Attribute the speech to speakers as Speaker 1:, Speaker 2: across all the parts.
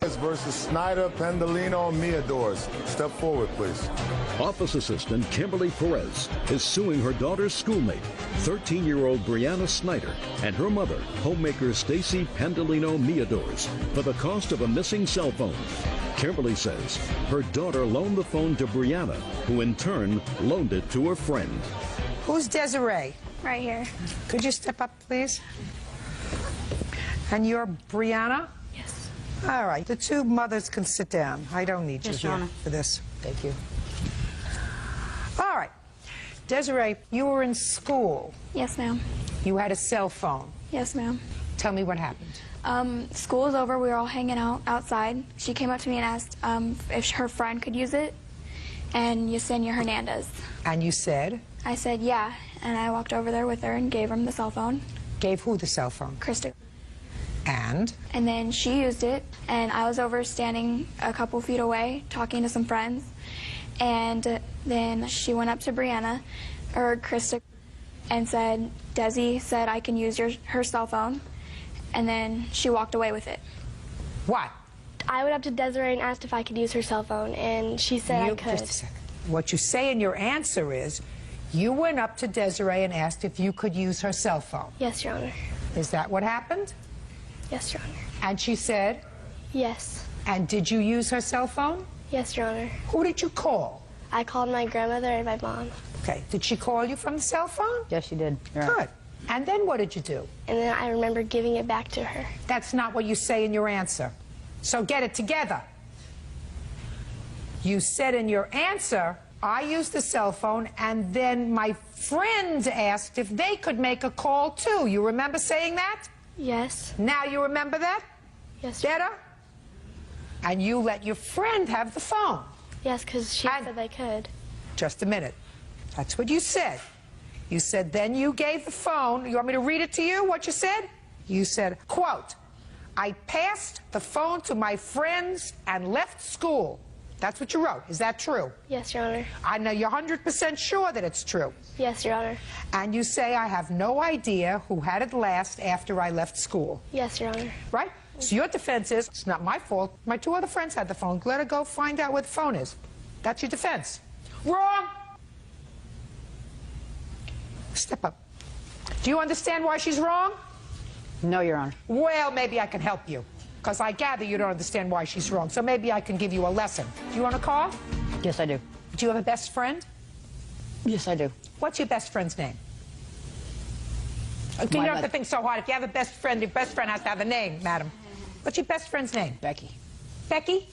Speaker 1: Versus Snyder, Pendolino, Miadors. Step forward, please.
Speaker 2: Office Assistant Kimberly Perez is suing her daughter's schoolmate, 13-year-old Brianna Snyder, and her mother, homemaker Stacy Pendolino Miadors, for the cost of a missing cell phone. Kimberly says her daughter loaned the phone to Brianna, who in turn loaned it to her friend.
Speaker 3: Who's Desiree?
Speaker 4: Right here.
Speaker 3: Could you step up, please? And you're Brianna?
Speaker 4: Yes.
Speaker 3: All right, the two mothers can sit down. I don't need you here for this.
Speaker 5: Thank you.
Speaker 3: All right. Desiree, you were in school.
Speaker 4: Yes, ma'am.
Speaker 3: You had a cell phone.
Speaker 4: Yes, ma'am.
Speaker 3: Tell me what happened.
Speaker 4: School was over. We were all hanging out outside. She came up to me and asked if her friend could use it, and Yesenia Hernandez.
Speaker 3: And you said?
Speaker 4: I said, yeah, and I walked over there with her and gave him the cell phone.
Speaker 3: Gave who the cell phone?
Speaker 4: Krista.
Speaker 3: And?
Speaker 4: And then she used it, and I was over standing a couple feet away talking to some friends, and then she went up to Brianna, or Krista, and said, Desi said I can use her cell phone, and then she walked away with it.
Speaker 3: What?
Speaker 6: I went up to Desiree and asked if I could use her cell phone, and she said I could.
Speaker 3: Just a second. What you say in your answer is, you went up to Desiree and asked if you could use her cell phone.
Speaker 6: Yes, Your Honor.
Speaker 3: Is that what happened?
Speaker 6: Yes, Your Honor.
Speaker 3: And she said?
Speaker 6: Yes.
Speaker 3: And did you use her cell phone?
Speaker 6: Yes, Your Honor.
Speaker 3: Who did you call?
Speaker 6: I called my grandmother and my mom.
Speaker 3: Okay. Did she call you from the cell phone?
Speaker 5: Yes, she did.
Speaker 3: Good. And then what did you do?
Speaker 6: And then I remember giving it back to her.
Speaker 3: That's not what you say in your answer. So get it together. You said in your answer, I used the cell phone, and then my friend asked if they could make a call too. You remember saying that?
Speaker 6: Yes.
Speaker 3: Now you remember that?
Speaker 6: Yes.
Speaker 3: Better? And you let your friend have the phone.
Speaker 6: Yes, because she said they could.
Speaker 3: Just a minute. That's what you said. You said then you gave the phone. You want me to read it to you, what you said? You said, quote, I passed the phone to my friends and left school. That's what you wrote. Is that true?
Speaker 6: Yes, Your Honor.
Speaker 3: I know you're 100% sure that it's true.
Speaker 6: Yes, Your Honor.
Speaker 3: And you say, I have no idea who had it last after I left school.
Speaker 6: Yes, Your Honor.
Speaker 3: Right? So your defense is, it's not my fault. My two other friends had the phone. Let her go find out where the phone is. That's your defense. Wrong! Step up. Do you understand why she's wrong?
Speaker 5: No, Your Honor.
Speaker 3: Well, maybe I can help you. Because I gather you don't understand why she's wrong. So maybe I can give you a lesson. Do you want a car?
Speaker 5: Yes, I do.
Speaker 3: Do you have a best friend?
Speaker 5: Yes, I do.
Speaker 3: What's your best friend's name? You don't have to think so hard. If you have a best friend, your best friend has to have a name, madam. What's your best friend's name?
Speaker 5: Becky.
Speaker 3: Becky?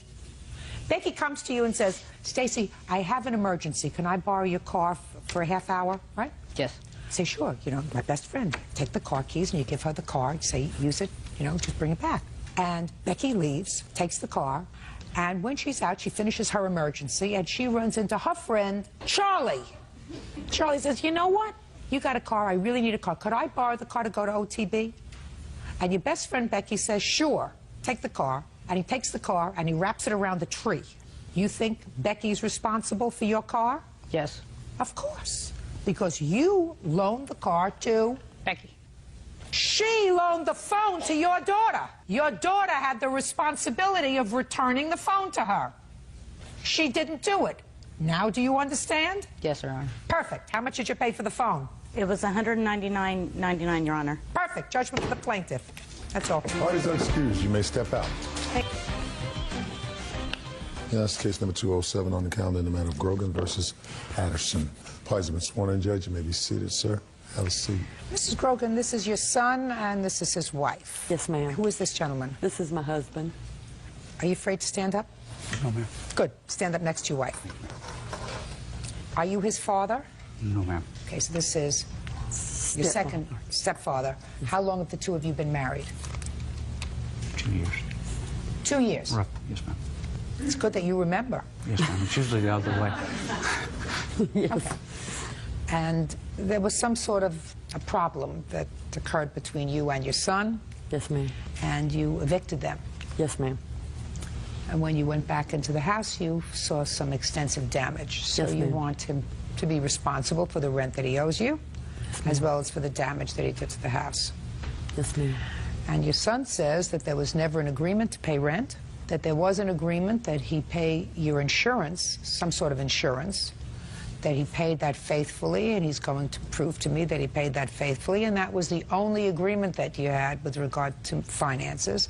Speaker 3: Becky comes to you and says, Stacy, I have an emergency. Can I borrow your car for a half hour? Right?
Speaker 5: Yes.
Speaker 3: Say, sure. You know, my best friend. Take the car keys and you give her the car. Say, use it. You know, just bring it back. And Becky leaves, takes the car, and when she's out, she finishes her emergency, and she runs into her friend, Charlie. Charlie says, you know what? You got a car. I really need a car. Could I borrow the car to go to OTB? And your best friend, Becky, says, sure. Take the car. And he takes the car, and he wraps it around the tree. You think Becky's responsible for your car?
Speaker 5: Yes.
Speaker 3: Of course. Because you loaned the car to
Speaker 5: Becky.
Speaker 3: She loaned the phone to your daughter. Your daughter had the responsibility of returning the phone to her. She didn't do it. Now do you understand?
Speaker 5: Yes, Your Honor.
Speaker 3: Perfect. How much did you pay for the phone?
Speaker 7: It was $199.99, Your Honor.
Speaker 3: Perfect. Judgment for the plaintiff. That's all.
Speaker 1: Parties are excused. You may step out.
Speaker 3: Hey.
Speaker 1: Yeah, that's case number 207 on the calendar in the matter of Grogan versus Patterson. Parties have been sworn in, Judge. You may be seated, sir. Have a seat.
Speaker 3: Mrs. Grogan, this is your son, and this is his wife.
Speaker 7: Yes, ma'am.
Speaker 3: Who is this gentleman?
Speaker 7: This is my husband.
Speaker 3: Are you afraid to stand up?
Speaker 8: No, ma'am.
Speaker 3: Good. Stand up next to your wife. Are you his father?
Speaker 8: No, ma'am.
Speaker 3: Okay, so this is your second stepfather. How long have the two of you been married?
Speaker 8: 2 years.
Speaker 3: 2 years?
Speaker 8: Rough. Yes, ma'am.
Speaker 3: It's good that you remember.
Speaker 8: Yes, ma'am. It's usually the other way.
Speaker 7: Yes.
Speaker 3: Okay. And there was some sort of a problem that occurred between you and your son,
Speaker 7: Yes, ma'am.
Speaker 3: and you evicted them.
Speaker 7: Yes, ma'am.
Speaker 3: And when you went back into the house, you saw some extensive damage. So
Speaker 7: Yes,
Speaker 3: you
Speaker 7: ma'am.
Speaker 3: want him to be responsible for the rent that he owes you, as well as for the damage that he did to the house.
Speaker 7: Yes, ma'am.
Speaker 3: And your son says that there was never an agreement to pay rent. that there was an agreement that he pay your insurance, some sort of insurance, that he paid that faithfully, and he's going to prove to me that he paid that faithfully, and that was the only agreement that you had with regard to finances,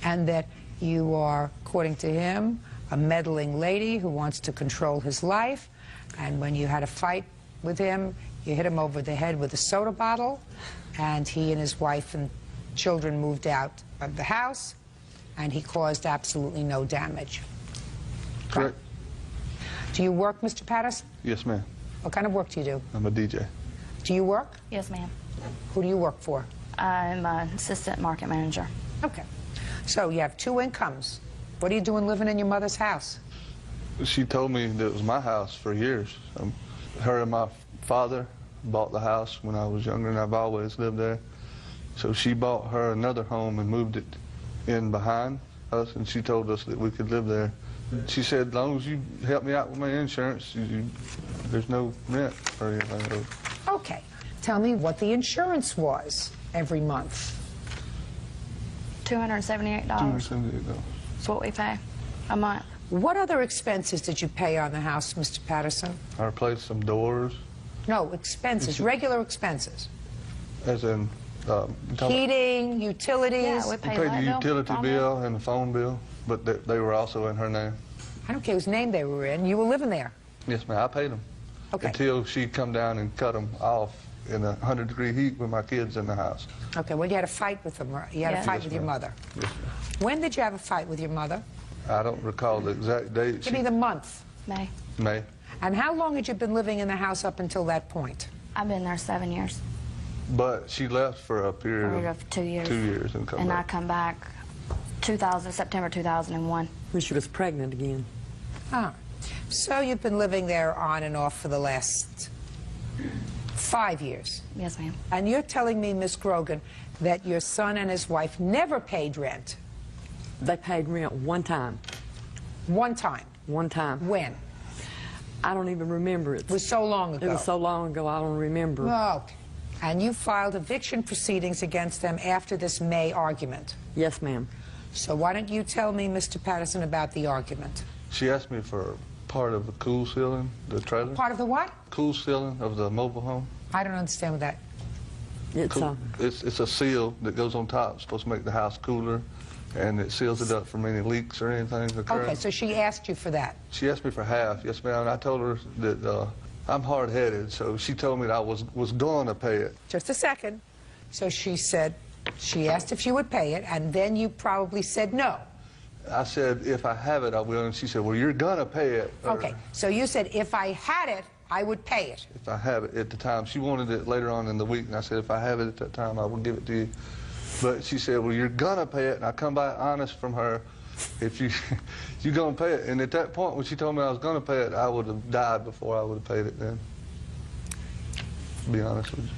Speaker 3: and that you are, according to him, a meddling lady who wants to control his life, and when you had a fight with him, you hit him over the head with a soda bottle, and he and his wife and children moved out of the house, and he caused absolutely no damage.
Speaker 9: Correct.
Speaker 3: Do you work, Mr. Patterson?
Speaker 9: Yes, ma'am.
Speaker 3: What kind of work do you do?
Speaker 9: I'm a DJ.
Speaker 3: Do you work?
Speaker 7: Yes, ma'am.
Speaker 3: Who do you work for?
Speaker 7: I'm an assistant market manager.
Speaker 3: Okay. So you have 2 incomes. What are you doing living in your mother's house?
Speaker 9: She told me that it was my house for years. Her and my father bought the house when I was younger, and I've always lived there. So she bought her another home and moved it in behind us, and she told us that we could live there. She said, as long as you help me out with my insurance, there's no rent or anything.
Speaker 3: Okay. Tell me what the insurance was every month.
Speaker 7: $278.
Speaker 9: $278.
Speaker 7: That's what we pay a month.
Speaker 3: What other expenses did you pay on the house, Mr. Patterson?
Speaker 9: I replaced some doors.
Speaker 3: No, expenses, regular expenses.
Speaker 9: As in...
Speaker 3: Heating, utilities.
Speaker 7: Yeah, we
Speaker 9: we
Speaker 7: pay
Speaker 9: paid
Speaker 7: light
Speaker 9: the utility
Speaker 7: phone
Speaker 9: bill and the phone bill, but they were also in her name.
Speaker 3: I don't care whose name they were in. You were living there.
Speaker 9: Yes, ma'am, I paid them.
Speaker 3: Okay.
Speaker 9: Until she come down and cut them off in a 100-degree heat with my kids in the house.
Speaker 3: Okay, well, you had a fight with them. You had a
Speaker 7: Yes.
Speaker 3: fight
Speaker 9: Yes,
Speaker 3: with your
Speaker 9: ma'am.
Speaker 3: mother.
Speaker 9: Yes, ma'am.
Speaker 3: When did you have a fight with your mother?
Speaker 9: I don't recall the exact date.
Speaker 3: Give me the month.
Speaker 7: May.
Speaker 9: May.
Speaker 3: And how long had you been living in the house up until that point?
Speaker 7: I've been there 7 years.
Speaker 9: But she left for a period
Speaker 7: of 2 years.
Speaker 9: 2 years and come
Speaker 7: And I
Speaker 9: back.
Speaker 7: come back September 2001.
Speaker 5: When she was pregnant again.
Speaker 3: Ah. So you've been living there on and off for the last 5 years.
Speaker 7: Yes, ma'am.
Speaker 3: And you're telling me, Miss Grogan, that your son and his wife never paid rent?
Speaker 5: They paid rent one time.
Speaker 3: One time?
Speaker 5: One time.
Speaker 3: When?
Speaker 5: I don't even remember it.
Speaker 3: It was so long ago.
Speaker 5: It was so long ago, I don't remember.
Speaker 3: Oh, okay. And you filed eviction proceedings against them after this May argument.
Speaker 5: Yes, ma'am.
Speaker 3: So why don't you tell me, Mr. Patterson, about the argument?
Speaker 9: She asked me for part of the cool ceiling, the trailer.
Speaker 3: Part of the what?
Speaker 9: Cool ceiling of the mobile home.
Speaker 3: I don't understand what that...
Speaker 9: It's a seal that goes on top. It's supposed to make the house cooler, and it seals it up from any leaks or anything occurring.
Speaker 3: Okay, so she asked you for that.
Speaker 9: She asked me for half, yes, ma'am. And I told her that I'm hard-headed, so she told me that I was going to pay it.
Speaker 3: Just a second. So she said, she asked if you would pay it, and then you probably said no.
Speaker 9: I said, if I have it, I will. And she said, well, you're going to pay it.
Speaker 3: Okay, so you said, if I had it, I would pay it.
Speaker 9: If I have it at the time. She wanted it later on in the week, and I said, if I have it at that time, I will give it to you. But she said, well, you're going to pay it, and I come back honest from her. If you're going to pay it. And at that point, when she told me I was going to pay it, I would have died before I would have paid it then. To be honest with you.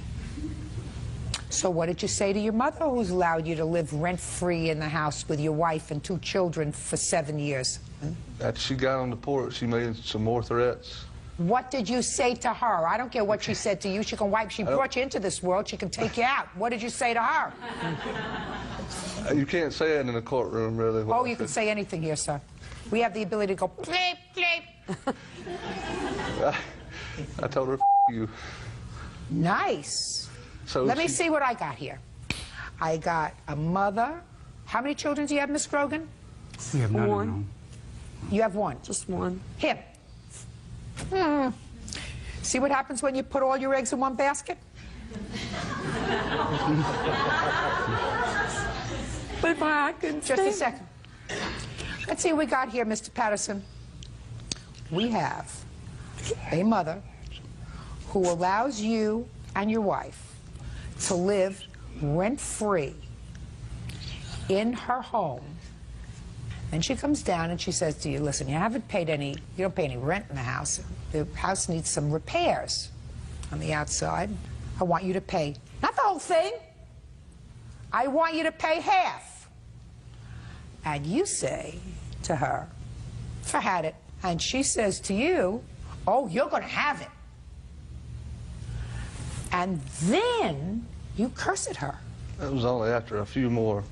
Speaker 3: So what did you say to your mother, who's allowed you to live rent-free in the house with your wife and 2 children for 7 years?
Speaker 9: After she got on the porch, she made some more threats.
Speaker 3: What did you say to her? I don't care what she said to you. She can wipe. She brought you into this world. She can take you out. What did you say to her?
Speaker 9: You can't say it in a courtroom, really.
Speaker 3: Oh, you can say anything here, sir. We have the ability to go bleep, bleep.
Speaker 9: I told her, you.
Speaker 3: Nice.
Speaker 9: So
Speaker 3: Let me see what I got here. I got a mother. How many children do you have, Miss Grogan?
Speaker 8: We have none.
Speaker 5: One.
Speaker 3: You have 1.
Speaker 5: Just one.
Speaker 3: Him. See what happens when you put all your eggs in one basket?
Speaker 5: But if I couldn't
Speaker 3: Just a
Speaker 5: stand-
Speaker 3: second. Let's see what we got here, Mr. Patterson. We have a mother who allows you and your wife to live rent-free in her home. Then she comes down and she says to you, listen, you don't pay any rent in the house. The house needs some repairs on the outside. I want you to pay, not the whole thing. I want you to pay half. And you say to her, if I had it, and she says to you, oh, you're going to have it. And then you curse at her.
Speaker 9: That was only after a few more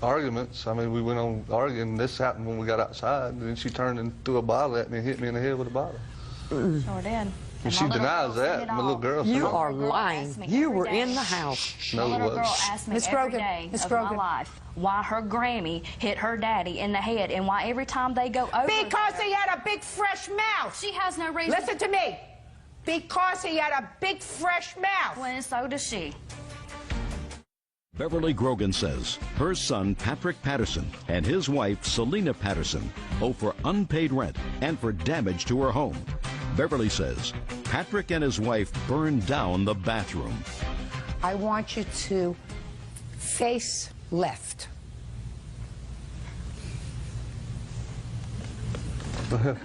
Speaker 9: arguments. I mean, we went on arguing. This happened when we got outside. And then she turned and threw a bottle at me and hit me in the head with a bottle.
Speaker 7: Sure did.
Speaker 9: And she denies that. My little girl said
Speaker 5: You
Speaker 9: it.
Speaker 5: are lying. You were in the house.
Speaker 9: No,
Speaker 7: My
Speaker 9: it
Speaker 7: little girl
Speaker 9: wasn't.
Speaker 7: asked me
Speaker 3: Miss
Speaker 7: every
Speaker 3: Grogan,
Speaker 7: day
Speaker 3: Miss
Speaker 7: of
Speaker 3: Grogan.
Speaker 7: my life why her Grammy hit her daddy in the head, and why every time they go over
Speaker 3: Because
Speaker 7: there,
Speaker 3: he had a big fresh mouth.
Speaker 7: she has no reason.
Speaker 3: Listen to me. Because he had a big fresh mouth.
Speaker 7: Well, and so does she.
Speaker 2: Beverly Grogan says her son Patrick Patterson and his wife Selena Patterson owe for unpaid rent and for damage to her home. Beverly says Patrick and his wife burned down the bathroom.
Speaker 3: I want you to face left.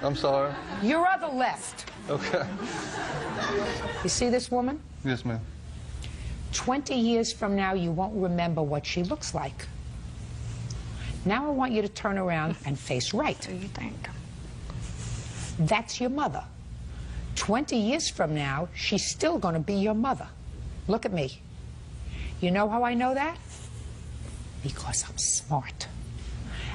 Speaker 9: I'm sorry.
Speaker 3: Your other left.
Speaker 9: Okay.
Speaker 3: You see this woman?
Speaker 9: Yes, ma'am.
Speaker 3: 20 years from now, you won't remember what she looks like. Now I want you to turn around and face right.
Speaker 7: What do you think?
Speaker 3: That's your mother. 20 years from now, she's still going to be your mother. Look at me. You know how I know that? Because I'm smart.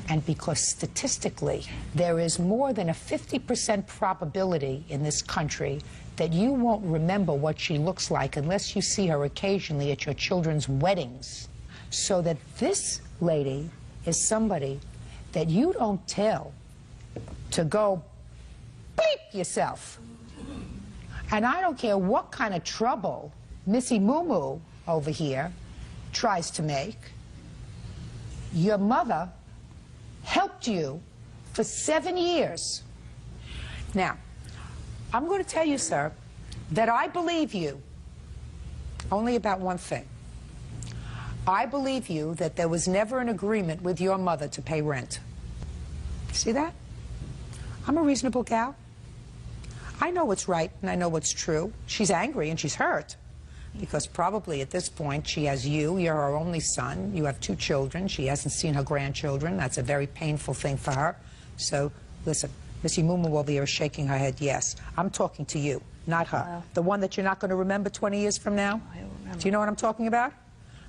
Speaker 3: And because statistically, there is more than a 50% probability in this country that you won't remember what she looks like unless you see her occasionally at your children's weddings. So that this lady is somebody that you don't tell to go bleep yourself. And I don't care what kind of trouble Missy Moo Moo over here tries to make. Your mother helped you for 7 years. Now, I'm going to tell you, sir, that I believe you only about one thing. I believe you that there was never an agreement with your mother to pay rent. See that? I'm a reasonable gal. I know what's right and I know what's true. She's angry and she's hurt because probably at this point she has you. You're her only son. You have 2 children. She hasn't seen her grandchildren. That's a very painful thing for her. So, listen, Missy Moo Moo over here is shaking her head yes. I'm talking to you, not her. The one that you're not going to remember 20 years from now?
Speaker 7: I don't remember.
Speaker 3: Do you know what I'm talking about?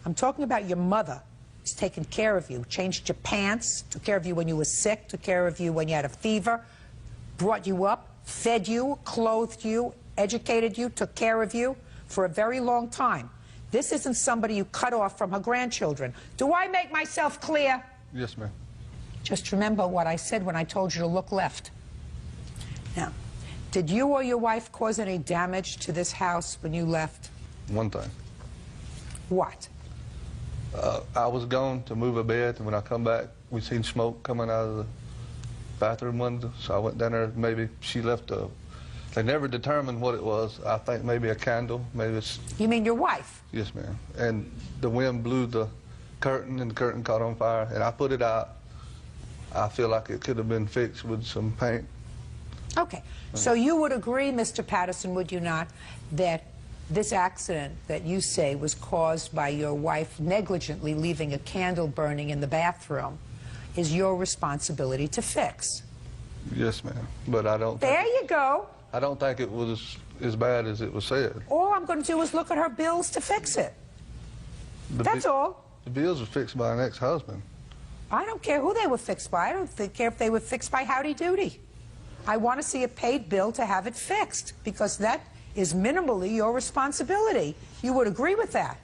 Speaker 3: I'm talking about your mother who's taken care of you, changed your pants, took care of you when you were sick, took care of you when you had a fever, brought you up, fed you, clothed you, educated you, took care of you for a very long time. This isn't somebody you cut off from her grandchildren. Do I make myself clear?
Speaker 9: Yes, ma'am.
Speaker 3: Just remember what I said when I told you to look left. Now, did you or your wife cause any damage to this house when you left?
Speaker 9: One thing.
Speaker 3: What?
Speaker 9: I was gone to move a bed, and when I come back, we seen smoke coming out of the bathroom window, so I went down there. Maybe she left a... They never determined what it was. I think maybe a candle, maybe it's...
Speaker 3: You mean your wife?
Speaker 9: Yes, ma'am. And the wind blew the curtain, and the curtain caught on fire, and I put it out. I feel like it could have been fixed with some paint.
Speaker 3: Okay. So you would agree, Mr. Patterson, would you not, that this accident that you say was caused by your wife negligently leaving a candle burning in the bathroom is your responsibility to fix?
Speaker 9: Yes, ma'am. But I don't...
Speaker 3: There you go.
Speaker 9: I don't think it was as bad as it was said.
Speaker 3: All I'm going to do is look at her bills to fix it. That's all.
Speaker 9: The bills were fixed by an ex-husband.
Speaker 3: I don't care who they were fixed by. I don't care if they were fixed by Howdy Doody. I want to see a paid bill to have it fixed because that is minimally your responsibility. You would agree with that?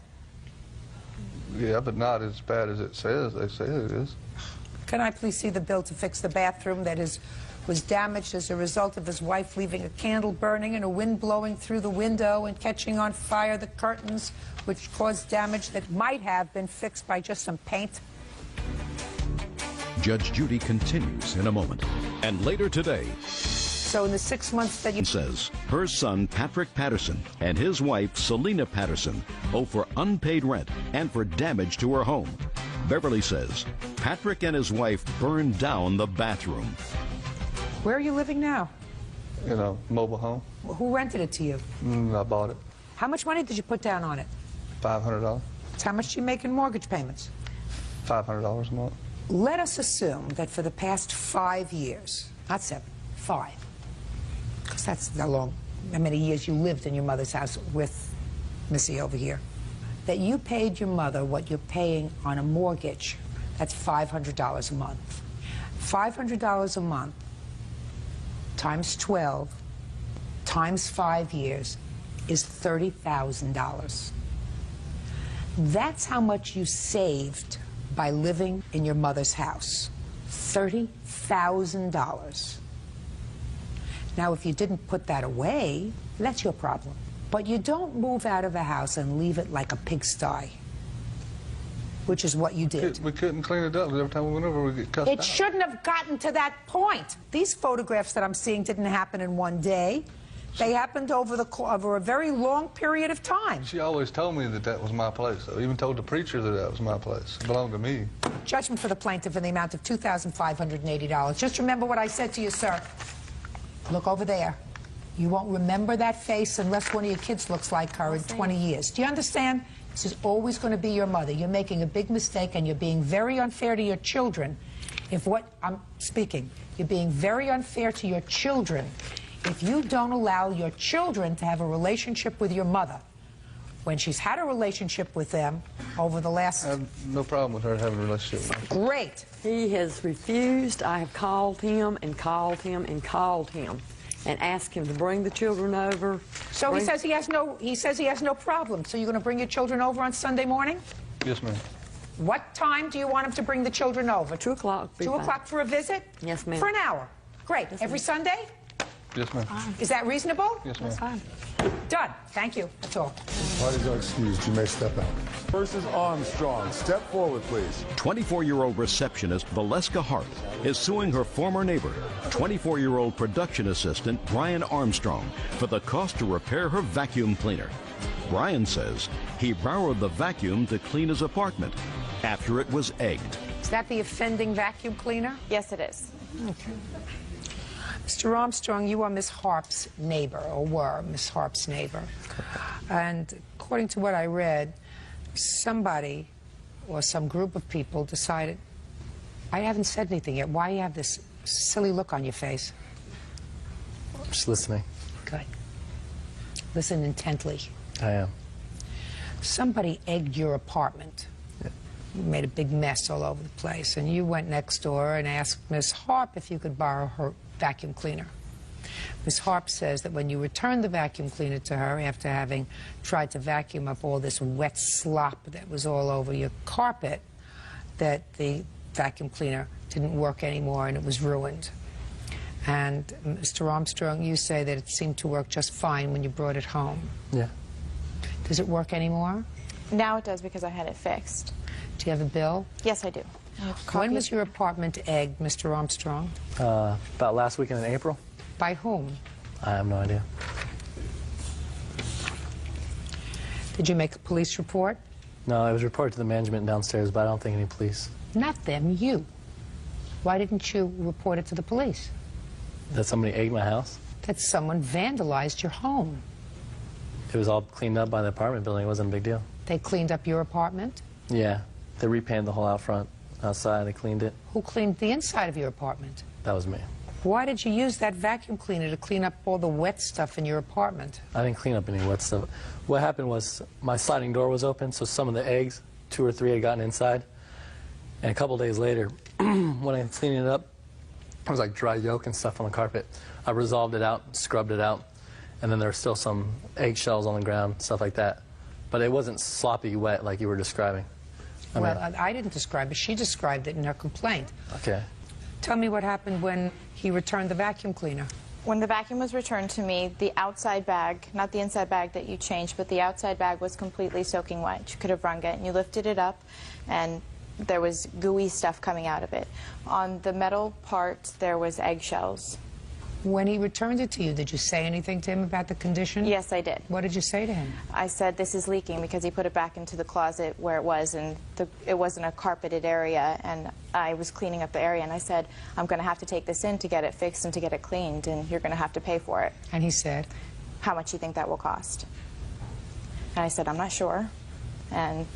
Speaker 9: Yeah, but not as bad as it says. They say it is.
Speaker 3: Can I please see the bill to fix the bathroom that was damaged as a result of his wife leaving a candle burning and a wind blowing through the window and catching on fire the curtains, which caused damage that might have been fixed by just some paint?
Speaker 2: Judge Judy continues in a moment. And later today,
Speaker 3: So in the 6 months that you...
Speaker 2: says her son Patrick Patterson and his wife Selena Patterson owe for unpaid rent and for damage to her home. Beverly says Patrick and his wife burned down the bathroom.
Speaker 3: Where are you living now?
Speaker 9: You know, mobile home.
Speaker 3: Who rented it to you?
Speaker 9: I bought it.
Speaker 3: How much money did you put down on it?
Speaker 9: $500.
Speaker 3: How much do you make in mortgage payments?
Speaker 9: $500 a month.
Speaker 3: Let us assume that for the past 5 years, not 7, 5, because that's how many years you lived in your mother's house with Missy over here, that you paid your mother what you're paying on a mortgage That's $500 a month. $500 a month times 12 times 5 years is $30,000. That's how much you saved by living in your mother's house. $30,000. Now, if you didn't put that away, that's your problem. But you don't move out of a house and leave it like a pigsty, which is what you did.
Speaker 9: We couldn't clean it up. Every time we went over, we get cussed out.
Speaker 3: It shouldn't have gotten to that point. These photographs that I'm seeing didn't happen in one day. They happened over a very long period of time.
Speaker 9: She always told me that that was my place. I even told the preacher that that was my place. It belonged to me.
Speaker 3: Judgment for the plaintiff in the amount of $2,580. Just remember what I said to you, sir. Look over there. You won't remember that face unless one of your kids looks like her in 20 years. Do you understand? This is always going to be your mother. You're making a big mistake, and you're being very unfair to your children. You're being very unfair to your children if you don't allow your children to have a relationship with your mother when she's had a relationship with them over the last...
Speaker 9: I have no problem with her having a relationship with me.
Speaker 3: Great.
Speaker 5: He has refused. I have called him and called him and called him and asked him to bring the children over.
Speaker 3: So he says he has no problem. So you're going to bring your children over on Sunday morning?
Speaker 9: Yes, ma'am.
Speaker 3: What time do you want him to bring the children over?
Speaker 5: 2 o'clock.
Speaker 3: 2 o'clock for a visit?
Speaker 5: Yes, ma'am.
Speaker 3: For an hour. Great.
Speaker 5: Yes,
Speaker 3: Every Sunday?
Speaker 9: Yes, ma'am.
Speaker 3: Is that reasonable?
Speaker 9: Yes, ma'am.
Speaker 5: That's fine.
Speaker 3: Done. Thank you. That's all.
Speaker 1: Parties are excused. You may step out. Versus Armstrong. Step forward, please.
Speaker 2: 24-year-old receptionist Valeska Hart is suing her former neighbor, 24-year-old production assistant Brian Armstrong, for the cost to repair her vacuum cleaner. Brian says he borrowed the vacuum to clean his apartment after it was egged.
Speaker 3: Is that the offending vacuum cleaner?
Speaker 10: Yes, it is.
Speaker 3: Okay. Mr. Armstrong, you are Miss Harp's neighbor, or were Miss Harp's neighbor. And according to what I read, somebody or some group of people decided... I haven't said anything yet. Why do you have this silly look on your face?
Speaker 11: Just listening.
Speaker 3: Good. Listen intently.
Speaker 11: I am.
Speaker 3: Somebody egged your apartment.
Speaker 11: Yeah.
Speaker 3: You made a big mess all over the place, and you went next door and asked Miss Harp if you could borrow her vacuum cleaner. Miss Harp says that when you returned the vacuum cleaner to her after having tried to vacuum up all this wet slop that was all over your carpet, that the vacuum cleaner didn't work anymore and it was ruined. And Mr. Armstrong, you say that it seemed to work just fine when you brought it home.
Speaker 11: Yeah.
Speaker 3: Does it work anymore?
Speaker 10: Now it does because I had it fixed.
Speaker 3: Do you have a bill?
Speaker 10: Yes, I do.
Speaker 3: When was your apartment egged, Mr. Armstrong?
Speaker 11: About last weekend in April.
Speaker 3: By whom?
Speaker 11: I have no idea.
Speaker 3: Did you make a police report?
Speaker 11: No, it was reported to the management downstairs, but I don't think any police.
Speaker 3: Not them, you. Why didn't you report it to the police?
Speaker 11: That somebody egged my house?
Speaker 3: That someone vandalized your home.
Speaker 11: It was all cleaned up by the apartment building. It wasn't a big deal.
Speaker 3: They cleaned up your apartment?
Speaker 11: Yeah. They repainted the whole out front. Outside, they cleaned it.
Speaker 3: Who cleaned the inside of your apartment?
Speaker 11: That was me.
Speaker 3: Why did you use that vacuum cleaner to clean up all the wet stuff in your apartment?
Speaker 11: I didn't clean up any wet stuff. What happened was my sliding door was open, so some of the eggs, 2 or 3, had gotten inside. And a couple days later, when I was cleaning it up, there was like dry yolk and stuff on the carpet. I resolved it out, scrubbed it out, and then there were still some eggshells on the ground, stuff like that. But it wasn't sloppy wet like you were describing.
Speaker 3: I didn't describe it. She described it in her complaint.
Speaker 11: Okay.
Speaker 3: Tell me what happened when he returned the vacuum cleaner.
Speaker 10: When the vacuum was returned to me, the outside bag, not the inside bag that you changed, but the outside bag was completely soaking wet. You could have wrung it, and you lifted it up, and there was gooey stuff coming out of it. On the metal part, there was eggshells.
Speaker 3: When he returned it to you, did you say anything to him about the condition?
Speaker 10: Yes, I did.
Speaker 3: What did you say to him?
Speaker 10: I said, this is leaking, because he put it back into the closet where it was, and it wasn't a carpeted area, and I was cleaning up the area, and I said, I'm going to have to take this in to get it fixed and to get it cleaned, and you're going to have to pay for it.
Speaker 3: And he said?
Speaker 10: How much do you think that will cost? And I said, I'm not sure. And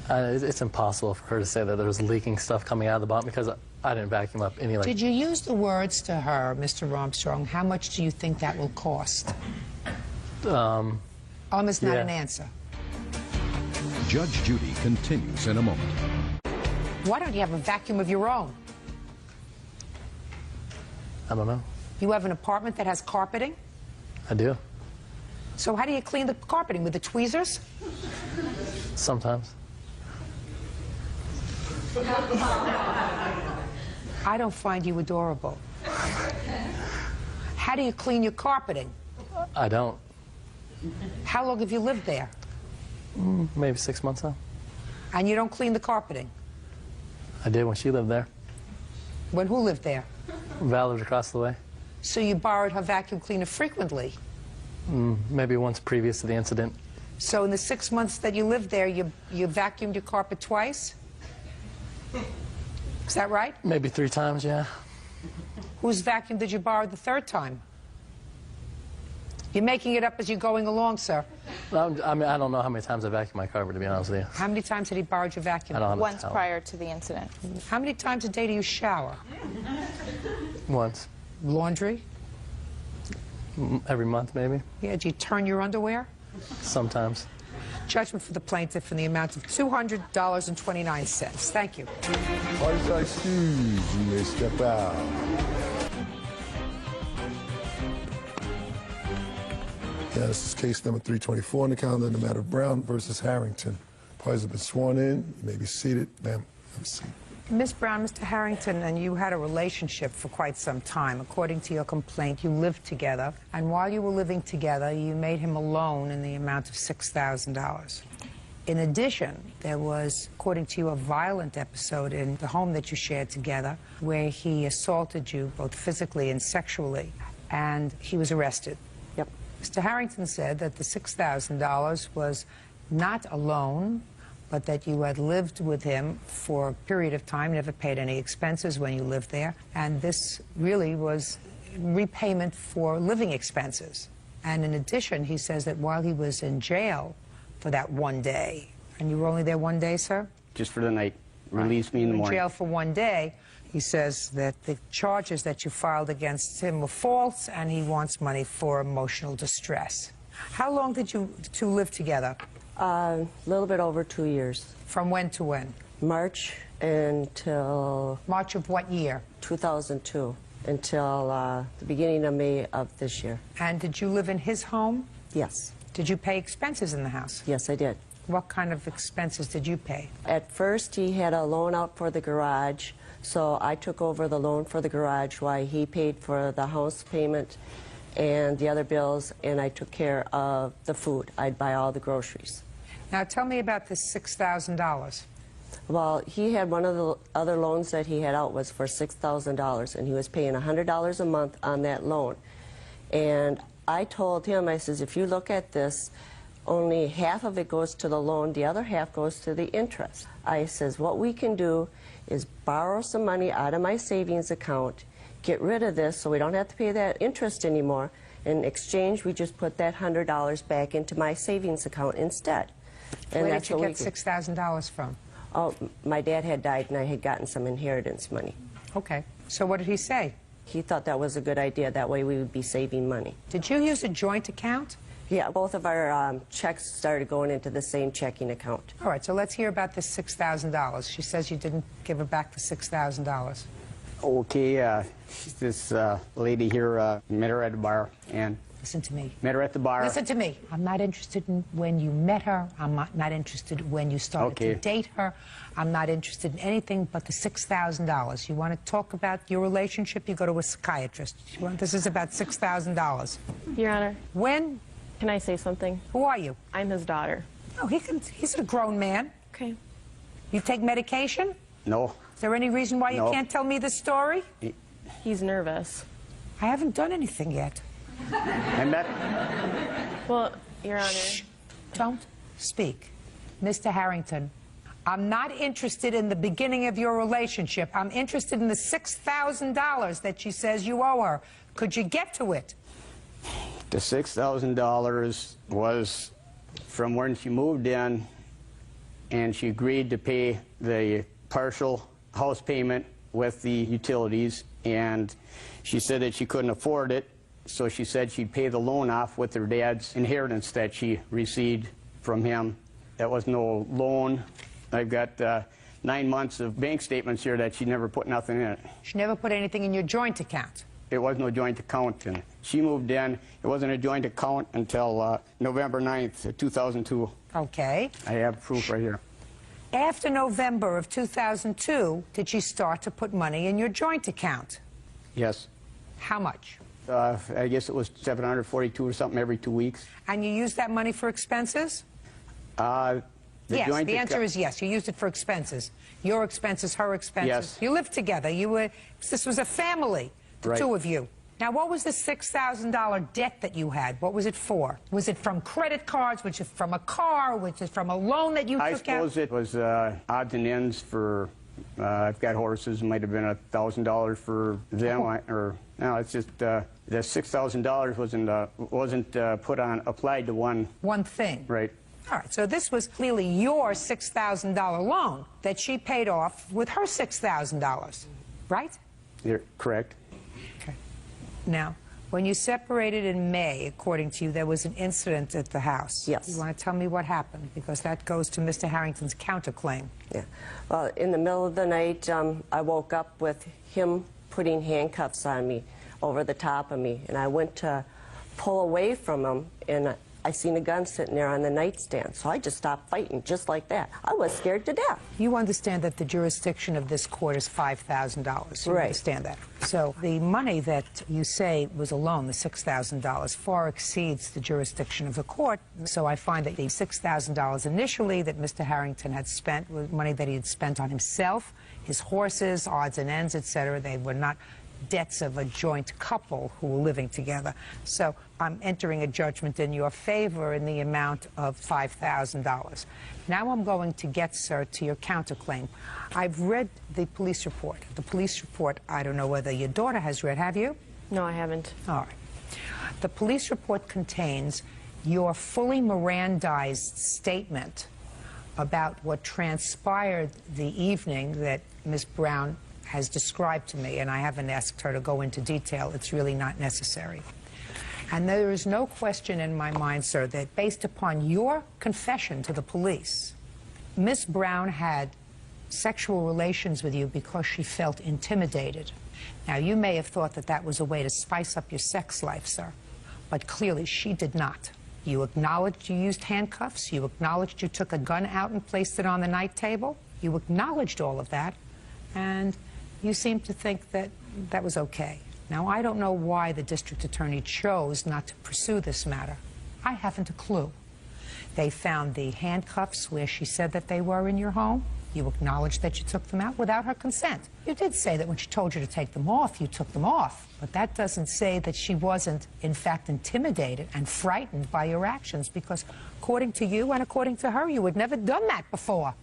Speaker 11: it's impossible for her to say that there was leaking stuff coming out of the bottom because I didn't vacuum up any.
Speaker 3: Did you use the words to her, Mr. Armstrong, how much do you think that will cost? Almost not an answer.
Speaker 2: Judge Judy continues in a moment.
Speaker 3: Why don't you have a vacuum of your own?
Speaker 11: I don't know.
Speaker 3: You have an apartment that has carpeting?
Speaker 11: I do.
Speaker 3: So how do you clean the carpeting? With the tweezers?
Speaker 11: Sometimes.
Speaker 3: I don't find you adorable. How do you clean your carpeting?
Speaker 11: I don't.
Speaker 3: How long have you lived there?
Speaker 11: Maybe 6 months now.
Speaker 3: And you don't clean the carpeting?
Speaker 11: I did when she lived there.
Speaker 3: When who lived there?
Speaker 11: Val lived across the way.
Speaker 3: So you borrowed her vacuum cleaner frequently?
Speaker 11: Maybe once previous to the incident.
Speaker 3: So in the 6 months that you lived there, you vacuumed your carpet twice? Is that right?
Speaker 11: Maybe 3 times, yeah.
Speaker 3: Whose vacuum did you borrow the third time? You're making it up as you're going along, sir.
Speaker 11: I mean, I don't know how many times I vacuumed my carpet, to be honest with you.
Speaker 3: How many times had he borrowed your vacuum?
Speaker 11: I don't have
Speaker 10: Once prior to the incident.
Speaker 3: How many times a day do you shower?
Speaker 11: Once.
Speaker 3: Laundry?
Speaker 11: Every month, maybe.
Speaker 3: Yeah, do you turn your underwear?
Speaker 11: Sometimes.
Speaker 3: Judgment for the plaintiff in the amount of $200.29. Thank you.
Speaker 1: Parties are excused. You may step out. Yeah, this is case number 324 on the calendar in the matter of Brown versus Harrington. Parties have been sworn in. You may be seated. Ma'am, have a seat.
Speaker 3: Ms. Brown, Mr. Harrington and you had a relationship for quite some time. According to your complaint, you lived together. And while you were living together, you made him a loan in the amount of $6,000. In addition, there was, according to you, a violent episode in the home that you shared together where he assaulted you both physically and sexually, and he was arrested.
Speaker 5: Yep.
Speaker 3: Mr. Harrington said that the $6,000 was not a loan, but that you had lived with him for a period of time, never paid any expenses when you lived there, and this really was repayment for living expenses. And in addition, he says that while he was in jail for that one day, and you were only there one day, sir?
Speaker 8: Just for the night. Released me in the morning.
Speaker 3: In jail for one day. He says that the charges that you filed against him were false, and he wants money for emotional distress. How long did you two live together?
Speaker 5: A little bit over 2 years.
Speaker 3: From when to when?
Speaker 5: March until...
Speaker 3: March of what year?
Speaker 5: 2002, until the beginning of May of this year.
Speaker 3: And did you live in his home?
Speaker 5: Yes.
Speaker 3: Did you pay expenses in the house?
Speaker 5: Yes, I did.
Speaker 3: What kind of expenses did you pay?
Speaker 5: At first, he had a loan out for the garage, so I took over the loan for the garage while he paid for the house payment and the other bills, and I took care of the food. I'd buy all the groceries.
Speaker 3: Now tell me about this $6,000.
Speaker 5: Well, he had one of the other loans that he had out was for $6,000, and he was paying $100 a month on that loan. And I told him, I says, if you look at this, only half of it goes to the loan, the other half goes to the interest. I says, what we can do is borrow some money out of my savings account, get rid of this so we don't have to pay that interest anymore. In exchange, we just put that $100 back into my savings account instead. And
Speaker 3: Where
Speaker 5: that's
Speaker 3: did you
Speaker 5: what
Speaker 3: get $6,000 from?
Speaker 5: Oh, my dad had died, and I had gotten some inheritance money.
Speaker 3: Okay. So what did he say?
Speaker 5: He thought that was a good idea. That way we would be saving money.
Speaker 3: Did you use a joint account?
Speaker 5: Yeah, both of our checks started going into the same checking account.
Speaker 3: All right, so let's hear about this $6,000. She says you didn't give her back the $6,000.
Speaker 8: Okay, this lady here, met her at the bar, and...
Speaker 3: Listen to me.
Speaker 8: Met her at the bar.
Speaker 3: Listen to me. I'm not interested in when you met her. I'm not interested when you started to date her. I'm not interested in anything but the $6,000. You want to talk about your relationship, you go to a psychiatrist. This is about $6,000.
Speaker 12: Your Honor.
Speaker 3: When?
Speaker 12: Can I say something?
Speaker 3: Who are you?
Speaker 12: I'm his daughter.
Speaker 3: Oh, he's a grown man.
Speaker 12: Okay.
Speaker 3: You take medication?
Speaker 8: No.
Speaker 3: Is there any reason why you can't tell me the story?
Speaker 12: He's nervous.
Speaker 3: I haven't done anything yet.
Speaker 8: And that...
Speaker 12: Well, Your Honor...
Speaker 3: Shh. Don't speak. Mr. Harrington, I'm not interested in the beginning of your relationship. I'm interested in the $6,000 that she says you owe her. Could you get to it?
Speaker 8: The $6,000 was from when she moved in, and she agreed to pay the partial house payment with the utilities, and she said that she couldn't afford it, so she said she'd pay the loan off with her dad's inheritance that she received from him. That was no loan. I've got 9 months of bank statements here that she never put nothing in it.
Speaker 3: She never put anything in your joint account.
Speaker 8: It was no joint account, and she moved in. It wasn't a joint account until November 9th, 2002.
Speaker 3: Okay.
Speaker 8: I have proof right here.
Speaker 3: After November of 2002, did she start to put money in your joint account?
Speaker 8: Yes.
Speaker 3: How much?
Speaker 8: I guess it was $742 or something every 2 weeks.
Speaker 3: And you used that money for expenses?
Speaker 8: Yes,
Speaker 3: the answer is yes. You used it for expenses. Your expenses, her expenses.
Speaker 8: Yes.
Speaker 3: You lived together. This was a family, the two of you. Now, what was the $6,000 debt that you had? What was it for? Was it from credit cards? Was it from a car? Was it from a loan that you took out?
Speaker 8: I suppose it was odds and ends for, I've got horses, might have been $1,000 for them. No, it's just the $6,000 wasn't applied to one
Speaker 3: thing.
Speaker 8: Right.
Speaker 3: All right, so this was clearly your $6,000 loan that she paid off with her $6,000, right?
Speaker 8: You're correct.
Speaker 3: Okay. Now, when you separated in May, according to you, there was an incident at the house.
Speaker 5: Yes.
Speaker 3: You want to tell me what happened? Because that goes to Mr. Harrington's counterclaim.
Speaker 5: Yeah. Well, in the middle of the night, I woke up with him putting handcuffs on me over the top of me, and I went to pull away from him, and I seen a gun sitting there on the nightstand, so I just stopped fighting, just like that. I was scared to death.
Speaker 3: You understand that the jurisdiction of this court is $5,000. You
Speaker 5: Right.
Speaker 3: understand that. So the money that you say was a loan, the $6,000, far exceeds the jurisdiction of the court. So I find that the $6,000 initially that Mr. Harrington had spent was money that he had spent on himself, his horses, odds and ends, etc. They were not debts of a joint couple who were living together. So I'm entering a judgment in your favor in the amount of $5,000. Now I'm going to get, sir, to your counterclaim. I've read the police report. The police report, I don't know whether your daughter has read. Have you?
Speaker 12: No, I haven't.
Speaker 3: All right. The police report contains your fully Mirandized statement about what transpired the evening that Ms. Brown has described to me, and I haven't asked her to go into detail. It's really not necessary. And there is no question in my mind, sir, that based upon your confession to the police, Ms. Brown had sexual relations with you because she felt intimidated. Now, you may have thought that that was a way to spice up your sex life, sir, but clearly she did not. You acknowledged you used handcuffs. You acknowledged you took a gun out and placed it on the night table. You acknowledged all of that, and you seem to think that that was okay. Now, I don't know why the district attorney chose not to pursue this matter. I haven't a clue. They found the handcuffs where she said that they were in your home. You acknowledged that you took them out without her consent. You did say that when she told you to take them off, you took them off. But that doesn't say that she wasn't, in fact, intimidated and frightened by your actions, because according to you and according to her, you had never done that before.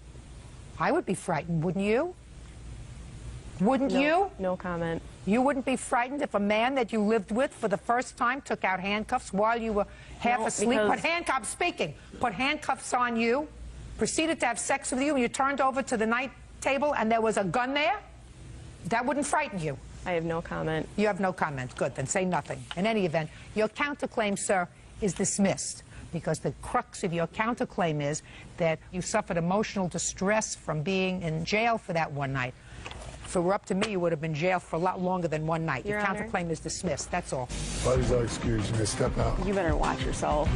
Speaker 3: I would be frightened, wouldn't you? Wouldn't you?
Speaker 12: No comment.
Speaker 3: You wouldn't be frightened if a man that you lived with for the first time took out handcuffs while you were half asleep? Put handcuffs on you, proceeded to have sex with you, and you turned over to the night table and there was a gun there? That wouldn't frighten you?
Speaker 12: I have no comment.
Speaker 3: You have no comment. Good, then say nothing. In any event, your counterclaim, sir, is dismissed, because the crux of your counterclaim is that you suffered emotional distress from being in jail for that one night. If it were up to me, you would have been jailed for a lot longer than one night. Your counterclaim is dismissed. That's all.
Speaker 1: Parties are excused. You may step out.
Speaker 12: You better watch yourself.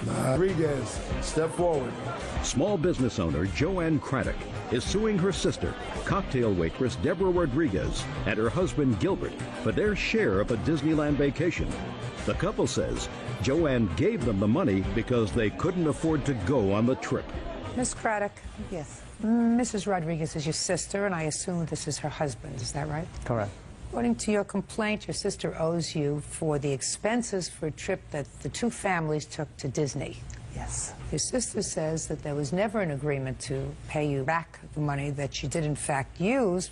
Speaker 1: Rodriguez, step forward.
Speaker 2: Small business owner Joanne Craddock is suing her sister, cocktail waitress Deborah Rodriguez, and her husband Gilbert for their share of a Disneyland vacation. The couple says Joanne gave them the money because they couldn't afford to go on the trip.
Speaker 3: Miss Craddock. Yes. Mrs. Rodriguez is your sister, and I assume this is her husband. Is that right?
Speaker 13: Correct.
Speaker 3: According to your complaint, your sister owes you for the expenses for a trip that the two families took to Disney.
Speaker 13: Yes.
Speaker 3: Your sister says that there was never an agreement to pay you back the money that she did in fact use.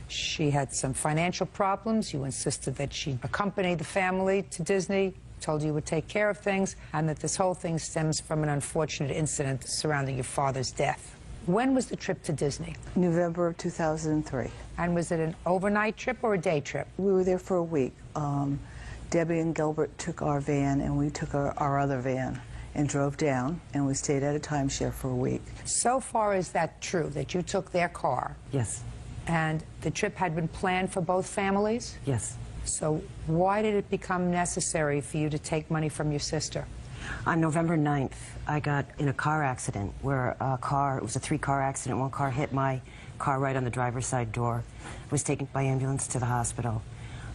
Speaker 3: She had some financial problems. You insisted that she accompany the family to Disney, told you would take care of things, and that this whole thing stems from an unfortunate incident surrounding your father's death. When was the trip to Disney?
Speaker 13: November of 2003.
Speaker 3: And was it an overnight trip or a day trip?
Speaker 13: We were there for a week. Debbie and Gilbert took our van, and we took our other van. and drove down, and we stayed at a timeshare for a week.
Speaker 3: So far, is that true, that you took their car?
Speaker 14: Yes.
Speaker 3: And the trip had been planned for both families?
Speaker 14: Yes.
Speaker 3: So why did it become necessary for you to take money from your sister?
Speaker 14: On November 9th, I got in a car accident where it was a 3-car accident. One car hit my car right on the driver's side door. Was taken by ambulance to the hospital.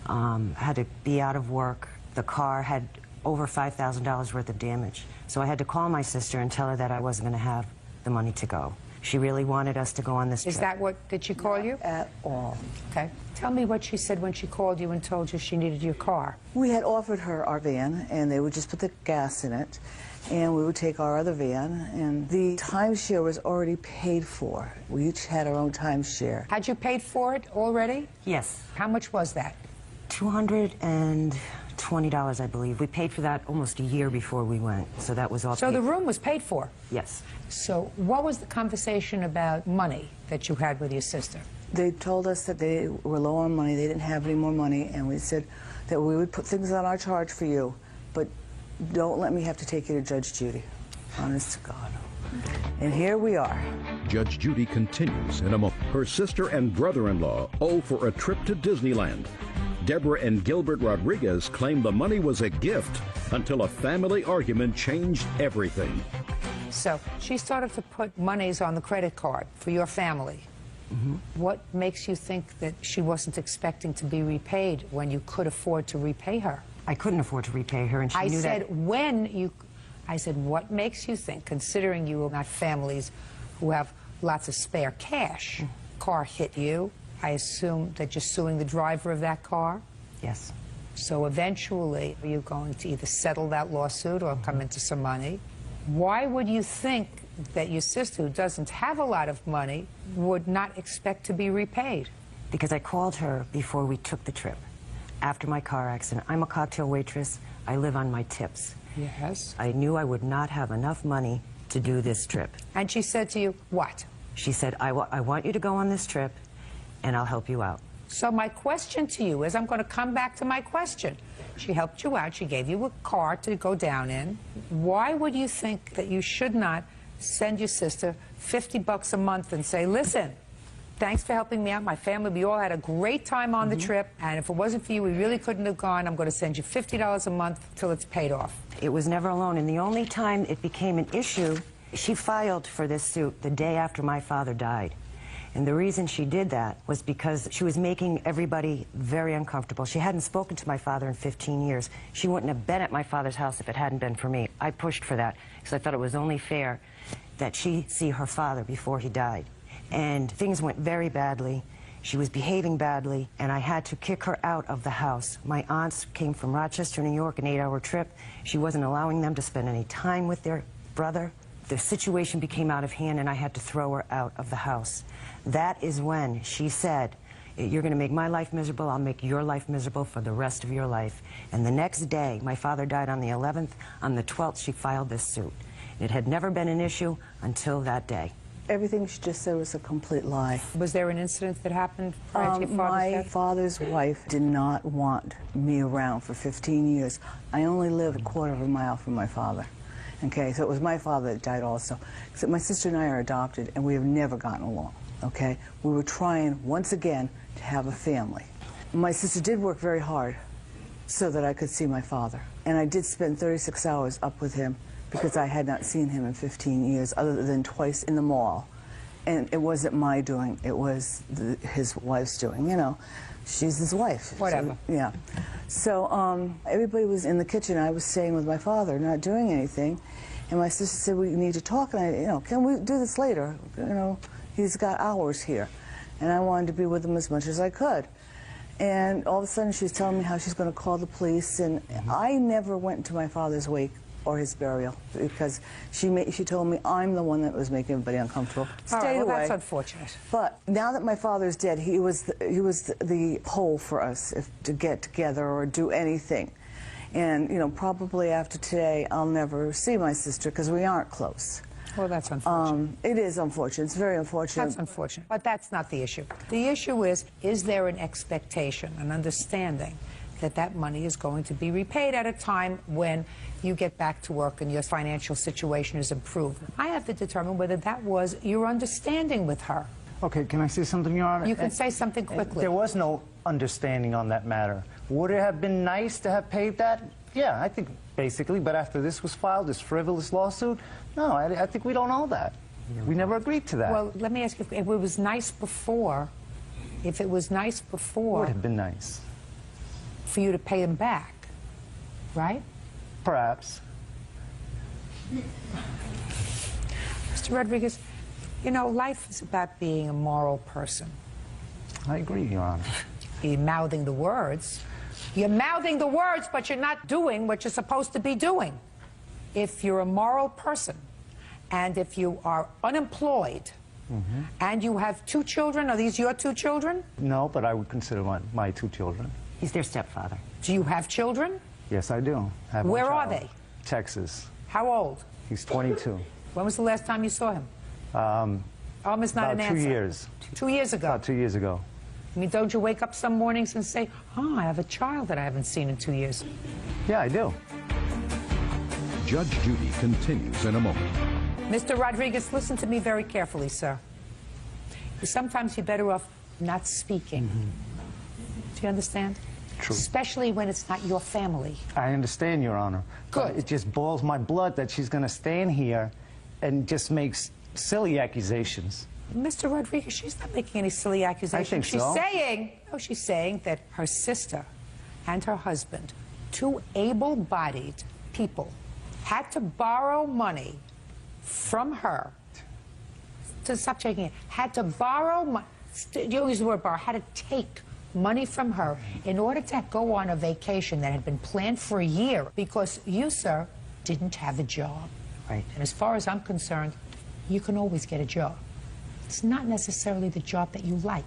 Speaker 14: Had to be out of work. The car had over $5,000 worth of damage. So I had to call my sister and tell her that I wasn't going to have the money to go. She really wanted us to go on this trip.
Speaker 3: Is that what, did she call you?
Speaker 13: At all.
Speaker 3: Okay. Tell me what she said when she called you and told you she needed your car.
Speaker 13: We had offered her our van, and they would just put the gas in it, and we would take our other van, and the timeshare was already paid for. We each had our own timeshare.
Speaker 3: Had you paid for it already?
Speaker 14: Yes.
Speaker 3: How much was that?
Speaker 14: $220, I believe. We paid for that almost a year before we went, so that was all
Speaker 3: So
Speaker 14: paid.
Speaker 3: the room was paid for?
Speaker 14: Yes.
Speaker 3: So what was the conversation about money that you had with your sister?
Speaker 13: They told us that they were low on money, they didn't have any more money, and we said that we would put things on our charge for you, but don't let me have to take you to Judge Judy. Honest to God. And here we are.
Speaker 2: Judge Judy continues in a moment. Her sister and brother-in-law owe for a trip to Disneyland. Deborah and Gilbert Rodriguez claim the money was a gift until a family argument changed everything.
Speaker 3: So she started to put monies on the credit card for your family.
Speaker 14: Mm-hmm.
Speaker 3: What makes you think that she wasn't expecting to be repaid when you could afford to repay her?
Speaker 14: I couldn't afford to repay her, and she knew that.
Speaker 3: I said, what makes you think, considering you are not families who have lots of spare cash, car hit you, I assume that you're suing the driver of that car?
Speaker 14: Yes.
Speaker 3: So eventually, are you going to either settle that lawsuit or come into some money? Why would you think that your sister, who doesn't have a lot of money, would not expect to be repaid?
Speaker 14: Because I called her before we took the trip, after my car accident. I'm a cocktail waitress. I live on my tips.
Speaker 3: Yes.
Speaker 14: I knew I would not have enough money to do this trip.
Speaker 3: And she said to you, what?
Speaker 14: She said, I want you to go on this trip, and I'll help you out.
Speaker 3: So my question to you is, I'm going to come back to my question. She helped you out. She gave you a car to go down in. Why would you think that you should not send your sister $50 a month and say, listen, thanks for helping me out, my family, we all had a great time on the trip, and if it wasn't for you, we really couldn't have gone. I'm going to send you $50 a month till it's paid off.
Speaker 14: It was never alone, and the only time it became an issue, she filed for this suit the day after my father died. And the reason she did that was because she was making everybody very uncomfortable. She hadn't spoken to my father in 15 years. She wouldn't have been at my father's house if it hadn't been for me. I pushed for that because I thought it was only fair that she see her father before he died. And things went very badly. She was behaving badly, and I had to kick her out of the house. My aunts came from Rochester, New York, an 8-hour trip. She wasn't allowing them to spend any time with their brother. The situation became out of hand, and I had to throw her out of the house. That is when she said, you're going to make my life miserable, I'll make your life miserable for the rest of your life. And the next day, my father died on the 11th. On the 12th, she filed this suit. It had never been an issue until that day.
Speaker 13: Everything she just said was a complete lie.
Speaker 3: Was there an incident that happened prior to your father's death?
Speaker 13: My father's wife did not want me around for 15 years. I only live a quarter of a mile from my father. Okay, so it was my father that died also. Except my sister and I are adopted, and we have never gotten along. Okay, we were trying once again to have a family. My sister did work very hard so that I could see my father, and I did spend 36 hours up with him because I had not seen him in 15 years, other than twice in the mall. And it wasn't my doing; it was his wife's doing. You know, she's his wife.
Speaker 3: Whatever.
Speaker 13: So, yeah. So everybody was in the kitchen. I was staying with my father, not doing anything, and my sister said, "We need to talk." And I, you know, can we do this later? You know. He's got hours here, and I wanted to be with him as much as I could. And all of a sudden, she's telling me how she's going to call the police, and I never went to my father's wake or his burial because she told me I'm the one that was making everybody uncomfortable. Stayed away.
Speaker 3: That's unfortunate.
Speaker 13: But now that my father's dead, he was the pole for us to get together or do anything. And you know, probably after today, I'll never see my sister because we aren't close.
Speaker 3: Well, that's unfortunate.
Speaker 13: It is unfortunate. It's very unfortunate.
Speaker 3: That's unfortunate. But that's not the issue. The issue is there an expectation, an understanding that that money is going to be repaid at a time when you get back to work and your financial situation is improved. I have to determine whether that was your understanding with her.
Speaker 15: Okay, can I say something, Your Honor?
Speaker 3: You can say something quickly.
Speaker 15: There was no understanding on that matter. Would it have been nice to have paid that? Yeah, I think basically, but after this was filed, this frivolous lawsuit, no, I think we don't owe that. We never agreed to that.
Speaker 3: Well, let me ask you, if it was nice before, if it was nice before...
Speaker 15: Would have been nice.
Speaker 3: For you to pay them back, right?
Speaker 15: Perhaps.
Speaker 3: Mr. Rodriguez, you know, life is about being a moral person.
Speaker 15: I agree, Your Honor.
Speaker 3: You're mouthing the words. You're mouthing the words, but you're not doing what you're supposed to be doing. If you're a moral person, and if you are unemployed, and you have 2 children, are these your 2 children?
Speaker 15: No, but I would consider my 2 children.
Speaker 14: He's their stepfather.
Speaker 3: Do you have children?
Speaker 15: Yes, I do. I have one
Speaker 3: Where are
Speaker 15: child.
Speaker 3: they?
Speaker 15: Texas.
Speaker 3: How old?
Speaker 15: He's 22.
Speaker 3: When was the last time you saw him? Almost not an
Speaker 15: about 2
Speaker 3: answer.
Speaker 15: years.
Speaker 3: 2 years ago?
Speaker 15: About 2 years ago.
Speaker 3: I mean, don't you wake up some mornings and say, oh, I have a child that I haven't seen in 2 years?
Speaker 15: Yeah, I do.
Speaker 2: Judge Judy continues in a moment.
Speaker 3: Mr. Rodriguez, listen to me very carefully, sir. Sometimes you're better off not speaking. Do you understand?
Speaker 15: True.
Speaker 3: Especially when it's not your family.
Speaker 15: I understand, Your Honor.
Speaker 3: Good.
Speaker 15: But it just boils my blood that she's going to stand here and just makes silly accusations.
Speaker 3: Mr. Rodriguez, she's not making any silly accusations.
Speaker 15: I think
Speaker 3: she's
Speaker 15: so.
Speaker 3: She's saying that her sister and her husband, 2 able-bodied people, had to borrow money from her. To stop taking it, had to borrow money. You use the word borrow. Had to take money from her in order to go on a vacation that had been planned for a year because you, sir, didn't have a job.
Speaker 14: Right.
Speaker 3: And as far as I'm concerned, you can always get a job. It's not necessarily the job that you like.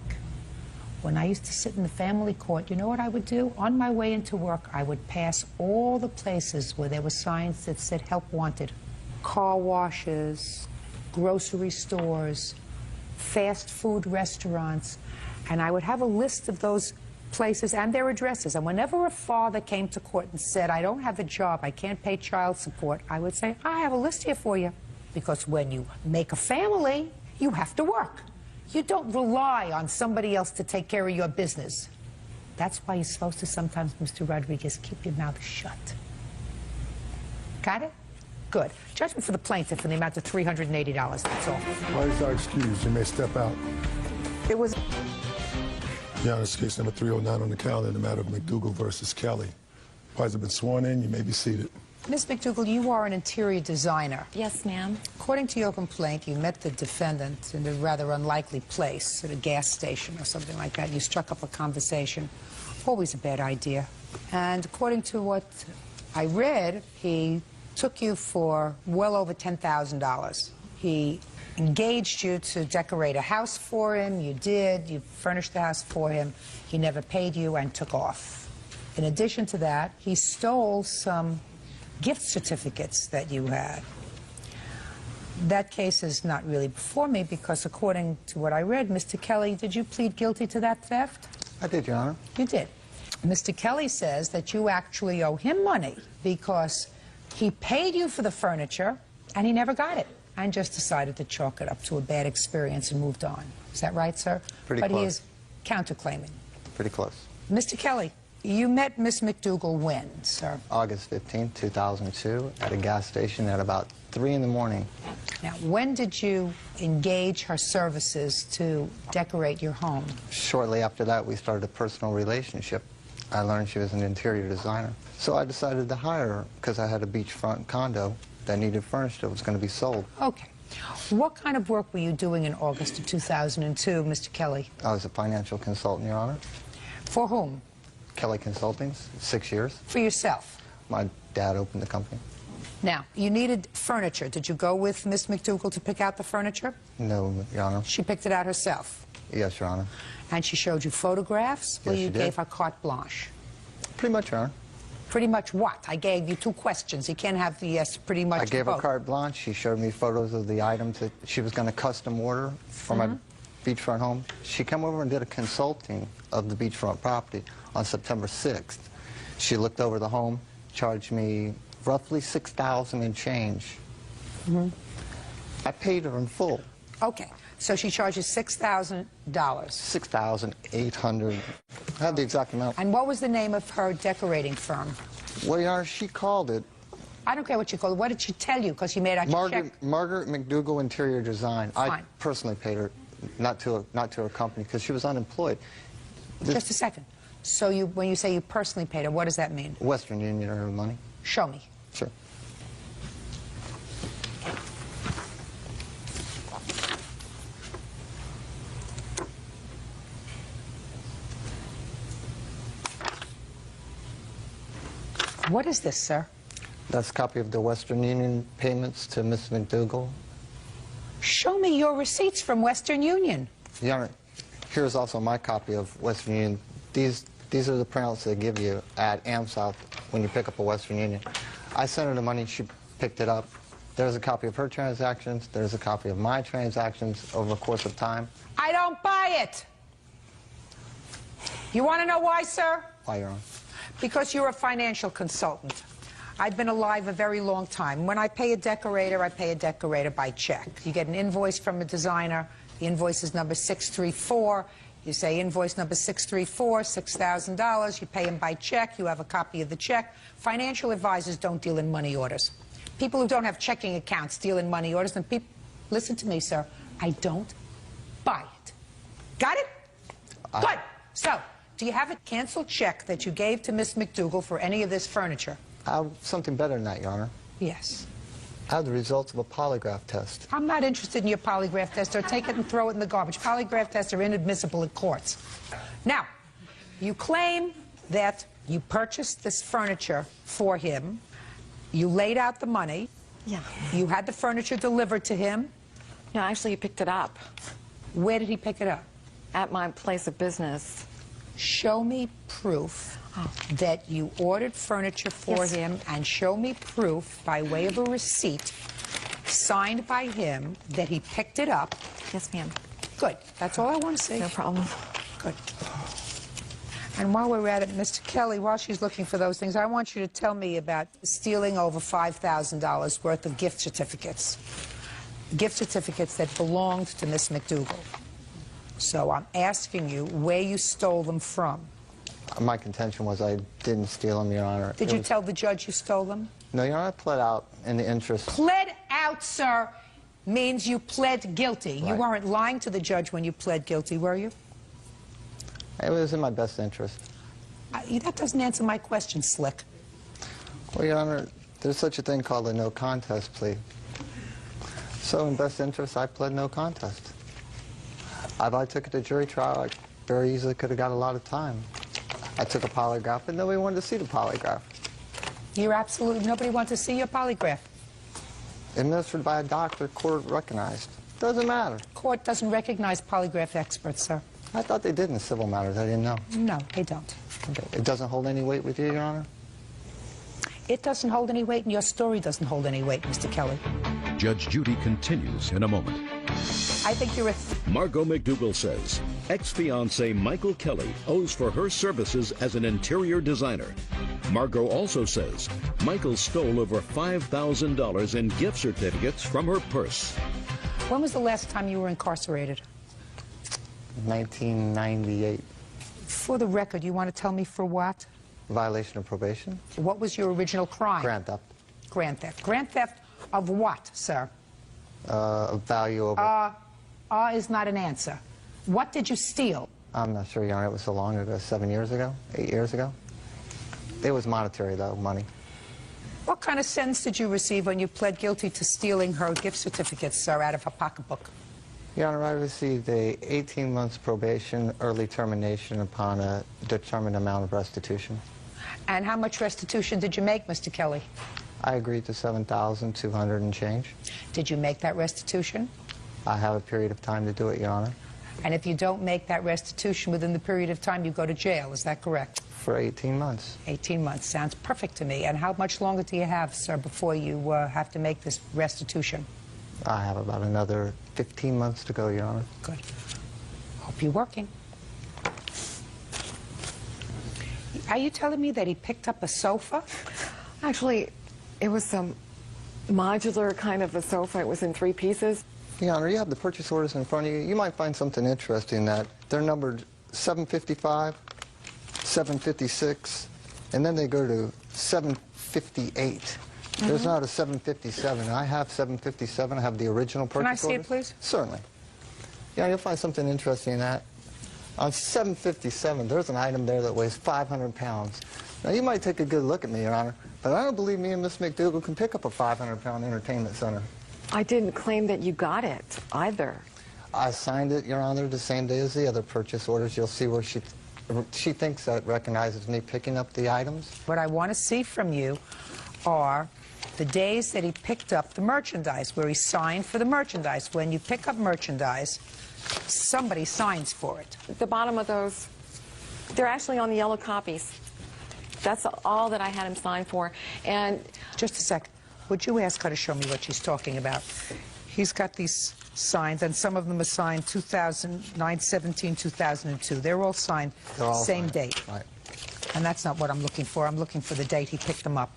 Speaker 3: When I used to sit in the family court, you know what I would do? On my way into work, I would pass all the places where there were signs that said help wanted. Car washes, grocery stores, fast food restaurants, and I would have a list of those places and their addresses. And whenever a father came to court and said, I don't have a job, I can't pay child support, I would say, I have a list here for you. Because when you make a family, you have to work. You don't rely on somebody else to take care of your business. That's why you're supposed to sometimes, Mr. Rodriguez, keep your mouth shut. Got it? Good. Judgment for the plaintiff in the amount of $380, that's all.
Speaker 1: Parties are excused. You may step out.
Speaker 3: It was...
Speaker 1: Your Honor, case number 309 on the calendar in the matter of McDougal versus Kelly. Parties have been sworn in. You may be seated.
Speaker 3: Ms. McDougal, you are an interior designer.
Speaker 16: Yes, ma'am.
Speaker 3: According to your complaint, you met the defendant in a rather unlikely place, at a gas station or something like that. You struck up a conversation. Always a bad idea. And according to what I read, he took you for well over $10,000. He engaged you to decorate a house for him. You did. You furnished the house for him. He never paid you and took off. In addition to that, he stole some gift certificates that you had. That case is not really before me because according to what I read, Mr. Kelly, did you plead guilty to that theft?
Speaker 17: I did, Your Honor.
Speaker 3: You did. Mr. Kelly says that you actually owe him money because he paid you for the furniture and he never got it and just decided to chalk it up to a bad experience and moved on. Is that right, sir?
Speaker 17: Pretty
Speaker 3: close. But he is counterclaiming.
Speaker 17: Pretty close.
Speaker 3: Mr. Kelly, you met Miss McDougal when, sir?
Speaker 17: August 15, 2002, at a gas station at about 3 in the morning.
Speaker 3: Now, when did you engage her services to decorate your home?
Speaker 17: Shortly after that, we started a personal relationship. I learned she was an interior designer. So I decided to hire her because I had a beachfront condo that needed furnished that was going to be sold.
Speaker 3: Okay. What kind of work were you doing in August of 2002, Mr. Kelly?
Speaker 17: I was a financial consultant, Your Honor.
Speaker 3: For whom?
Speaker 17: Kelly Consulting, 6 years.
Speaker 3: For yourself?
Speaker 17: My dad opened the company.
Speaker 3: Now, you needed furniture. Did you go with Miss McDougal to pick out the furniture?
Speaker 17: No, Your Honor.
Speaker 3: She picked it out herself?
Speaker 17: Yes, Your Honor.
Speaker 3: And she showed you photographs?
Speaker 17: Yes,
Speaker 3: you
Speaker 17: she did.
Speaker 3: gave her carte blanche?
Speaker 17: Pretty much, Your Honor.
Speaker 3: Pretty much what? I gave you 2 questions. You can't have the yes, pretty much.
Speaker 17: I gave her
Speaker 3: both.
Speaker 17: carte blanche. She showed me photos of the items that she was going to custom order for my beachfront home. She came over and did a consulting of the beachfront property on September 6th. She looked over the home, charged me roughly $6,000 and change. I paid her in full.
Speaker 3: Okay, so she charges $6,000.
Speaker 17: $6,800. I have the exact amount.
Speaker 3: And what was the name of her decorating firm?
Speaker 17: Well, Your Honor, she called it.
Speaker 3: I don't care what you call it. What did she tell you? Because she made out your check.
Speaker 17: Margaret McDougall Interior Design.
Speaker 3: Fine.
Speaker 17: I personally paid her, not to her company, because she was unemployed.
Speaker 3: Just a second. So when you say you personally paid her, what does that mean?
Speaker 17: Western Union or money.
Speaker 3: Show me.
Speaker 17: Sure.
Speaker 3: What is this, sir?
Speaker 17: That's a copy of the Western Union payments to Miss McDougall.
Speaker 3: Show me your receipts from Western Union.
Speaker 17: Your Honor, here's also my copy of Western Union. These are the printouts they give you at AmSouth when you pick up a Western Union. I sent her the money, she picked it up. There's a copy of her transactions, there's a copy of my transactions over the course of time.
Speaker 3: I don't buy it. You want to know why, sir?
Speaker 17: Why, Your Honor?
Speaker 3: Because you're a financial consultant. I've been alive a very long time. When I pay a decorator, I pay a decorator by check. You get an invoice from a designer. The invoice is number 634. You say invoice number 634, $6,000. You pay him by check. You have a copy of the check. Financial advisors don't deal in money orders. People who don't have checking accounts deal in money orders. And people, listen to me, sir. I don't buy it. Got it? Good. So, do you have a canceled check that you gave to Miss McDougall for any of this furniture?
Speaker 17: I have something better than that, Your Honor.
Speaker 3: Yes.
Speaker 17: I have the results of a polygraph test.
Speaker 3: I'm not interested in your polygraph test, or take it and throw it in the garbage. Polygraph tests are inadmissible in courts. Now, you claim that you purchased this furniture for him. You laid out the money.
Speaker 12: Yeah.
Speaker 3: You had the furniture delivered to him.
Speaker 12: No, actually, he picked it up.
Speaker 3: Where did he pick it up?
Speaker 12: At my place of business.
Speaker 3: Show me proof that you ordered furniture for him, and show me proof by way of a receipt signed by him that he picked it up.
Speaker 12: Yes, ma'am.
Speaker 3: Good. That's all I want to see.
Speaker 12: No problem.
Speaker 3: Good. And while we're at it, Mr. Kelly, while she's looking for those things, I want you to tell me about stealing over $5,000 worth of gift certificates. Gift certificates that belonged to Miss McDougall. So I'm asking you where you stole them from.
Speaker 17: My contention was I didn't steal them, Your Honor.
Speaker 3: Did you tell the judge you stole them?
Speaker 17: No, Your Honor, I pled out in the interest.
Speaker 3: Pled out, sir, means you pled guilty.
Speaker 17: Right.
Speaker 3: You weren't lying to the judge when you pled guilty, were you?
Speaker 17: It was in my best interest.
Speaker 3: That doesn't answer my question, Slick.
Speaker 17: Well, Your Honor, there's such a thing called a no contest plea. So in best interest, I pled no contest. If I took it to jury trial, I very easily could have got a lot of time. I took a polygraph, but nobody wanted to see the polygraph.
Speaker 3: You're absolutely, nobody wants to see your polygraph.
Speaker 17: Administered by a doctor, court recognized. Doesn't matter.
Speaker 3: Court doesn't recognize polygraph experts, sir.
Speaker 17: I thought they did in civil matters. I didn't know.
Speaker 3: No, they don't.
Speaker 17: Okay. It doesn't hold any weight with you, Your Honor?
Speaker 3: It doesn't hold any weight, and your story doesn't hold any weight, Mr. Kelly.
Speaker 2: Judge Judy continues in a moment.
Speaker 3: I think you're a...
Speaker 2: Margot McDougall says ex-fiancé Michael Kelly owes for her services as an interior designer. Margot also says Michael stole over $5,000 in gift certificates from her purse.
Speaker 3: When was the last time you were incarcerated?
Speaker 17: 1998.
Speaker 3: For the record, you want to tell me for what?
Speaker 17: Violation of probation.
Speaker 3: What was your original crime?
Speaker 17: Grand theft.
Speaker 3: Grand theft. Grand theft of what, sir?
Speaker 17: Value over...
Speaker 3: is not an answer. What did you steal?
Speaker 17: I'm not sure, Your Honor. It was so long ago, 7 years ago, 8 years ago. It was monetary, though, money.
Speaker 3: What kind of sentence did you receive when you pled guilty to stealing her gift certificates, sir, out of her pocketbook?
Speaker 17: Your Honor, I received a 18 months probation, early termination upon a determined amount of restitution.
Speaker 3: And how much restitution did you make, Mr. Kelly?
Speaker 17: I agreed to $7,200 and change.
Speaker 3: Did you make that restitution?
Speaker 17: I have a period of time to do it, Your Honor.
Speaker 3: And if you don't make that restitution within the period of time, you go to jail. Is that correct?
Speaker 17: For 18 months.
Speaker 3: 18 months. Sounds perfect to me. And how much longer do you have, sir, before you have to make this restitution?
Speaker 17: I have about another 15 months to go, Your Honor.
Speaker 3: Good. Hope you're working. Are you telling me that he picked up a sofa?
Speaker 12: Actually, it was a modular kind of a sofa. It was in 3 pieces.
Speaker 17: Your Honor, you have the purchase orders in front of you. You might find something interesting in that. They're numbered 755, 756, and then they go to 758. There's not a 757. I have 757. I have the original purchase orders.
Speaker 3: Can I see it, please?
Speaker 17: Certainly. Yeah, you'll find something interesting in that. On 757, there's an item there that weighs 500 pounds. Now, you might take a good look at me, Your Honor, but I don't believe me and Miss McDougal can pick up a 500-pound entertainment center.
Speaker 12: I didn't claim that you got it either.
Speaker 17: I signed it, Your Honor, the same day as the other purchase orders. You'll see where she thinks that recognizes me picking up the items.
Speaker 3: What I want to see from you are the days that he picked up the merchandise, where he signed for the merchandise. When you pick up merchandise, somebody signs for it.
Speaker 12: The bottom of those, they're actually on the yellow copies. That's all that I had him sign for. And
Speaker 3: just a second. Would you ask her to show me what she's talking about? He's got these signs, and some of them are signed 2009-17, 2002. They're all signed same date.
Speaker 17: Right.
Speaker 3: And that's not what I'm looking for. I'm looking for the date he picked them up.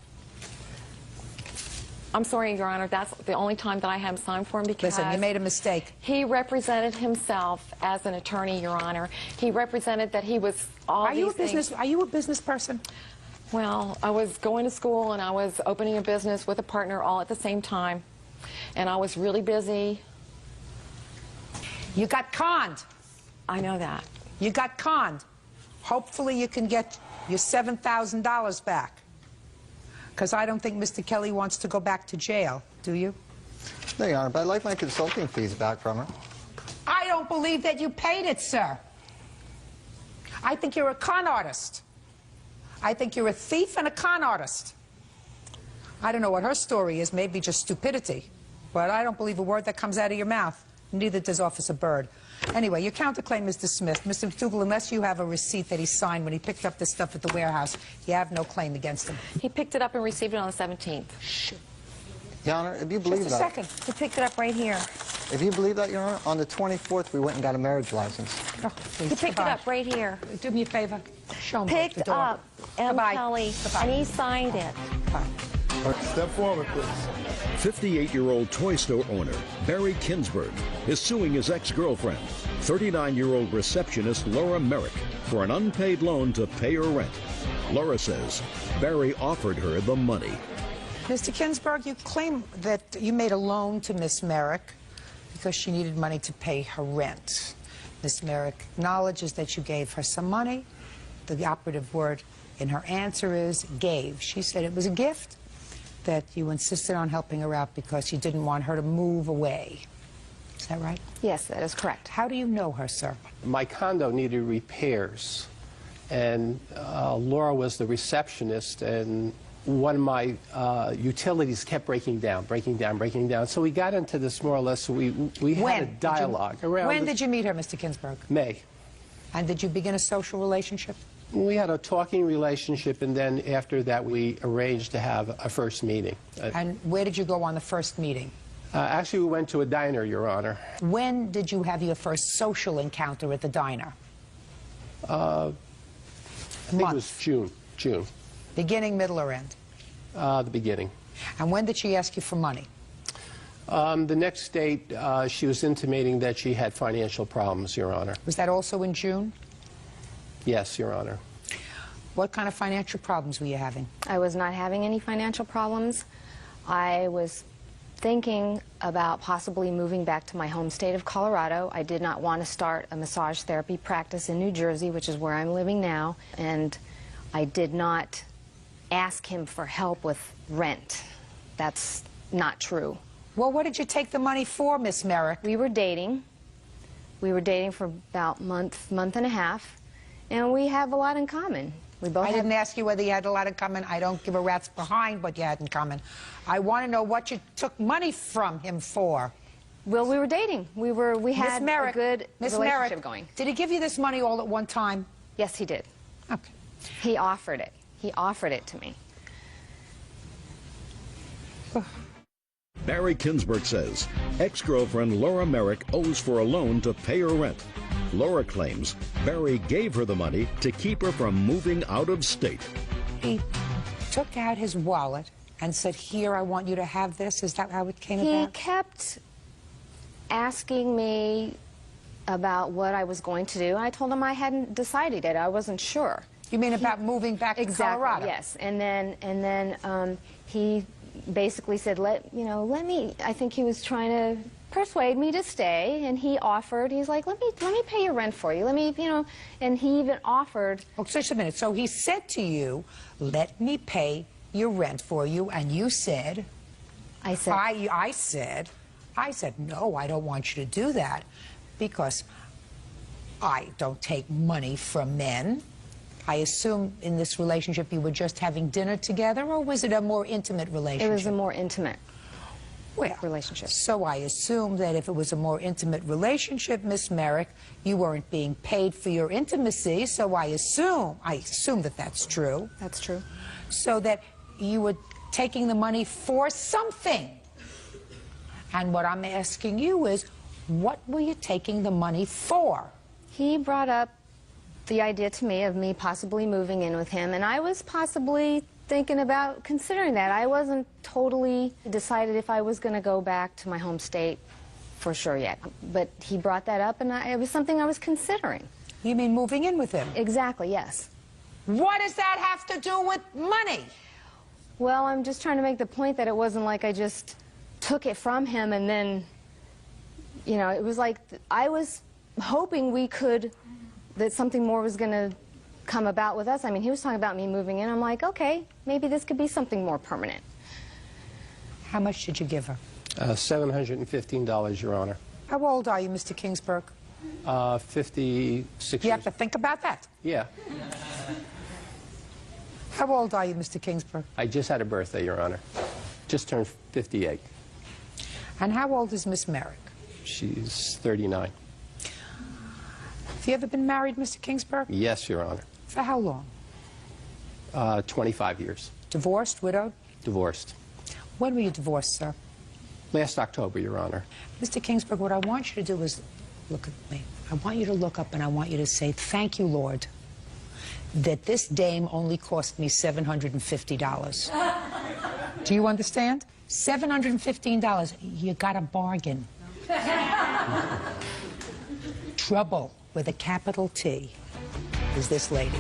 Speaker 12: I'm sorry, Your Honor, that's the only time that I had him sign for him because...
Speaker 3: Listen, you made a mistake.
Speaker 12: He represented himself as an attorney, Your Honor. He represented that he was all
Speaker 3: Are you a business person?
Speaker 12: Well, I was going to school and I was opening a business with a partner all at the same time. And I was really busy.
Speaker 3: You got conned.
Speaker 12: I know that.
Speaker 3: You got conned. Hopefully you can get your $7,000 back. Because I don't think Mr. Kelly wants to go back to jail, do you?
Speaker 17: No, Your Honor, but I'd like my consulting fees back from her.
Speaker 3: I don't believe that you paid it, sir. I think you're a con artist. I think you're a thief and a con artist. I don't know what her story is, maybe just stupidity. But I don't believe a word that comes out of your mouth. Neither does Officer Byrd. Anyway, your counterclaim is dismissed. Mr. McDougal, unless you have a receipt that he signed when he picked up this stuff at the warehouse, you have no claim against him.
Speaker 12: He picked it up and received it on the 17th.
Speaker 3: Shh.
Speaker 17: Your Honor, if you believe that...
Speaker 12: Just a second. He picked it up right here.
Speaker 17: If you believe that, Your Honor, on the 24th, we went and got a marriage license.
Speaker 3: Oh,
Speaker 12: he picked it up right here.
Speaker 3: Do me a favor. Show me
Speaker 12: picked
Speaker 3: the door.
Speaker 12: up M. Kelly, and he signed it.
Speaker 3: Bye.
Speaker 1: Step forward, please.
Speaker 2: 58-year-old toy store owner Barry Kinsberg is suing his ex-girlfriend, 39-year-old receptionist Laura Merrick, for an unpaid loan to pay her rent. Laura says Barry offered her the money.
Speaker 3: Mr. Kinsberg, you claim that you made a loan to Miss Merrick because she needed money to pay her rent. Miss Merrick acknowledges that you gave her some money. The operative word in her answer is gave. She said it was a gift, that you insisted on helping her out because you didn't want her to move away. Is that right?
Speaker 12: Yes, that is correct.
Speaker 3: How do you know her, sir?
Speaker 16: My condo needed repairs, and Laura was the receptionist, and one of my utilities kept breaking down. So we got into this more or less, we had a dialogue around...
Speaker 3: When did you meet her, Mr. Kinsberg?
Speaker 16: May.
Speaker 3: And did you begin a social relationship?
Speaker 16: We had a talking relationship, and then after that we arranged to have a first meeting.
Speaker 3: And where did you go on the first meeting?
Speaker 16: Actually, we went to a diner, Your Honor.
Speaker 3: When did you have your first social encounter at the diner?
Speaker 16: I think it was June.
Speaker 3: Beginning, middle, or end?
Speaker 16: The beginning.
Speaker 3: And when did she ask you for money?
Speaker 16: The next date, she was intimating that she had financial problems, Your Honor.
Speaker 3: Was that also in June?
Speaker 16: Yes, Your Honor.
Speaker 3: What kind of financial problems were you having?
Speaker 18: I was not having any financial problems. I was thinking about possibly moving back to my home state of Colorado. I did not want to start a massage therapy practice in New Jersey, which is where I'm living now, and I did not ask him for help with rent. That's not true.
Speaker 3: Well, what did you take the money for, Miss Merrick?
Speaker 18: We were dating. We were dating for about a month and a half, and we have a lot in common.
Speaker 3: I didn't ask you whether you had a lot in common. I don't give a rat's behind what you had in common. I want to know what you took money from him for.
Speaker 18: Well, we were dating. We had a good relationship going.
Speaker 3: Did he give you this money all at one time?
Speaker 18: Yes, he did.
Speaker 3: Okay.
Speaker 18: He offered it. He offered it to me.
Speaker 2: Barry Kinsberg says ex-girlfriend Laura Merrick owes for a loan to pay her rent. Laura claims Barry gave her the money to keep her from moving out of state.
Speaker 3: He took out his wallet and said, here, I want you to have this. Is that how it came
Speaker 18: He
Speaker 3: about?
Speaker 18: kept asking me about what I was going to do. I told him I hadn't decided it. I wasn't sure.
Speaker 3: You mean about moving back to Colorado?
Speaker 18: Yes. And then he basically said, let me. I think he was trying to persuade me to stay, and he offered. He's like, let me pay your rent for you. Let me, and he even offered.
Speaker 3: Oh, just a minute. So he said to you, let me pay your rent for you, and you said.
Speaker 18: I said.
Speaker 3: I said, no, I don't want you to do that, because I don't take money from men. I assume in this relationship you were just having dinner together, or was it a more intimate relationship?
Speaker 18: It was a more intimate relationship.
Speaker 3: So I assume that if it was a more intimate relationship, Miss Merrick, you weren't being paid for your intimacy, so I assume that that's true.
Speaker 18: That's true.
Speaker 3: So that you were taking the money for something. And what I'm asking you is, what were you taking the money for?
Speaker 18: He brought up the idea to me of me possibly moving in with him, and I was possibly thinking about considering that. I wasn't totally decided if I was going to go back to my home state for sure yet. But he brought that up, and it was something I was considering.
Speaker 3: You mean moving in with him?
Speaker 18: Exactly, yes.
Speaker 3: What does that have to do with money?
Speaker 18: Well, I'm just trying to make the point that it wasn't like I just took it from him and then, it was like I was hoping that something more was going to come about with us. I mean, he was talking about me moving in. I'm like, okay, maybe this could be something more permanent.
Speaker 3: How much did you give her?
Speaker 16: $715, Your Honor.
Speaker 3: How old are you, Mr. Kingsburg?
Speaker 16: 56 years.
Speaker 3: You have to think about that.
Speaker 16: Yeah.
Speaker 3: How old are you, Mr. Kingsburg?
Speaker 16: I just had a birthday, Your Honor. Just turned 58.
Speaker 3: And how old is Miss Merrick?
Speaker 16: She's 39.
Speaker 3: Have you ever been married, Mr. Kingsburg?
Speaker 16: Yes, Your Honor.
Speaker 3: For how long?
Speaker 16: 25 years.
Speaker 3: Divorced, widowed?
Speaker 16: Divorced.
Speaker 3: When were you divorced, sir?
Speaker 16: Last October, Your Honor.
Speaker 3: Mr. Kingsburg, what I want you to do is look at me. I want you to look up and I want you to say, thank you, Lord, that this dame only cost me $750. Do you understand? $715. You got a bargain. Trouble with a capital T is this lady.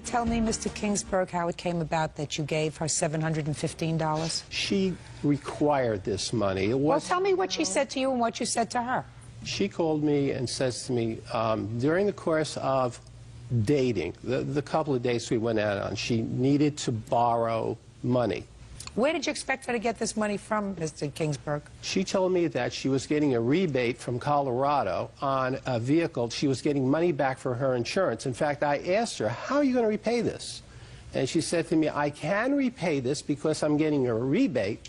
Speaker 3: Tell me, Mr. Kingsburg, how it came about that you gave her $715?
Speaker 16: She required this money.
Speaker 3: Well, tell me what she said to you and what you said to her.
Speaker 16: She called me and says to me, during the course of dating, the couple of dates we went out on, she needed to borrow money.
Speaker 3: Where did you expect her to get this money from, Mr. Kingsburg?
Speaker 16: She told me that she was getting a rebate from Colorado on a vehicle. She was getting money back for her insurance. In fact, I asked her, how are you going to repay this? And she said to me, I can repay this because I'm getting a rebate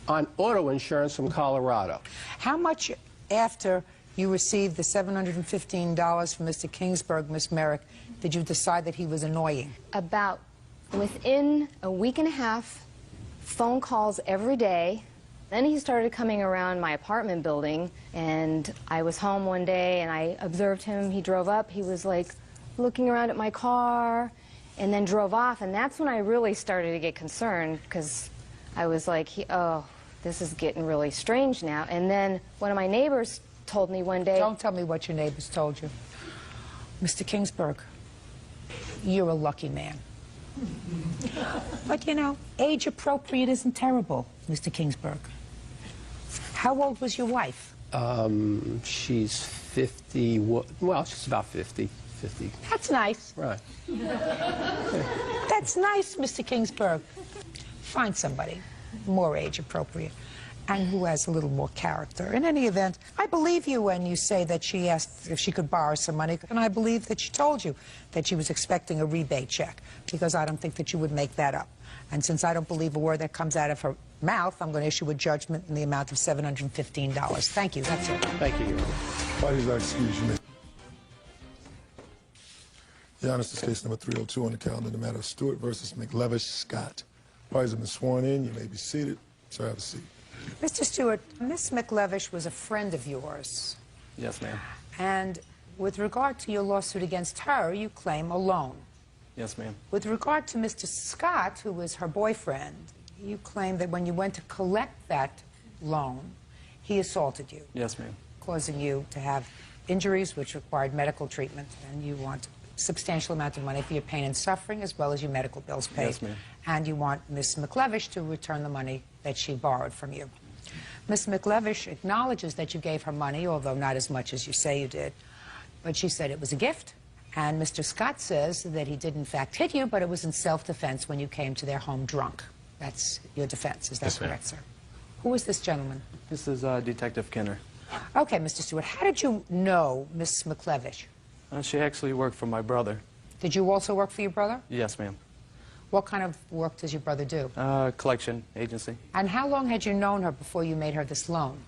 Speaker 16: on auto insurance from Colorado.
Speaker 3: How much after you received the $715 from Mr. Kingsburg, Miss Merrick, did you decide that he was annoying?
Speaker 18: About within a week and a half, phone calls every day. Then he started coming around my apartment building, and I was home one day and I observed him. He drove up, he was like looking around at my car and then drove off, and that's when I really started to get concerned because I was like, oh, this is getting really strange now. And then one of my neighbors told me one day...
Speaker 3: Don't tell me what your neighbors told you. Mr. Kingsburg, you're a lucky man. But, age appropriate isn't terrible, Mr. Kingsburg. How old was your wife?
Speaker 16: She's 50, well, she's about 50.
Speaker 3: That's nice.
Speaker 16: Right.
Speaker 3: That's nice, Mr. Kingsburg. Find somebody more age appropriate and who has a little more character. In any event, I believe you when you say that she asked if she could borrow some money, and I believe that she told you that she was expecting a rebate check, because I don't think that you would make that up. And since I don't believe a word that comes out of her mouth, I'm going to issue a judgment in the amount of $715. Thank you. That's it.
Speaker 16: Thank you, Your Honor.
Speaker 1: Parties are excused. Your Honor, this is case number 302 on the calendar, the matter of Stewart versus McLevish Scott. Parties have been sworn in. You may be seated. Sir, have a seat.
Speaker 3: Mr. Stewart, Miss McLevish was a friend of yours.
Speaker 19: Yes, ma'am.
Speaker 3: And with regard to your lawsuit against her, you claim a loan.
Speaker 19: Yes, ma'am.
Speaker 3: With regard to Mr. Scott, who was her boyfriend, you claim that when you went to collect that loan, he assaulted you.
Speaker 19: Yes, ma'am.
Speaker 3: Causing you to have injuries which required medical treatment, and you want a substantial amount of money for your pain and suffering as well as your medical bills paid.
Speaker 19: Yes, ma'am.
Speaker 3: And you want Ms. McLevish to return the money that she borrowed from you. Ms. McLevish acknowledges that you gave her money, although not as much as you say you did, but she said it was a gift. And Mr. Scott says that he did in fact hit you, but it was in self-defense when you came to their home drunk. That's your defense, is that
Speaker 19: Yes, ma'am.
Speaker 3: correct, sir? Who is this gentleman?
Speaker 19: This is Detective Kenner.
Speaker 3: Okay, Mr. Stewart, how did you know Miss McLevish?
Speaker 19: She actually worked for my brother.
Speaker 3: Did you also work for your brother?
Speaker 19: Yes, ma'am.
Speaker 3: What kind of work does your brother do?
Speaker 19: Collection agency.
Speaker 3: And how long had you known her before you made her this loan?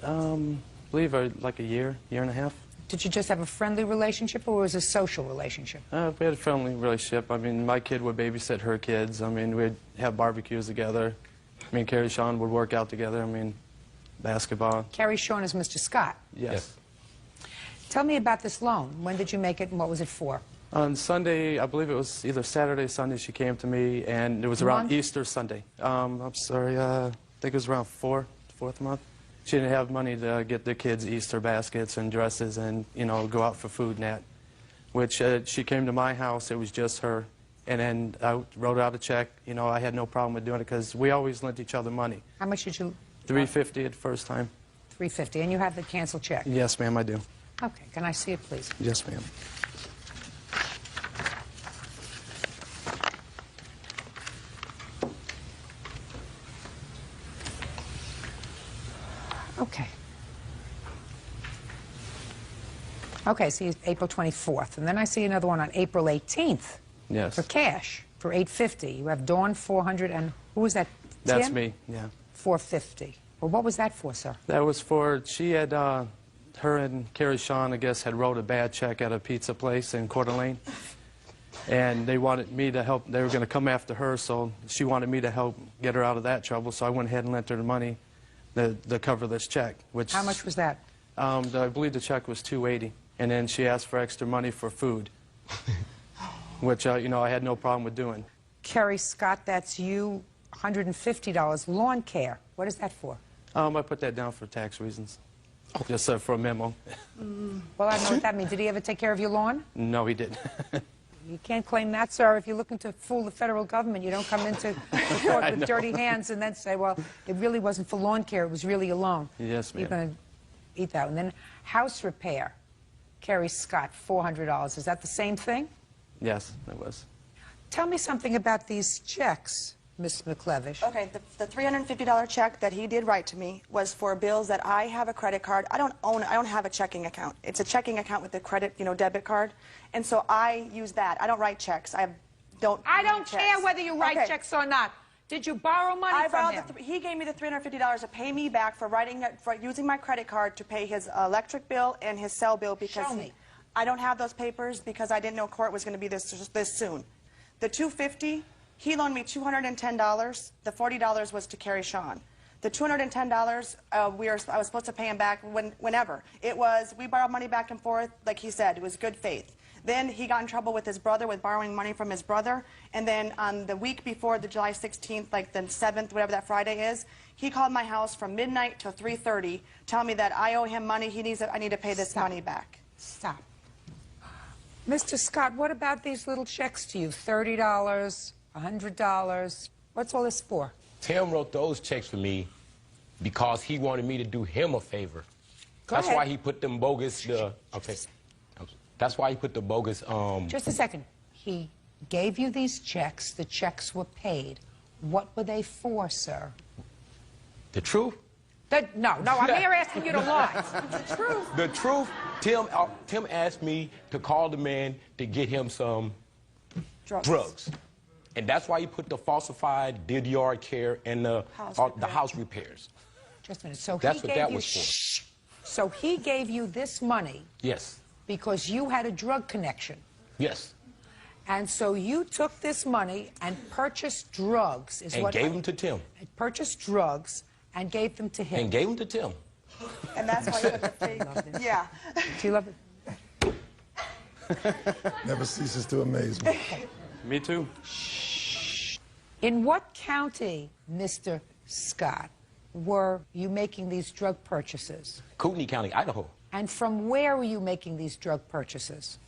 Speaker 19: I believe like a year and a half.
Speaker 3: Did you just have a friendly relationship, or was it a social relationship?
Speaker 19: We had a friendly relationship. I mean, my kid would babysit her kids. I mean, we'd have barbecues together. Me and Carrie Sean would work out together. I mean, basketball.
Speaker 3: Carrie Sean is Mr. Scott.
Speaker 19: Yes.
Speaker 3: Tell me about this loan. When did you make it, and what was it for?
Speaker 19: On Sunday, I believe it was either Saturday or Sunday, she came to me, and it was around
Speaker 3: Month?
Speaker 19: Easter Sunday. I'm sorry, I think it was around fourth month. She didn't have money to get the kids Easter baskets and dresses and, you know, go out for food and that. Which she came to my house, it was just her. And then I wrote out a check. You know, I had no problem with doing it because we always lent each other money.
Speaker 3: How much did you?
Speaker 19: $350 at the first time.
Speaker 3: $350, and you have the canceled check?
Speaker 19: Yes, ma'am, I do.
Speaker 3: Okay, can I see it, please?
Speaker 19: Yes, ma'am.
Speaker 3: Okay. Okay, so April 24th, and then I see another one on April 18th.
Speaker 19: Yes.
Speaker 3: For cash, for $850. You have Dawn 400, and who was that?
Speaker 19: That's
Speaker 3: Tim?
Speaker 19: me, yeah.
Speaker 3: 450. Well, what was that for, sir?
Speaker 19: That was for, she had, her and Carrie Sean, I guess, had wrote a bad check at a pizza place in Coeur d'Alene. And they wanted me to help, they were going to come after her, so she wanted me to help get her out of that trouble, so I went ahead and lent her the money to cover this check. Which,
Speaker 3: How much was that?
Speaker 19: I believe the check was $280, and then she asked for extra money for food, which, you know, I had no problem with doing.
Speaker 3: Kerry Scott, that's you, $150. Lawn care, what is that for?
Speaker 19: I put that down for tax reasons, just for a memo.
Speaker 3: Well, I don't know what that means. Did he ever take care of your lawn?
Speaker 19: No, he didn't.
Speaker 3: You can't claim that, sir. If you're looking to fool the federal government, you don't come into the court with dirty hands and then say, well, it really wasn't for lawn care, it was really a loan.
Speaker 19: Yes, ma'am.
Speaker 3: You're going to eat that. And then house repair, Kerry Scott, $400. Is that the same thing?
Speaker 19: Yes, it was.
Speaker 3: Tell me something about these checks, Miss McLevish.
Speaker 20: Okay, the $350 check that he did write to me was for bills that I have a credit card. I don't have a checking account. It's a checking account with a credit, you know, debit card. And so I use that. I don't write checks. I don't
Speaker 3: care whether you write checks or not. Did you borrow money from him?
Speaker 20: He gave me the $350 to pay me back for using my credit card to pay his electric bill and his cell bill because
Speaker 3: Show me.
Speaker 20: I don't have those papers because I didn't know court was going to be this soon. The $250, he loaned me $210. The $40 was to Carrie Sean. The $210, I was supposed to pay him back whenever. We borrowed money back and forth, like he said. It was good faith. Then he got in trouble with his brother, with borrowing money from his brother. And then on the week before the July 16th, like the 7th, whatever that Friday is, he called my house from midnight till 3:30, telling me that I owe him money. I need to pay this money back.
Speaker 3: Stop. Mr. Scott, what about these little checks to you? $30, $100. What's all this for?
Speaker 21: Tim wrote those checks for me because he wanted me to do him a favor. That's why he put them bogus, that's why he put the bogus,
Speaker 3: Just a second. He gave you these checks. The checks were paid. What were they for, sir?
Speaker 21: The truth?
Speaker 3: No, I'm here asking you to lie. The truth.
Speaker 21: The truth, Tim asked me to call the man to get him some drugs. And that's why he put the falsified, did yard care, and the house repairs.
Speaker 3: Just a minute. So
Speaker 21: that's what that was for.
Speaker 3: So he gave you this money.
Speaker 21: Yes.
Speaker 3: Because you had a drug connection.
Speaker 21: Yes.
Speaker 3: And so you took this money and purchased drugs.
Speaker 21: And gave them to Tim.
Speaker 3: Purchased drugs and gave them to him.
Speaker 21: And gave them to Tim.
Speaker 20: And that's why you put the fake. Yeah.
Speaker 3: Do you love it?
Speaker 1: Never ceases to amaze me.
Speaker 19: Me too.
Speaker 3: In what county, Mr. Scott, were you making these drug purchases?
Speaker 21: Kootenai County, Idaho.
Speaker 3: And from where were you making these drug purchases?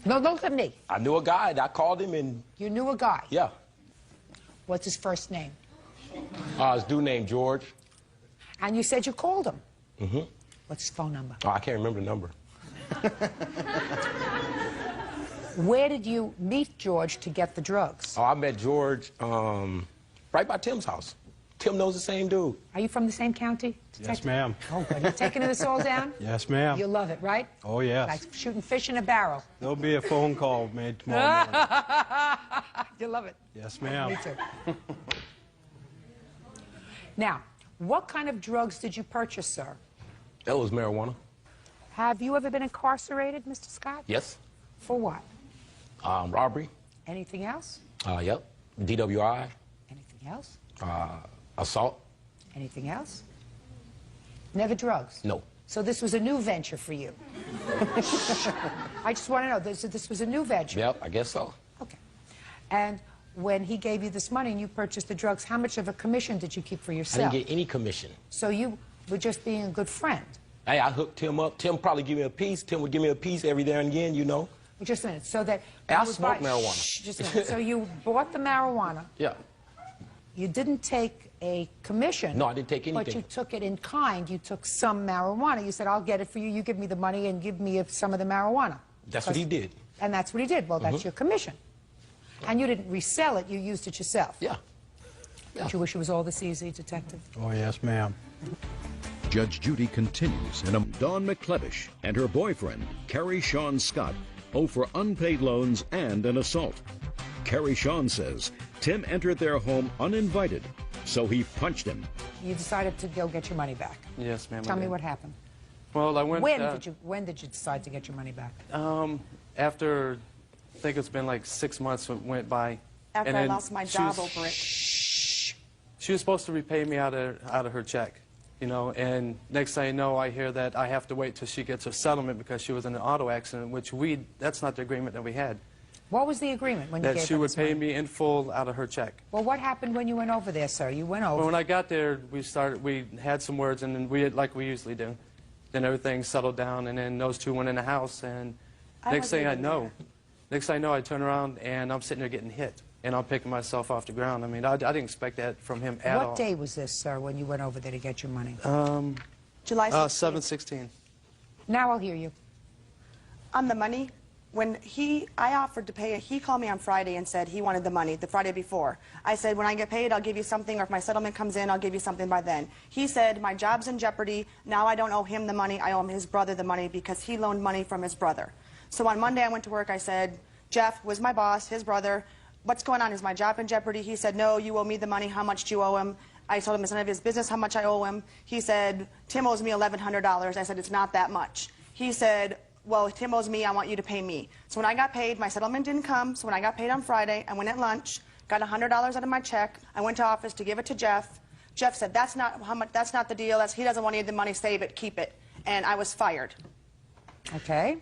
Speaker 3: No, don't look at me.
Speaker 21: I knew a guy. I called him and...
Speaker 3: You knew a guy?
Speaker 21: Yeah.
Speaker 3: What's his first name?
Speaker 21: His dude named George.
Speaker 3: And you said you called him.
Speaker 21: Mm-hmm.
Speaker 3: What's his phone number?
Speaker 21: Oh, I can't remember the number.
Speaker 3: Where did you meet George to get the drugs?
Speaker 21: Oh, I met George right by Tim's house. Tim knows the same dude.
Speaker 3: Are you from the same county?
Speaker 4: Yes, ma'am.
Speaker 3: Oh, good. You taking this all down?
Speaker 4: Yes, ma'am.
Speaker 3: You love it, right?
Speaker 4: Oh, yes.
Speaker 3: Like shooting fish in a barrel.
Speaker 4: There'll be a phone call made tomorrow morning.
Speaker 3: You love it.
Speaker 4: Yes, ma'am.
Speaker 3: Me too. Now, what kind of drugs did you purchase, sir?
Speaker 21: That was marijuana.
Speaker 3: Have you ever been incarcerated, Mr. Scott?
Speaker 21: Yes.
Speaker 3: For what?
Speaker 21: Robbery.
Speaker 3: Anything else?
Speaker 21: Yep. DWI.
Speaker 3: Anything else?
Speaker 21: Assault.
Speaker 3: Anything else? Never drugs?
Speaker 21: No.
Speaker 3: So this was a new venture for you? I just want to know, this was a new venture?
Speaker 21: Yep, I guess so.
Speaker 3: Okay. And when he gave you this money and you purchased the drugs, how much of a commission did you keep for
Speaker 21: I
Speaker 3: yourself?
Speaker 21: didn't get any commission.
Speaker 3: So you were just being a good friend?
Speaker 21: Hey, I hooked Tim up. Tim probably give me a piece. Tim would give me a piece every now and again, you know.
Speaker 3: Well, just a minute. So that...
Speaker 21: I
Speaker 3: you would
Speaker 21: smoke
Speaker 3: buy-
Speaker 21: marijuana.
Speaker 3: Shh, just a minute. So you bought the marijuana.
Speaker 21: Yeah.
Speaker 3: You didn't take a commission.
Speaker 21: No, I didn't take anything.
Speaker 3: But you took it in kind. You took some marijuana. You said, I'll get it for you. You give me the money and give me some of the marijuana.
Speaker 21: That's what he did.
Speaker 3: And that's what he did. Well, that's your commission. And you didn't resell it. You used it yourself.
Speaker 21: Yeah.
Speaker 3: Don't you wish it was all this easy, Detective?
Speaker 4: Oh, yes, ma'am.
Speaker 2: Judge Judy continues, and Dawn McClevish and her boyfriend, Carrie Sean Scott, owe for unpaid loans and an assault. Carrie Sean says Tim entered their home uninvited, so he punched him.
Speaker 3: You decided to go get your money back.
Speaker 19: Yes, ma'am.
Speaker 3: Tell me what happened.
Speaker 19: Well, I went...
Speaker 3: When did you decide to get your money back?
Speaker 19: After, I think it's been like 6 months went by.
Speaker 20: After
Speaker 19: and
Speaker 20: I
Speaker 19: then
Speaker 20: lost my job over it.
Speaker 19: She was supposed to repay me out of her check, you know, and next thing I know, I hear that I have to wait till she gets a settlement because she was in an auto accident, which that's not the agreement that we had.
Speaker 3: What was the agreement when you gave
Speaker 19: That she
Speaker 3: her
Speaker 19: would
Speaker 3: this
Speaker 19: pay
Speaker 3: money?
Speaker 19: me in full out of her check.
Speaker 3: Well, what happened when you went over there, sir? You went over.
Speaker 19: Well, when I got there, we had some words, and then like we usually do. Then everything settled down, and then those two went in the house, and next thing I know, I turn around, and I'm sitting there getting hit, and I'm picking myself off the ground. I mean, I didn't expect that from him at all.
Speaker 3: What day was this, sir, when you went over there to get your money?
Speaker 20: July 16th.
Speaker 19: 7/16.
Speaker 3: Now I'll hear you.
Speaker 20: On the money, when I offered to pay it, he called me on Friday and said he wanted the money, the Friday before. I said, when I get paid, I'll give you something, or if my settlement comes in, I'll give you something by then. He said, my job's in jeopardy. Now I don't owe him the money. I owe him his brother the money because he loaned money from his brother. So on Monday I went to work. I said, Jeff was my boss, his brother. What's going on? Is my job in jeopardy? He said, no, you owe me the money. How much do you owe him? I told him it's none of his business how much I owe him. He said, Tim owes me $1,100. I said, it's not that much. He said, well, Tim owes me, I want you to pay me. So when I got paid, my settlement didn't come. So when I got paid on Friday, I went at lunch, got $100 out of my check. I went to office to give it to Jeff. Jeff said, that's not how much. That's not the deal. He doesn't want any of the money. Save it, keep it. And I was fired.
Speaker 3: Okay.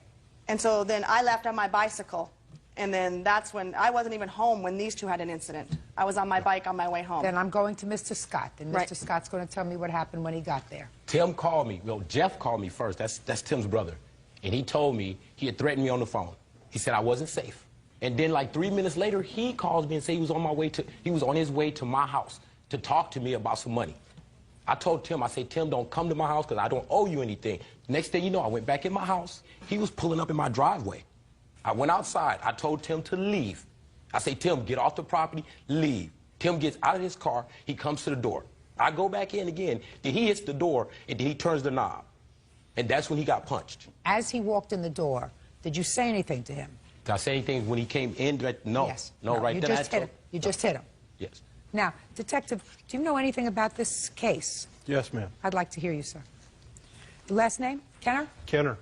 Speaker 20: And so then I left on my bicycle. And then that's when I wasn't even home when these two had an incident. I was on my bike on my way home.
Speaker 3: Then I'm going to Mr. Scott. And
Speaker 20: Right.
Speaker 3: Mr. Scott's going to tell me what happened when he got there.
Speaker 21: Tim called me. Well, Jeff called me first. That's Tim's brother. And he told me, he had threatened me on the phone. He said I wasn't safe. And then like 3 minutes later, he calls me and said he was on his way to my house to talk to me about some money. I told Tim, I said, Tim, don't come to my house because I don't owe you anything. Next thing you know, I went back in my house. He was pulling up in my driveway. I went outside. I told Tim to leave. I say, Tim, get off the property, leave. Tim gets out of his car. He comes to the door. I go back in again. Then he hits the door, and then he turns the knob. And that's when he got punched.
Speaker 3: As he walked in the door, did you say anything to him?
Speaker 21: Did I say anything when he came in? No.
Speaker 3: Yes.
Speaker 21: No, right
Speaker 3: you
Speaker 21: then
Speaker 3: just
Speaker 21: I
Speaker 3: hit him. You just hit him.
Speaker 21: Yes.
Speaker 3: Now, Detective, do you know anything about this case?
Speaker 4: Yes, ma'am.
Speaker 3: I'd like to hear you, sir. Your last name? Kenner?
Speaker 4: Kenner.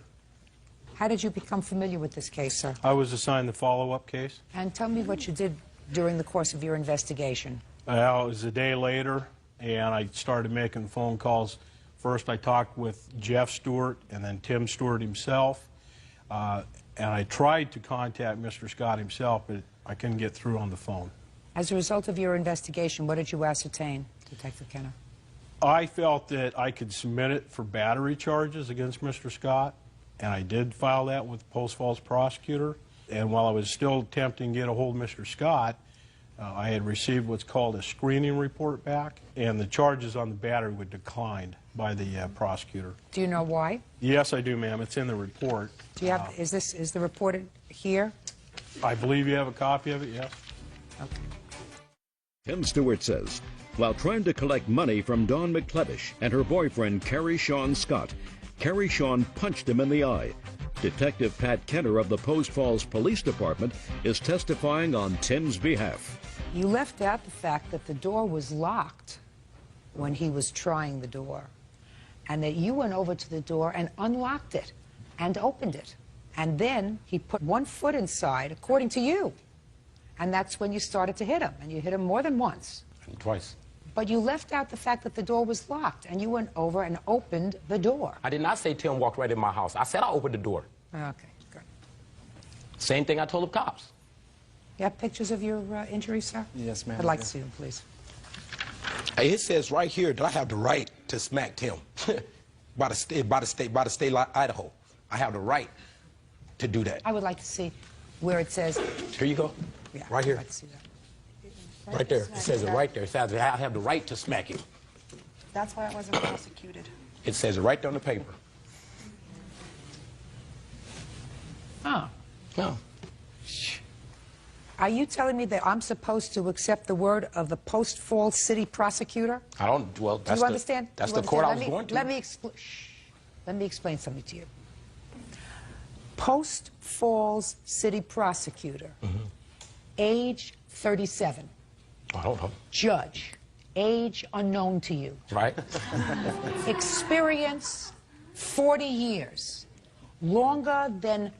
Speaker 3: How did you become familiar with this case, sir?
Speaker 4: I was assigned the follow-up case.
Speaker 3: And tell me what you did during the course of your investigation.
Speaker 4: Well, it was a day later, and I started making phone calls First, I talked with Jeff Stewart and then Tim Stewart himself. And I tried to contact Mr. Scott himself, but I couldn't get through on the phone.
Speaker 3: As a result of your investigation, what did you ascertain, Detective Kenner?
Speaker 4: I felt that I could submit it for battery charges against Mr. Scott, and I did file that with the Post Falls prosecutor. And while I was still attempting to get a hold of Mr. Scott, I had received what's called a screening report back, and the charges on the battery were declined by the prosecutor.
Speaker 3: Do you know why?
Speaker 4: Yes, I do, ma'am. It's in the report.
Speaker 3: Do you have, is the report here?
Speaker 4: I believe you have a copy of it, yes.
Speaker 3: Okay.
Speaker 2: Tim Stewart says, while trying to collect money from Dawn McClevish and her boyfriend, Carrie Sean Scott, Carrie Sean punched him in the eye. Detective Pat Kenner of the Post Falls Police Department is testifying on Tim's behalf.
Speaker 3: You left out the fact that the door was locked when he was trying the door, and that you went over to the door and unlocked it and opened it. And then he put one foot inside, according to you. And that's when you started to hit him, and you hit him more than once.
Speaker 21: Twice.
Speaker 3: But you left out the fact that the door was locked, and you went over and opened the door.
Speaker 21: I did not say Tim walked right in my house. I said I opened the door.
Speaker 3: Okay, good.
Speaker 21: Same thing I told the cops.
Speaker 3: You have pictures of your injuries, sir?
Speaker 19: Yes, ma'am.
Speaker 3: I'd like to see them, please.
Speaker 21: Hey, it says right here that I have the right to smack Tim by the state of Idaho. I have the right to do that.
Speaker 3: I would like to see where it says...
Speaker 21: Here you go.
Speaker 3: Yeah,
Speaker 21: right here.
Speaker 3: I'd like to see that.
Speaker 21: Right there. It says it right there. It says I have the right to smack him.
Speaker 20: That's why I wasn't prosecuted.
Speaker 21: It says it right there on the paper.
Speaker 3: Oh.
Speaker 21: No.
Speaker 3: Are you telling me that I'm supposed to accept the word of the Post Falls City prosecutor?
Speaker 21: I don't, well, that's
Speaker 3: Do you understand?
Speaker 21: That's
Speaker 3: Do you
Speaker 21: the court I was
Speaker 3: understand?
Speaker 21: going to.
Speaker 3: Let me explain something to you. Post Falls City prosecutor, age 37.
Speaker 21: I don't know.
Speaker 3: Judge, age unknown to you.
Speaker 21: Right.
Speaker 3: Experience, 40 years. Longer than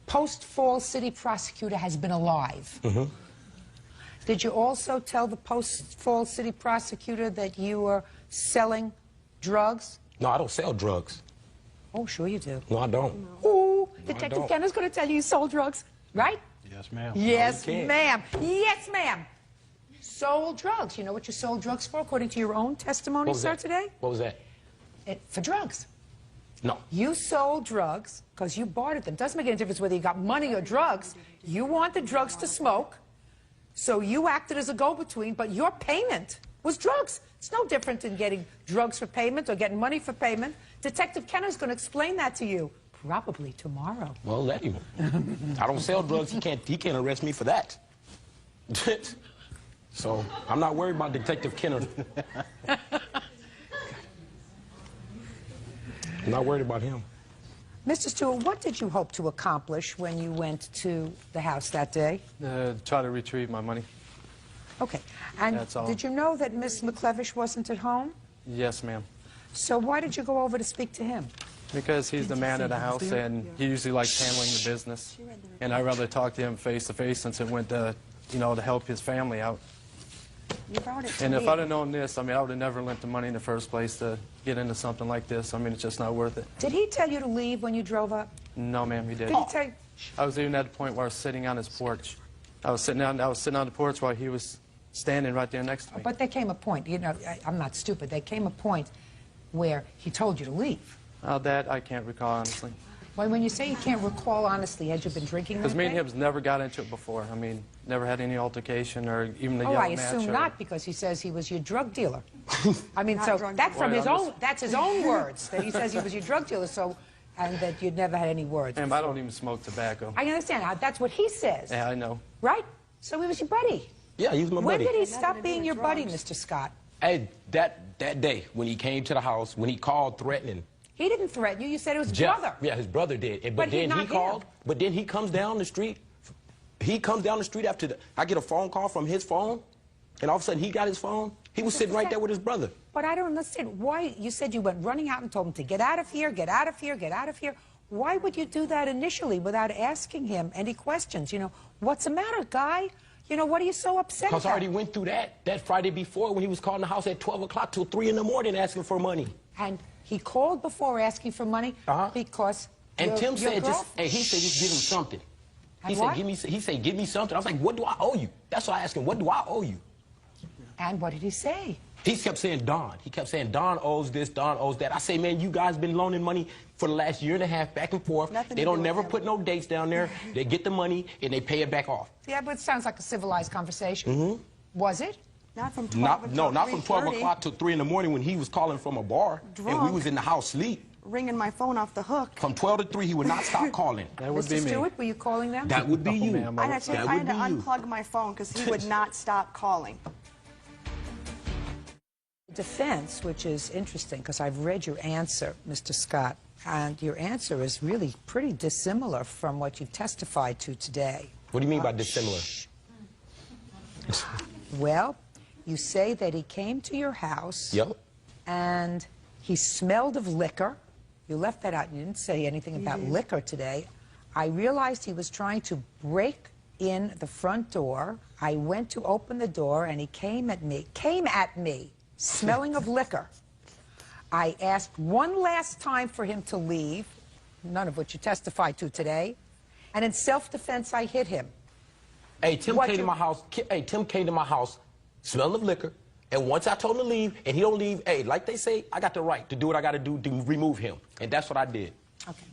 Speaker 3: Post Falls City prosecutor has been alive. Did you also tell the Post Falls City prosecutor that you were selling drugs?
Speaker 21: No, I don't sell drugs.
Speaker 3: Oh, sure you do.
Speaker 21: No, I don't.
Speaker 3: Ooh,
Speaker 21: No,
Speaker 3: Detective
Speaker 21: I don't.
Speaker 3: Kenner's going to tell you sold drugs, right?
Speaker 4: Yes, ma'am.
Speaker 3: Yes,
Speaker 21: No, you can't.
Speaker 3: ma'am. Yes, ma'am. Sold drugs. You know what you sold drugs for, according to your own testimony,
Speaker 21: What was
Speaker 3: sir,
Speaker 21: that?
Speaker 3: today?
Speaker 21: What was that?
Speaker 3: For drugs.
Speaker 21: No.
Speaker 3: You sold drugs because you bartered them. Doesn't make any difference whether you got money or drugs. You want the drugs to smoke, so you acted as a go-between, but your payment was drugs. It's no different than getting drugs for payment or getting money for payment. Detective Kenner's going to explain that to you, probably tomorrow.
Speaker 21: Well, let him. I don't sell drugs. He can't arrest me for that. So I'm not worried about Detective Kenner. I'm not worried about him.
Speaker 3: Mr. Stewart, what did you hope to accomplish when you went to the house that day?
Speaker 19: Try to retrieve my money.
Speaker 3: Okay. And
Speaker 19: That's all.
Speaker 3: did you know that Miss McClevish wasn't at home?
Speaker 19: Yes, ma'am.
Speaker 3: So why did you go over to speak to him?
Speaker 19: Because he's the man of the house, and he usually likes handling the business. And I'd rather talk to him face to face since it went to, you know, to help his family out.
Speaker 20: You brought it to
Speaker 19: And
Speaker 20: me.
Speaker 19: if I'd have known this, I mean, I would have never lent the money in the first place to get into something like this. I mean, it's just not worth it.
Speaker 3: Did he tell you to leave when you drove up?
Speaker 19: No, ma'am, he
Speaker 3: Did
Speaker 19: didn't.
Speaker 3: he tell you?
Speaker 19: I was even at the point where I was sitting on his porch. I was sitting on the porch while he was standing right there next to me.
Speaker 3: But there came a point, you know, I'm not stupid, there came a point where he told you to leave.
Speaker 19: That I can't recall, honestly.
Speaker 3: Well, when you say you can't recall honestly, had you been drinking that
Speaker 19: Because me and
Speaker 3: day?
Speaker 19: him's never got into it before. I mean, never had any altercation or even a
Speaker 3: Oh,
Speaker 19: yell
Speaker 3: I
Speaker 19: match.
Speaker 3: assume
Speaker 19: or-
Speaker 3: not, because he says he was your drug dealer. I mean,
Speaker 20: Not
Speaker 3: so
Speaker 20: drug
Speaker 3: that's from
Speaker 19: dealer.
Speaker 3: his
Speaker 19: Well,
Speaker 3: own, that's his own words, that he says he was your drug dealer, so, and that you'd never had any words.
Speaker 19: Ma'am, I don't even smoke tobacco.
Speaker 3: I understand, that's what he says,
Speaker 19: Yeah, I know.
Speaker 3: right? So he was your buddy.
Speaker 21: Yeah, he was my
Speaker 3: When
Speaker 21: buddy.
Speaker 3: did he stop being your buddy, Mr. Scott?
Speaker 21: Hey, that day when he came to the house, when he called threatening,
Speaker 3: He didn't threaten you, you said it was his
Speaker 21: Jeff,
Speaker 3: brother.
Speaker 21: yeah, his brother did.
Speaker 3: But
Speaker 21: then
Speaker 3: not
Speaker 21: he
Speaker 3: him.
Speaker 21: called. But then he comes down the street. He comes down the street after I get a phone call from his phone, and all of a sudden he got his phone. He was sitting right there with his brother.
Speaker 3: But I don't understand why you said you went running out and told him to get out of here, get out of here, get out of here. Why would you do that initially without asking him any questions? You know, what's the matter, guy? You know, what are you so upset
Speaker 21: Because I
Speaker 3: about?
Speaker 21: already went through that Friday before when he was calling the house at 12 o'clock till 3 in the morning asking for money.
Speaker 3: And he called before asking for money because
Speaker 21: And
Speaker 3: your,
Speaker 21: Tim
Speaker 3: your
Speaker 21: said,
Speaker 3: girlfriend...
Speaker 21: he said, just give him something.
Speaker 3: And
Speaker 21: He
Speaker 3: what?
Speaker 21: said, give me something. I was like, what do I owe you? That's what I asked him, what do I owe you?
Speaker 3: And what did he say?
Speaker 21: He kept saying Don. He kept saying Don owes this, Don owes that. I say, man, you guys been loaning money for the last year and a half, back and forth.
Speaker 3: Nothing
Speaker 21: they
Speaker 3: to
Speaker 21: don't
Speaker 3: do with
Speaker 21: never
Speaker 3: him.
Speaker 21: put no dates down there. They get the money and they pay it back off.
Speaker 3: Yeah, but it sounds like a civilized conversation. Was it?
Speaker 20: Not from 12
Speaker 21: not from 12
Speaker 20: 3:30.
Speaker 21: o'clock to 3 in the morning when he was calling from a bar and we
Speaker 20: Drunk.
Speaker 21: was in the house sleep.
Speaker 20: Ringing my phone off the hook.
Speaker 21: From 12 to 3, he would not stop calling.
Speaker 3: Mr. Stewart, were you calling them?
Speaker 21: That would be you.
Speaker 20: I had to unplug my phone because he would not stop calling.
Speaker 3: Defense, which is interesting because I've read your answer, Mr. Scott, and your answer is really pretty dissimilar from what you've testified to today.
Speaker 21: What do you mean by dissimilar?
Speaker 3: Well, you say that he came to your house and he smelled of liquor. You left that out. You didn't say anything about liquor today. I realized he was trying to break in the front door. I went to open the door and he came at me, smelling of liquor. I asked one last time for him to leave, none of which you testified to today, and in self-defense I hit him.
Speaker 21: Hey, Tim came to my house. Hey, Tim came to my house, smelling of liquor, and once I told him to leave, and he don't leave, hey, like they say, I got the right to do what I got to do to remove him, and that's what I did.
Speaker 3: Okay.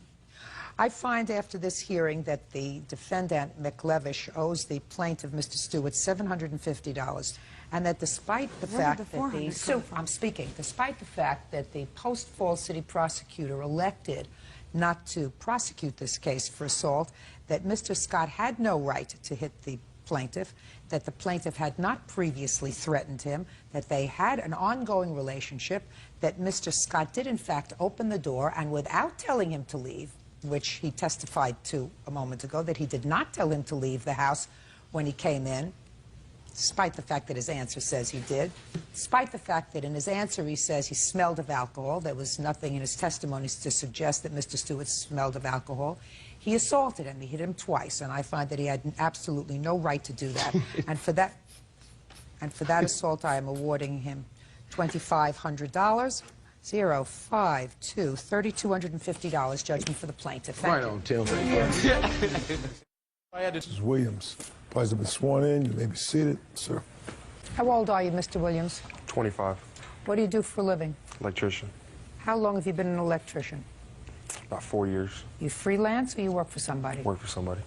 Speaker 3: I find after this hearing that the defendant, McLevish, owes the plaintiff, Mr. Stewart, $750, and that despite the fact that despite the fact that the post-Falls City prosecutor elected not to prosecute this case for assault, that Mr. Scott had no right to hit the plaintiff, that the plaintiff had not previously threatened him, that they had an ongoing relationship, that Mr. Scott did in fact open the door and without telling him to leave, which he testified to a moment ago, that he did not tell him to leave the house when he came in, despite the fact that his answer says he did, despite the fact that in his answer he says he smelled of alcohol. There was nothing in his testimonies to suggest that Mr. Stewart smelled of alcohol. He assaulted him. He hit him twice, and I find that he had absolutely no right to do that. And for that assault, I am awarding him $2,500. 052 $3,250 judgment for the plaintiff. Thank you.
Speaker 21: On, Tim.
Speaker 1: This is Williams. Parties have been sworn in. You may be seated, sir.
Speaker 3: How old are you, Mr. Williams?
Speaker 6: 25.
Speaker 3: What do you do for a living?
Speaker 6: Electrician.
Speaker 3: How long have you been an electrician?
Speaker 6: About 4 years.
Speaker 3: You freelance or you work for somebody?
Speaker 6: Work for somebody.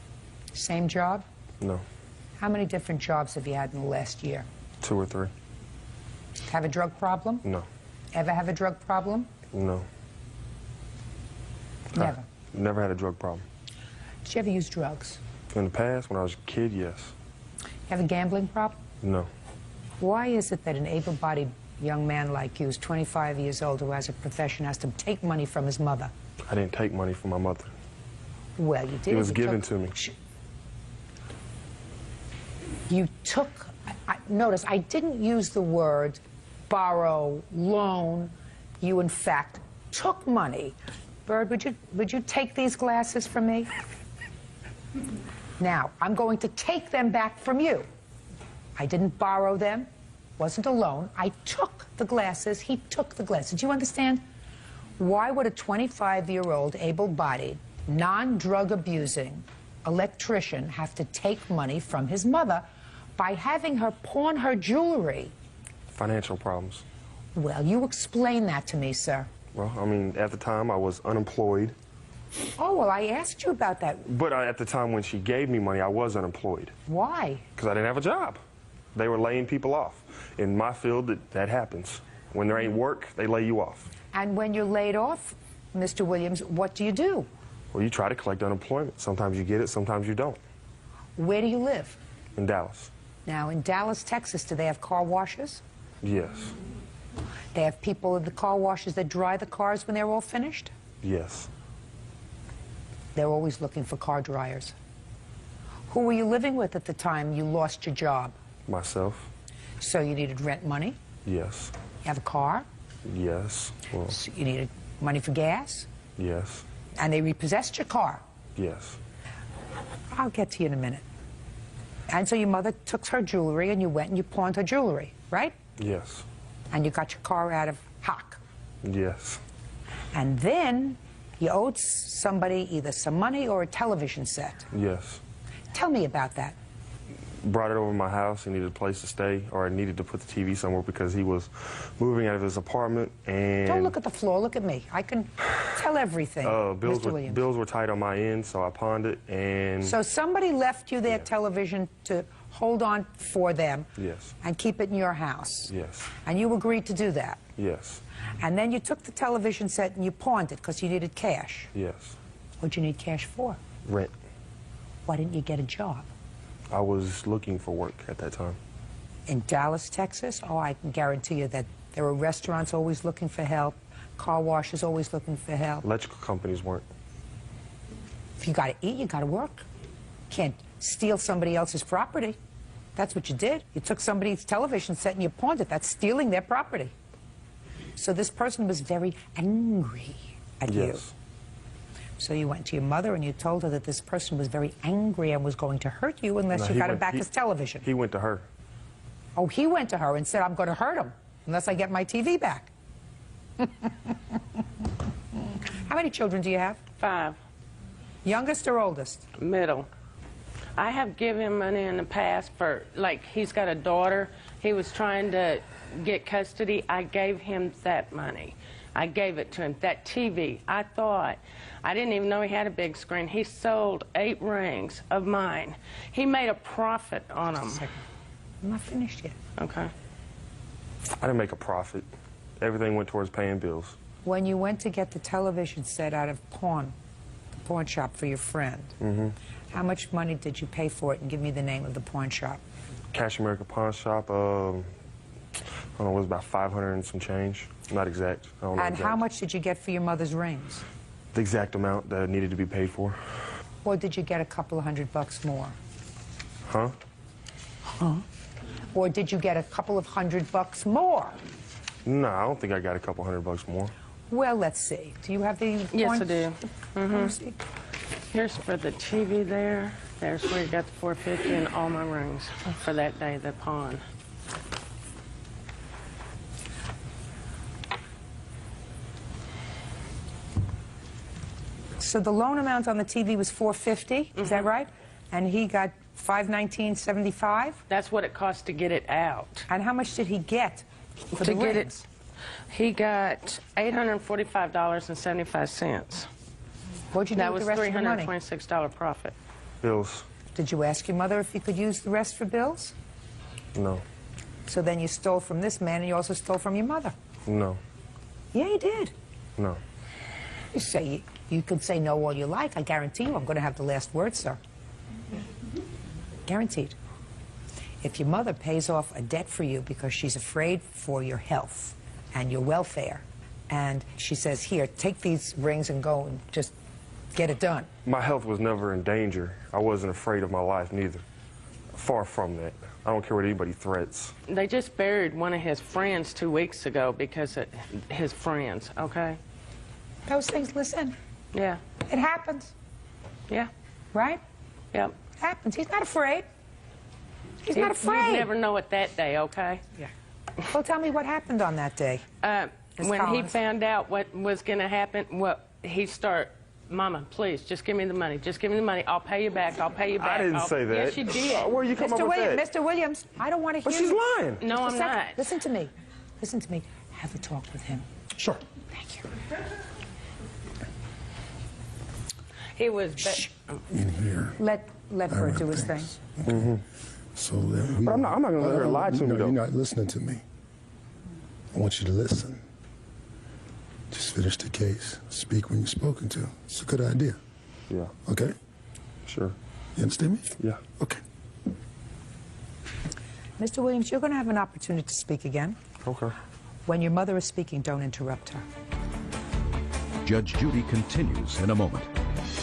Speaker 3: Same job?
Speaker 6: No.
Speaker 3: How many different jobs have you had in the last year?
Speaker 6: 2 or 3.
Speaker 3: Have a drug problem?
Speaker 6: No.
Speaker 3: Ever have a drug problem?
Speaker 6: No.
Speaker 3: Never.
Speaker 6: Never had a drug problem.
Speaker 3: Did you ever use drugs?
Speaker 6: In the past, when I was a kid, yes.
Speaker 3: You have a gambling problem?
Speaker 6: No.
Speaker 3: Why is it that an able-bodied young man like you, who's 25 years old, who has a profession, has to take money from his mother?
Speaker 6: I didn't take money from my mother.
Speaker 3: Well, you did.
Speaker 6: It was given to me.
Speaker 3: You took, notice, I didn't use the word borrow, loan. You, in fact, took money. Bird, would you take these glasses from me? Now, I'm going to take them back from you. I didn't borrow them. Wasn't a loan. I took the glasses. He took the glasses. Do you understand? Why would a 25-year-old, able-bodied, non-drug abusing electrician have to take money from his mother by having her pawn her jewelry?
Speaker 6: Financial problems.
Speaker 3: Well, you explain that to me, sir.
Speaker 6: Well, I mean, at the time, I was unemployed.
Speaker 3: Oh, well, I asked you about that.
Speaker 6: But at the time when she gave me money, I was unemployed.
Speaker 3: Why?
Speaker 6: Because I didn't have a job. They were laying people off. In my field, that happens. When there ain't work, they lay you off.
Speaker 3: And when you're laid off, Mr. Williams, what do you do?
Speaker 6: Well, you try to collect unemployment. Sometimes you get it, sometimes you don't.
Speaker 3: Where do you live?
Speaker 6: In Dallas.
Speaker 3: Now, in Dallas, Texas, do they have car washes?
Speaker 6: Yes.
Speaker 3: They have people in the car washes that dry the cars when they're all finished?
Speaker 6: Yes.
Speaker 3: They're always looking for car dryers. Who were you living with at the time you lost your job?
Speaker 6: Myself.
Speaker 3: So you needed rent money?
Speaker 6: Yes.
Speaker 3: You have a car?
Speaker 6: Yes. Well,
Speaker 3: So you needed money for gas?
Speaker 6: yes.
Speaker 3: And they repossessed your car?
Speaker 6: Yes.
Speaker 3: I'll get to you in a minute. And so your mother took her jewelry and you went and you pawned her jewelry, right?
Speaker 6: Yes.
Speaker 3: And you got your car out of hock.
Speaker 6: Yes.
Speaker 3: And then you owed somebody either some money or a television set.
Speaker 6: Yes.
Speaker 3: Tell me about that.
Speaker 6: Brought it over to my house. He needed a place to stay, or I needed to put the TV somewhere because he was moving out of his apartment. And
Speaker 3: Don't look at the floor, look at me. I can tell everything, Mr. Williams.
Speaker 6: Bills were tight on my end, so I pawned it. And
Speaker 3: So somebody left you their television to hold on for them.
Speaker 6: Yes.
Speaker 3: And keep it in your house.
Speaker 6: Yes.
Speaker 3: And you agreed to do that.
Speaker 6: Yes.
Speaker 3: And then you took the television set and you pawned it because you needed cash.
Speaker 6: Yes.
Speaker 3: What'd you need cash for?
Speaker 6: Rent.
Speaker 3: Why didn't you get a job?
Speaker 6: I was looking for work at that time.
Speaker 3: In Dallas, Texas? Oh, I can guarantee you that there were restaurants always looking for help, car washes always looking for help.
Speaker 6: Electrical companies weren't.
Speaker 3: If you got to eat, you got to work. Can't steal somebody else's property. That's what you did. You took somebody's television set and you pawned it. That's stealing their property. So this person was very angry at you.
Speaker 6: Yes.
Speaker 3: So you went to your mother and you told her that this person was very angry and was going to hurt you unless you got him back his television.
Speaker 6: He went to her.
Speaker 3: Oh, he went to her and said, I'm going to hurt him unless I get my TV back. How many children do you have?
Speaker 7: 5.
Speaker 3: Youngest or oldest?
Speaker 7: Middle. I have given him money in the past for, like, he's got a daughter. He was trying to get custody. I gave him that money. I gave it to him. That TV, I thought, I didn't even know he had a big screen. He sold 8 rings of mine. He made a profit on them.
Speaker 3: I'm not finished yet.
Speaker 7: Okay.
Speaker 6: I didn't make a profit. Everything went towards paying bills.
Speaker 3: When you went to get the television set out of the pawn shop for your friend, how much money did you pay for it? And give me the name of the pawn shop.
Speaker 6: Cash America Pawn Shop, I don't know, it was about 500 and some change. Not exact. I don't know
Speaker 3: And
Speaker 6: exact.
Speaker 3: how much did you get for your mother's rings?
Speaker 6: The exact amount that needed to be paid for.
Speaker 3: Or did you get a couple of $100 more?
Speaker 6: Huh?
Speaker 3: Huh? Or did you get a couple of $100 more?
Speaker 6: No, I don't think I got a couple $100 more.
Speaker 3: Well, let's see. Do you have the
Speaker 7: Yes,
Speaker 3: pawn-
Speaker 7: I do.
Speaker 3: Let me see.
Speaker 7: Here's for the TV there. There's where you got the 450 and all my rings for that day, the pawn.
Speaker 3: So the loan amount on the TV was $450, is that right? And he got $519.75?
Speaker 7: That's what it cost to get it out.
Speaker 3: And how much did he get for
Speaker 7: To
Speaker 3: the
Speaker 7: get
Speaker 3: rings?
Speaker 7: it, he got $845.75.
Speaker 3: What'd you do
Speaker 7: That
Speaker 3: with
Speaker 7: was
Speaker 3: the rest of the money?
Speaker 7: $326 profit.
Speaker 6: Bills.
Speaker 3: Did you ask your mother if you could use the rest for bills?
Speaker 6: No.
Speaker 3: So then you stole from this man and you also stole from your mother.
Speaker 6: No.
Speaker 3: Yeah, you did.
Speaker 6: No.
Speaker 3: You say you can say no all you like. I guarantee you I'm going to have the last word, sir. Guaranteed. If your mother pays off a debt for you because she's afraid for your health and your welfare, and she says, here, take these rings and go and just get it done.
Speaker 6: My health was never in danger. I wasn't afraid of my life, neither. Far from that. I don't care what anybody threats.
Speaker 7: They just buried one of his friends 2 weeks ago because of his friends, okay?
Speaker 3: Those things, listen.
Speaker 7: Yeah.
Speaker 3: It happens.
Speaker 7: Yeah.
Speaker 3: Right?
Speaker 7: Yep.
Speaker 3: It happens. He's not afraid. He's not afraid.
Speaker 7: You'd never know it that day, okay?
Speaker 3: Yeah. Well, tell me what happened on that day. Ms.
Speaker 7: When he
Speaker 3: Collins.
Speaker 7: found out what was going to happen, he started, Mama, please, just give me the money. Just give me the money. I'll pay you back. I'll pay you back.
Speaker 6: I didn't say that.
Speaker 7: Yes, you did.
Speaker 6: Where you come up with that?
Speaker 3: Mr. Williams, I don't want to
Speaker 6: But
Speaker 3: hear
Speaker 6: she's
Speaker 3: you.
Speaker 6: lying.
Speaker 7: No,
Speaker 3: Just a
Speaker 7: I'm
Speaker 3: second.
Speaker 7: not.
Speaker 3: Listen to me. Listen to me. Have a talk with him.
Speaker 1: Sure.
Speaker 3: Thank you.
Speaker 7: He was...
Speaker 1: In here.
Speaker 3: Let her do his thing.
Speaker 1: So that we,
Speaker 6: But I'm not going to let her lie to me,
Speaker 1: no,
Speaker 6: though.
Speaker 1: you're not listening to me. I want you to listen. Just finish the case. Speak when you're spoken to. It's a good idea.
Speaker 6: Yeah.
Speaker 1: Okay?
Speaker 6: Sure.
Speaker 1: You understand me?
Speaker 6: Yeah.
Speaker 1: Okay.
Speaker 3: Mr. Williams, you're going to have an opportunity to speak again.
Speaker 6: Okay.
Speaker 3: When your mother is speaking, don't interrupt her.
Speaker 2: Judge Judy continues in a moment.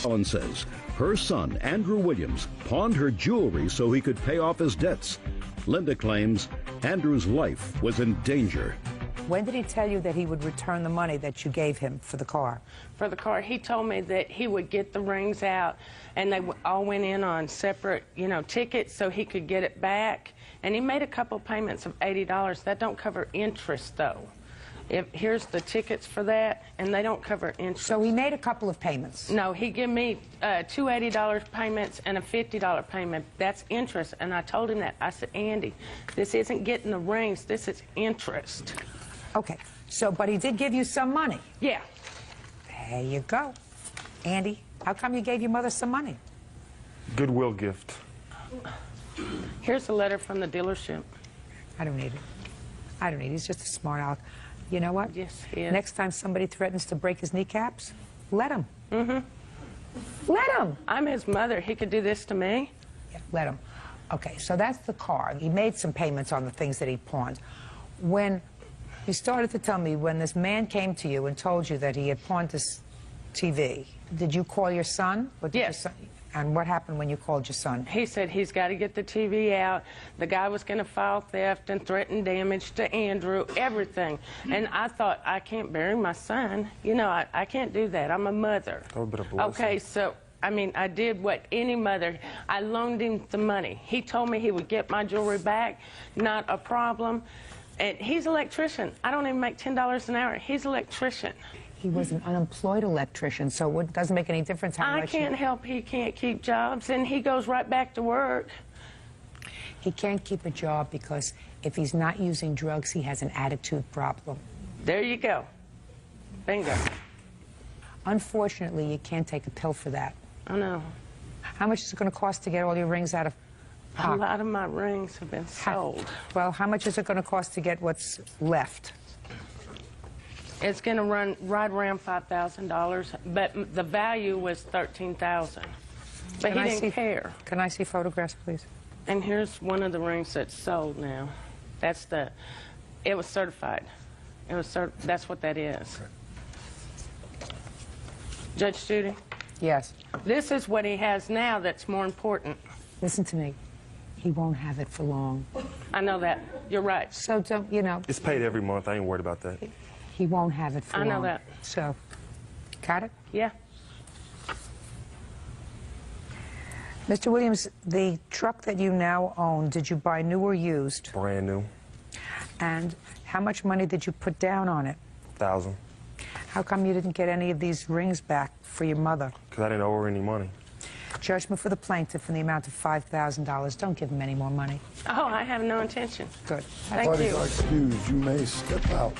Speaker 2: Ellen says her son, Andrew Williams, pawned her jewelry so he could pay off his debts. Linda claims Andrew's life was in danger.
Speaker 3: When did he tell you that he would return the money that you gave him for the car?
Speaker 7: For the car, he told me that he would get the rings out, and they all went in on separate, tickets so he could get it back. And he made a couple payments of $80. That don't cover interest, though. Here's the tickets for that, and they don't cover interest.
Speaker 3: So he made a couple of payments?
Speaker 7: No, he gave me two $80 payments and a $50 payment. That's interest, and I told him that. I said, Andy, this isn't getting the rings. This is interest.
Speaker 3: Okay, so, but he did give you some money?
Speaker 7: Yeah.
Speaker 3: There you go. Andy, how come you gave your mother some money?
Speaker 6: Goodwill gift.
Speaker 7: Here's a letter from the dealership.
Speaker 3: I don't need it. I don't need it. He's just a smart aleck. You know what?
Speaker 7: Yes, he is.
Speaker 3: Next time somebody threatens to break his kneecaps, let him.
Speaker 7: Mm-hmm.
Speaker 3: Let him.
Speaker 7: I'm his mother. He could do this to me.
Speaker 3: Yeah, let him. Okay, so that's the car. He made some payments on the things that he pawned. When you started to tell me, when this man came to you and told you that he had pawned this TV, did you call your son? Or did
Speaker 7: Yes.
Speaker 3: Your son, and what happened when you called your son?
Speaker 7: He said he's got to get the TV out. The guy was going to file theft and threaten damage to Andrew, everything. And I thought, I can't bury my son. You know, I can't do that. I'm a mother.
Speaker 6: That would be a blessing.
Speaker 7: Okay, so, I mean, I did what any mother, I loaned him the money. He told me he would get my jewelry back, not a problem. And he's an electrician. I don't even make $10 an hour. He's an electrician.
Speaker 3: He was an unemployed electrician, so it doesn't make any difference how much...
Speaker 7: I can't help he can't keep jobs, and he goes right back to work.
Speaker 3: He can't keep a job because if he's not using drugs, he has an attitude problem.
Speaker 7: There you go. Bingo.
Speaker 3: Unfortunately, you can't take a pill for that.
Speaker 7: I know.
Speaker 3: How much is it going to cost to get all your rings out of pocket?
Speaker 7: A lot of my rings have been sold.
Speaker 3: Well, how much is it going to cost to get what's left?
Speaker 7: It's going to run right around $5,000, but the value was $13,000. But he didn't care.
Speaker 3: Can I see photographs, please?
Speaker 7: And here's one of the rings that's sold now. That's the. It was certified. It was that's what that is. Judge Judy?
Speaker 3: Yes.
Speaker 7: This is what he has now that's more important.
Speaker 3: Listen to me. He won't have it for long.
Speaker 7: I know that. You're right.
Speaker 3: So don't, you know.
Speaker 6: It's paid every month. I ain't worried about that.
Speaker 3: He won't have it for long.
Speaker 7: I know that.
Speaker 3: So, got it?
Speaker 7: Yeah.
Speaker 3: Mr. Williams, the truck that you now own, did you buy new or used?
Speaker 6: Brand new.
Speaker 3: And how much money did you put down on it?
Speaker 6: $1,000.
Speaker 3: How come you didn't get any of these rings back for your mother?
Speaker 6: Because I didn't owe her any money.
Speaker 3: Judgment for the plaintiff in the amount of $5,000. Don't give him any more money.
Speaker 7: Oh, I have no intention.
Speaker 3: Good.
Speaker 7: Thank
Speaker 1: Parties
Speaker 7: you.
Speaker 1: are excused. You may step out.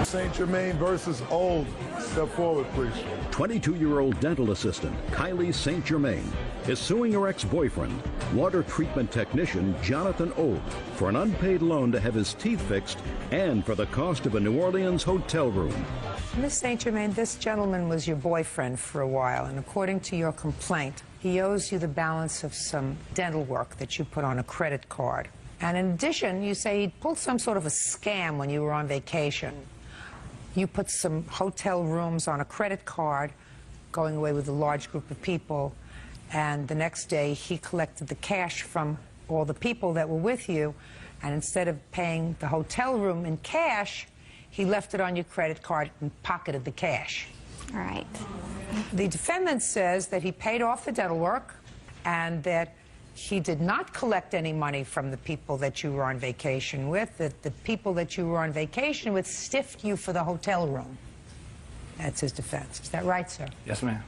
Speaker 1: St. Germain versus Old. Step forward, please.
Speaker 2: 22-year-old dental assistant Kylie St. Germain is suing her ex-boyfriend, water treatment technician Jonathan Old, for an unpaid loan to have his teeth fixed and for the cost of a New Orleans hotel room.
Speaker 3: Miss St. Germain, this gentleman was your boyfriend for a while, and according to your complaint, he owes you the balance of some dental work that you put on a credit card. And in addition, you say he pulled some sort of a scam when you were on vacation. You put some hotel rooms on a credit card, going away with a large group of people, and the next day he collected the cash from all the people that were with you, and instead of paying the hotel room in cash, he left it on your credit card and pocketed the cash.
Speaker 18: Right.
Speaker 3: The defendant says that he paid off the dental work and that he did not collect any money from the people that you were on vacation with, that the people that you were on vacation with stiffed you for the hotel room. That's his defense. Is that right, sir?
Speaker 9: Yes, ma'am.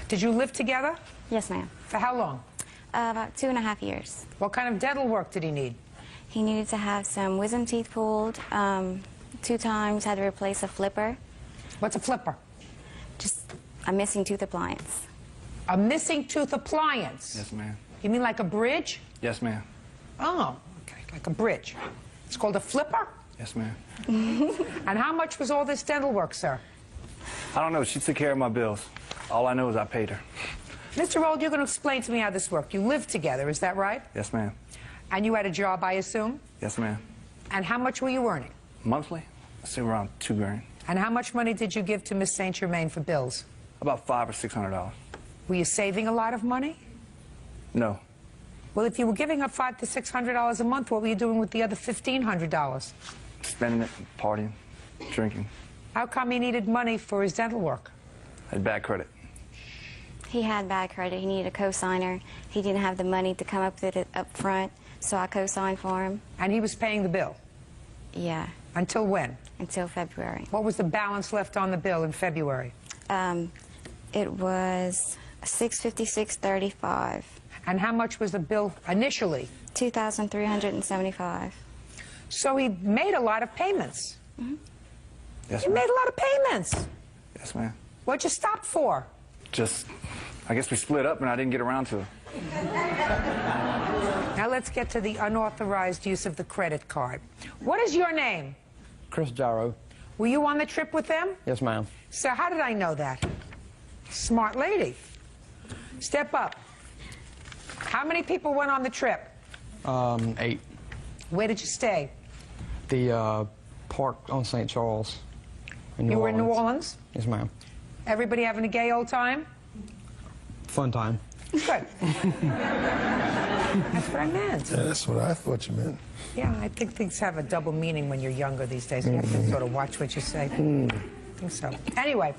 Speaker 3: Did you live together?
Speaker 18: Yes, ma'am.
Speaker 3: For how long?
Speaker 18: About 2.5 years.
Speaker 3: What kind of dental work did he need?
Speaker 18: He needed to have some wisdom teeth pulled. 2 times had to replace a flipper.
Speaker 3: What's a flipper?
Speaker 18: Just a missing tooth appliance.
Speaker 3: A missing tooth appliance?
Speaker 9: Yes, ma'am.
Speaker 3: You mean like a bridge?
Speaker 9: Yes, ma'am.
Speaker 3: Oh, okay, like a bridge. It's called a flipper?
Speaker 9: Yes, ma'am.
Speaker 3: And how much was all this dental work, sir?
Speaker 9: I don't know. She took care of my bills. All I know is I paid her.
Speaker 3: Mr. Old, you're going to explain to me how this worked. You lived together, is that right?
Speaker 9: Yes, ma'am.
Speaker 3: And you had a job, I assume?
Speaker 9: Yes, ma'am.
Speaker 3: And how much were you earning?
Speaker 9: Monthly? I say around $2 grand.
Speaker 3: And how much money did you give to Miss St. Germain for bills?
Speaker 9: About $500 or $600.
Speaker 3: Were you saving a lot of money?
Speaker 9: No.
Speaker 3: Well, if you were giving her $500 to $600 a month, what were you doing with the other $1,500?
Speaker 9: Spending it, partying, drinking.
Speaker 3: How come he needed money for his dental work?
Speaker 9: I had bad credit.
Speaker 18: He had bad credit. He needed a co-signer. He didn't have the money to come up with it up front, so I co-signed for him.
Speaker 3: And he was paying the bill?
Speaker 18: Yeah.
Speaker 3: Until when?
Speaker 18: Until February.
Speaker 3: What was the balance left on the bill in February?
Speaker 18: It was $656.35.
Speaker 3: And how much was the bill initially?
Speaker 18: $2,375.
Speaker 3: So he made a lot of payments.
Speaker 18: Mm-hmm.
Speaker 9: Yes,
Speaker 3: He
Speaker 9: ma'am.
Speaker 3: made a lot of payments.
Speaker 9: Yes, ma'am.
Speaker 3: What'd you stop for?
Speaker 9: Just, I guess we split up and I didn't get around to it.
Speaker 3: Now let's get to the unauthorized use of the credit card. What is your name?
Speaker 10: Chris Gyro.
Speaker 3: Were you on the trip with them?
Speaker 10: Yes, ma'am.
Speaker 3: So how did I know that? Smart lady. Step up. How many people went on the trip?
Speaker 10: 8.
Speaker 3: Where did you stay?
Speaker 10: The park on St. Charles.
Speaker 3: You were in New Orleans?
Speaker 10: Yes, ma'am.
Speaker 3: Everybody having a gay old time?
Speaker 10: Fun time.
Speaker 3: Good. That's what I meant.
Speaker 1: Yeah, that's what I thought you meant.
Speaker 3: Yeah, I think things have a double meaning when you're younger these days. You have to sort of watch what you say. I think so. Anyway,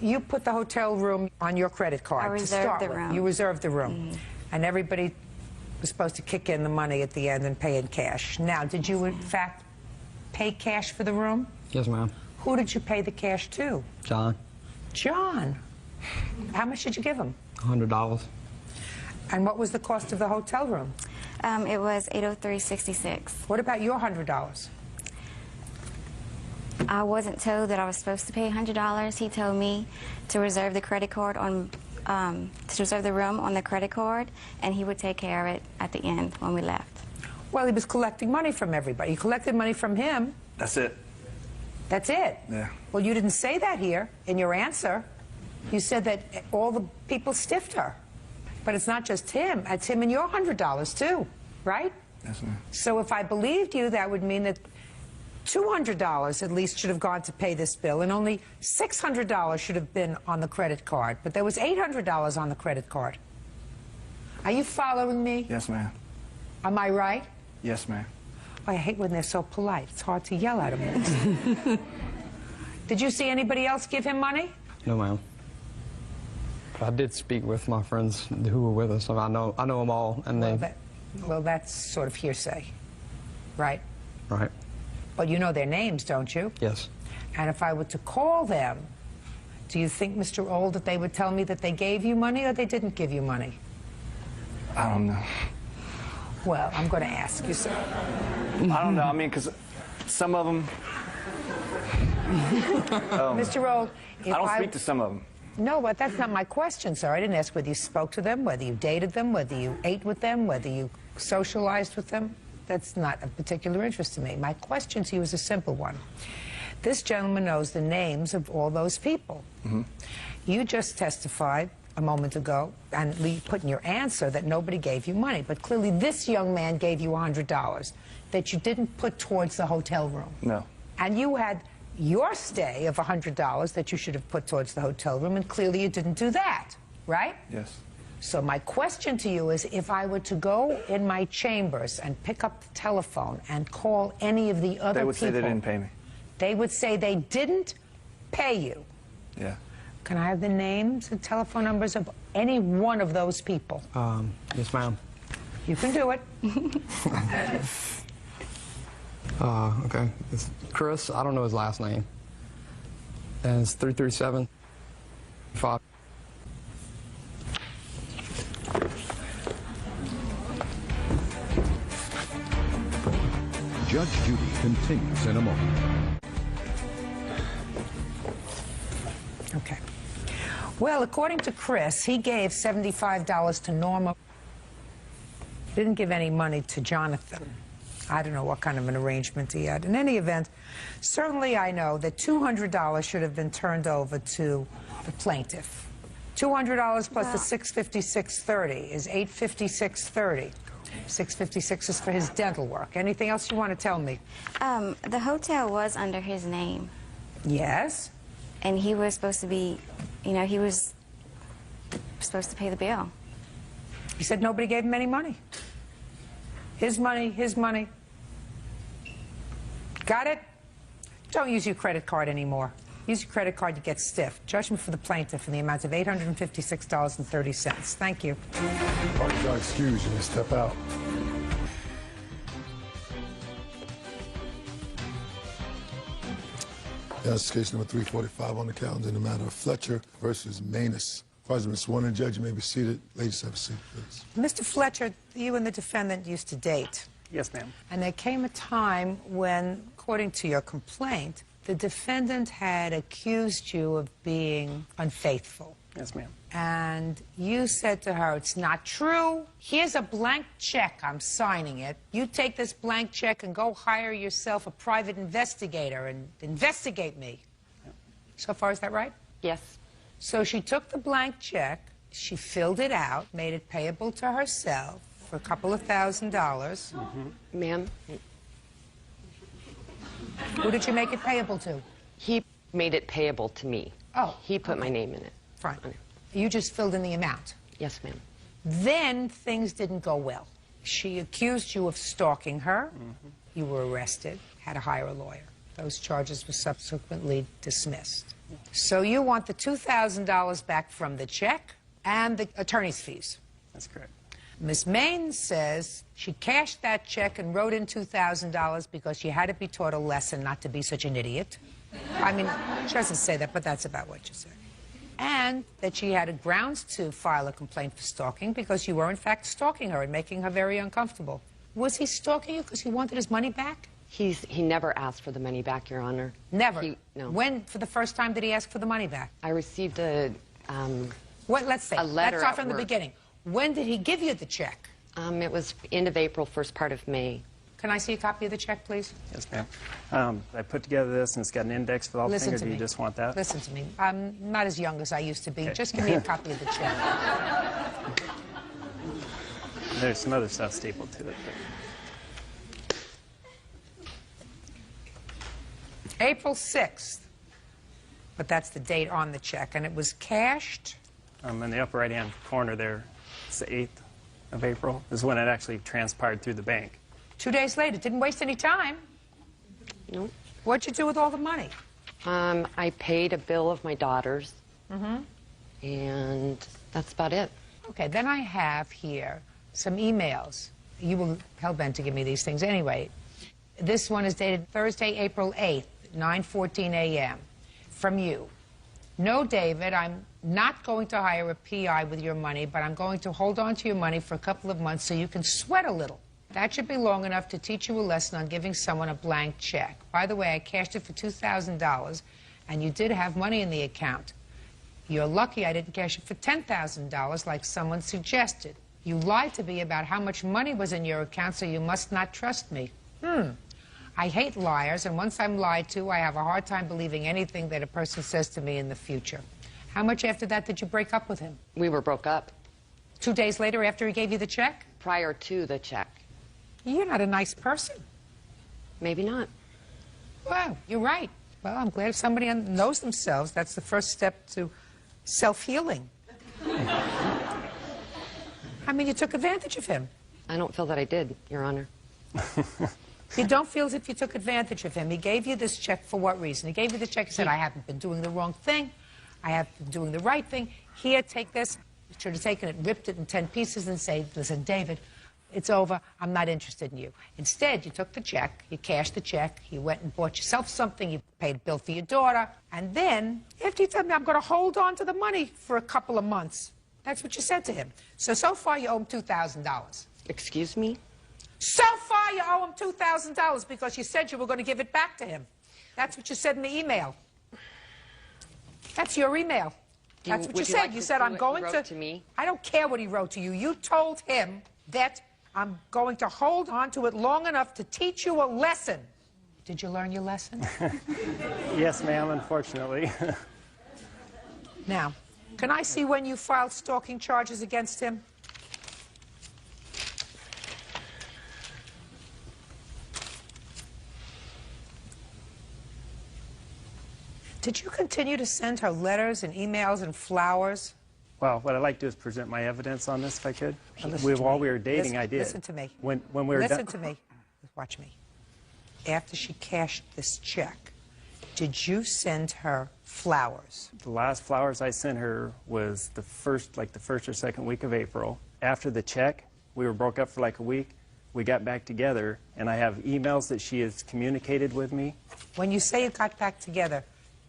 Speaker 3: you put the hotel room on your credit card.
Speaker 18: I
Speaker 3: to
Speaker 18: reserved
Speaker 3: start
Speaker 18: the
Speaker 3: with.
Speaker 18: room.
Speaker 3: You reserved the room. And everybody was supposed to kick in the money at the end and pay in cash. Now, did you in fact pay cash for the room?
Speaker 10: Yes, ma'am.
Speaker 3: Who did you pay the cash to?
Speaker 10: John.
Speaker 3: John. How much did you give him?
Speaker 10: $100.
Speaker 3: And what was the cost of the hotel room?
Speaker 18: It was $803.66.
Speaker 3: What about your $100?
Speaker 18: I wasn't told that I was supposed to pay $100. He told me to reserve the credit card on, to reserve the room on the credit card, and he would take care of it at the end when we left.
Speaker 3: Well, he was collecting money from everybody. You collected money from him.
Speaker 9: That's it.
Speaker 3: That's it?
Speaker 9: Yeah.
Speaker 3: Well, you didn't say that here in your answer. You said that all the people stiffed her. But it's not just him. It's him and your $100, too, right?
Speaker 9: Yes, ma'am.
Speaker 3: So if I believed you, that would mean that $200 at least should have gone to pay this bill, and only $600 should have been on the credit card. But there was $800 on the credit card. Are you following me?
Speaker 9: Yes, ma'am.
Speaker 3: Am I right?
Speaker 9: Yes, ma'am.
Speaker 3: Oh, I hate when they're so polite. It's hard to yell at them. Did you see anybody else give him money?
Speaker 10: No, ma'am. I did speak with my friends who were with us. I know them all, and
Speaker 3: Well, that's sort of hearsay, right?
Speaker 10: Right.
Speaker 3: But you know their names, don't you?
Speaker 10: Yes.
Speaker 3: And if I were to call them, do you think, Mr. Old, that they would tell me that they gave you money or they didn't give you money?
Speaker 9: I don't know.
Speaker 3: Well, I'm going to ask you, sir.
Speaker 9: I don't know. I mean, because some of them...
Speaker 3: Mr. Old,
Speaker 9: I don't speak to some of them.
Speaker 3: No, but that's not my question, sir. I didn't ask whether you spoke to them, whether you dated them, whether you ate with them, whether you socialized with them. That's not of particular interest to me. My question to you is a simple one. This gentleman knows the names of all those people. You just testified a moment ago, and you put in your answer that nobody gave you money. But clearly this young man gave you $100 that you didn't put towards the hotel room.
Speaker 9: No.
Speaker 3: And you had your stay of $100 that you should have put towards the hotel room, and clearly you didn't do that, right?
Speaker 9: Yes.
Speaker 3: So my question to you is, if I were to go in my chambers and pick up the telephone and call any of the other people...
Speaker 9: They would say they didn't pay me.
Speaker 3: They would say they didn't pay you.
Speaker 9: Yeah.
Speaker 3: Can I have the names and telephone numbers of any one of those people?
Speaker 10: Yes, ma'am.
Speaker 3: You can do it.
Speaker 10: Okay. It's Chris. I don't know his last name. And it's 337-5.
Speaker 2: Judge Judy continues in a moment.
Speaker 3: Okay. Well, according to Chris, he gave $75 to Norma. Didn't give any money to Jonathan. I don't know what kind of an arrangement he had. In any event, certainly I know that $200 should have been turned over to the plaintiff. $200 plus the $656.30 is $856.30. $656 is for his dental work. Anything else you want to tell me?
Speaker 18: The hotel was under his name.
Speaker 3: Yes?
Speaker 18: And he was supposed to be, you know, he was supposed to pay the bill.
Speaker 3: He said nobody gave him any money. His money, his money. Got it? Don't use your credit card anymore. Use your credit card to get stiff. Judgment for the plaintiff in the amount of $856.30. Thank you.
Speaker 1: Parties are excused. You may step out. That's case number 345 on the calendar in the matter of Fletcher versus Manus. Parties have been sworn in. Judge, you may be seated. Ladies, have a seat, please.
Speaker 3: Mr. Fletcher, you and the defendant used to date.
Speaker 11: Yes, ma'am.
Speaker 3: And there came a time when, according to your complaint, the defendant had accused you of being unfaithful.
Speaker 11: Yes, ma'am.
Speaker 3: And you said to her, it's not true. Here's a blank check. I'm signing it. You take this blank check and go hire yourself a private investigator and investigate me. So far, is that right?
Speaker 12: Yes.
Speaker 3: So she took the blank check, she filled it out, made it payable to herself for a couple of $1,000s.
Speaker 12: Ma'am?
Speaker 3: Who did you make it payable to?
Speaker 12: He made it payable to me.
Speaker 3: Oh.
Speaker 12: He put my name in it.
Speaker 3: Fine. You just filled in the amount.
Speaker 12: Yes, ma'am.
Speaker 3: Then things didn't go well. She accused you of stalking her. You were arrested, had to hire a lawyer. Those charges were subsequently dismissed. So you want the $2,000 back from the check and the attorney's fees.
Speaker 11: That's correct.
Speaker 3: Ms. Main says she cashed that check and wrote in $2,000 because she had to be taught a lesson not to be such an idiot. I mean, she doesn't say that, but that's about what she said. And that she had grounds to file a complaint for stalking because you were, in fact, stalking her and making her very uncomfortable. Was he stalking you because he wanted his money back?
Speaker 12: He never asked for the money back, Your Honor.
Speaker 3: Never?
Speaker 12: No.
Speaker 3: When, for the first time, did he ask for the money back?
Speaker 12: I received a,
Speaker 3: let's say,
Speaker 12: a letter
Speaker 3: let's start
Speaker 12: at
Speaker 3: from the
Speaker 12: work.
Speaker 3: beginning. When did he give you the check?
Speaker 12: It was end of April, first part of May.
Speaker 3: Can I see a copy of the check, please?
Speaker 11: Yes, ma'am. I put together this, and it's got an index for all
Speaker 3: Listen
Speaker 11: things,
Speaker 3: to
Speaker 11: or do
Speaker 3: me.
Speaker 11: you just want that?
Speaker 3: Listen to me. I'm not as young as I used to be. Just give me a copy of the check.
Speaker 11: There's some other stuff stapled to it.
Speaker 3: April 6th. But that's the date on the check. And it was cashed?
Speaker 11: In the upper right-hand corner there, it's the 8th of April, is when it actually transpired through the bank.
Speaker 3: 2 days later. Didn't waste any time.
Speaker 12: No.
Speaker 3: What'd you do with all the money?
Speaker 12: I paid a bill of my daughter's,
Speaker 3: Mm-hmm.
Speaker 12: and that's about it.
Speaker 3: Okay, then I have here some emails. You were hell-bent to give me these things anyway. This one is dated Thursday, April 8th, 9:14 a.m. From you. No, David, I'm not going to hire a PI with your money, but I'm going to hold on to your money for a couple of months so you can sweat a little. That should be long enough to teach you a lesson on giving someone a blank check. By the way, I cashed it for $2,000, and you did have money in the account. You're lucky I didn't cash it for $10,000 like someone suggested. You lied to me about how much money was in your account, so you must not trust me. I hate liars, and once I'm lied to, I have a hard time believing anything that a person says to me in the future. How much after that did you break up with him?
Speaker 12: We were broke up.
Speaker 3: 2 days later after he gave you the check?
Speaker 12: Prior to the check.
Speaker 3: You're not a nice person.
Speaker 12: Maybe not.
Speaker 3: Well, you're right. Well, I'm glad if somebody knows themselves. That's the first step to self-healing. I mean, you took advantage of him.
Speaker 12: I don't feel that I did, Your Honor.
Speaker 3: You don't feel as if you took advantage of him. He gave you this check for what reason? He gave you the check and said, I haven't been doing the wrong thing. I have been doing the right thing. Here, take this. You should have taken it, ripped it in 10 pieces and say, listen, David, it's over. I'm not interested in you. Instead, you took the check, you cashed the check, you went and bought yourself something, you paid a bill for your daughter, and then, after you told me, I'm going to hold on to the money for a couple of months. That's what you said to him. So far, you owe him $2,000.
Speaker 12: Excuse me?
Speaker 3: So far, you owe him $2,000 because you said you were going to give it back to him. That's what you said in the email. That's your email. That's what you said. You said, I'm going
Speaker 12: to me?
Speaker 3: I don't care what he wrote to you. You told him that I'm going to hold on to it long enough to teach you a lesson. Did you learn your lesson?
Speaker 11: Yes, ma'am, unfortunately.
Speaker 3: Now, can I see when you filed stalking charges against him? Did you continue to send her letters and emails and flowers?
Speaker 11: Well, what I'd like to do is present my evidence on this, if I could.
Speaker 3: Listen to
Speaker 11: While
Speaker 3: me.
Speaker 11: we were dating, I did.
Speaker 3: Listen to me.
Speaker 11: When we were
Speaker 3: Listen to me. Watch me. After she cashed this check, did you send her flowers?
Speaker 11: The last flowers I sent her was the first or second week of April. After the check, we were broke up for like a week. We got back together, and I have emails that she has communicated with me.
Speaker 3: When you say you got back together,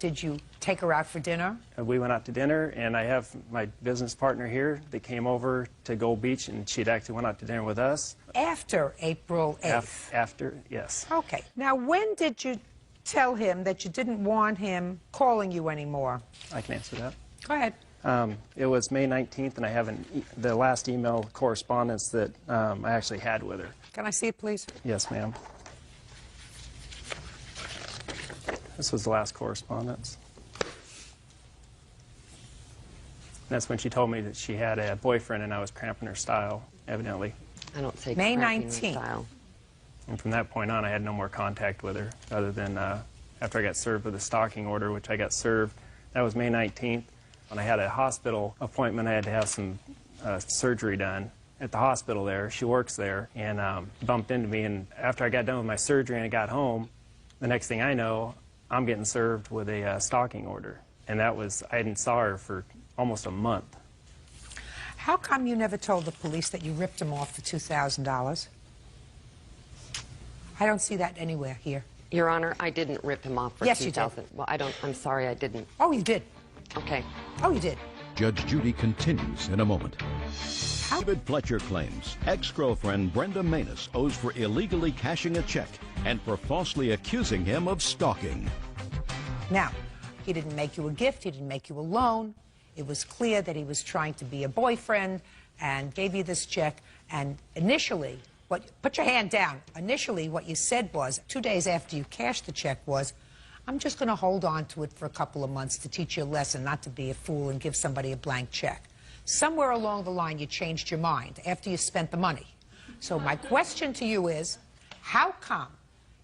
Speaker 3: Did you take her out for dinner?
Speaker 11: We went out to dinner, and I have my business partner here that came over to Gold Beach, and she'd actually went out to dinner with us.
Speaker 3: After April 8th?
Speaker 11: After, yes.
Speaker 3: Okay. Now, when did you tell him that you didn't want him calling you anymore?
Speaker 11: I can answer that.
Speaker 3: Go ahead.
Speaker 11: It was May 19th, and I have the last email correspondence that I actually had with her.
Speaker 3: Can I see it, please?
Speaker 11: Yes, ma'am. This was the last correspondence. That's when she told me that she had a boyfriend and I was cramping her style, evidently.
Speaker 8: I don't say
Speaker 3: May
Speaker 8: cramping her
Speaker 3: 19th.
Speaker 8: style.
Speaker 11: And from that point on, I had no more contact with her, other than after I got served with a stalking order, which I got served. That was May 19th. When I had a hospital appointment, I had to have some surgery done at the hospital there. She works there, and bumped into me. And after I got done with my surgery and I got home, the next thing I know, I'm getting served with a stalking order. And that was, I hadn't saw her for almost a month.
Speaker 3: How come you never told the police that you ripped him off for $2,000? I don't see that anywhere here.
Speaker 8: Your Honor, I didn't rip him off for
Speaker 3: Yes, you did.
Speaker 8: $2,000. Well, I'm sorry, I didn't.
Speaker 3: Oh, you did.
Speaker 8: Okay.
Speaker 3: Oh, you did.
Speaker 2: Judge Judy continues in a moment. David Fletcher claims ex-girlfriend Brenda Manus owes for illegally cashing a check and for falsely accusing him of stalking.
Speaker 3: Now, he didn't make you a gift, he didn't make you a loan. It was clear that he was trying to be a boyfriend and gave you this check. And initially, put your hand down. Initially, what you said was, 2 days after you cashed the check was, I'm just going to hold on to it for a couple of months to teach you a lesson not to be a fool and give somebody a blank check. Somewhere along the line, you changed your mind after you spent the money. So my question to you is, how come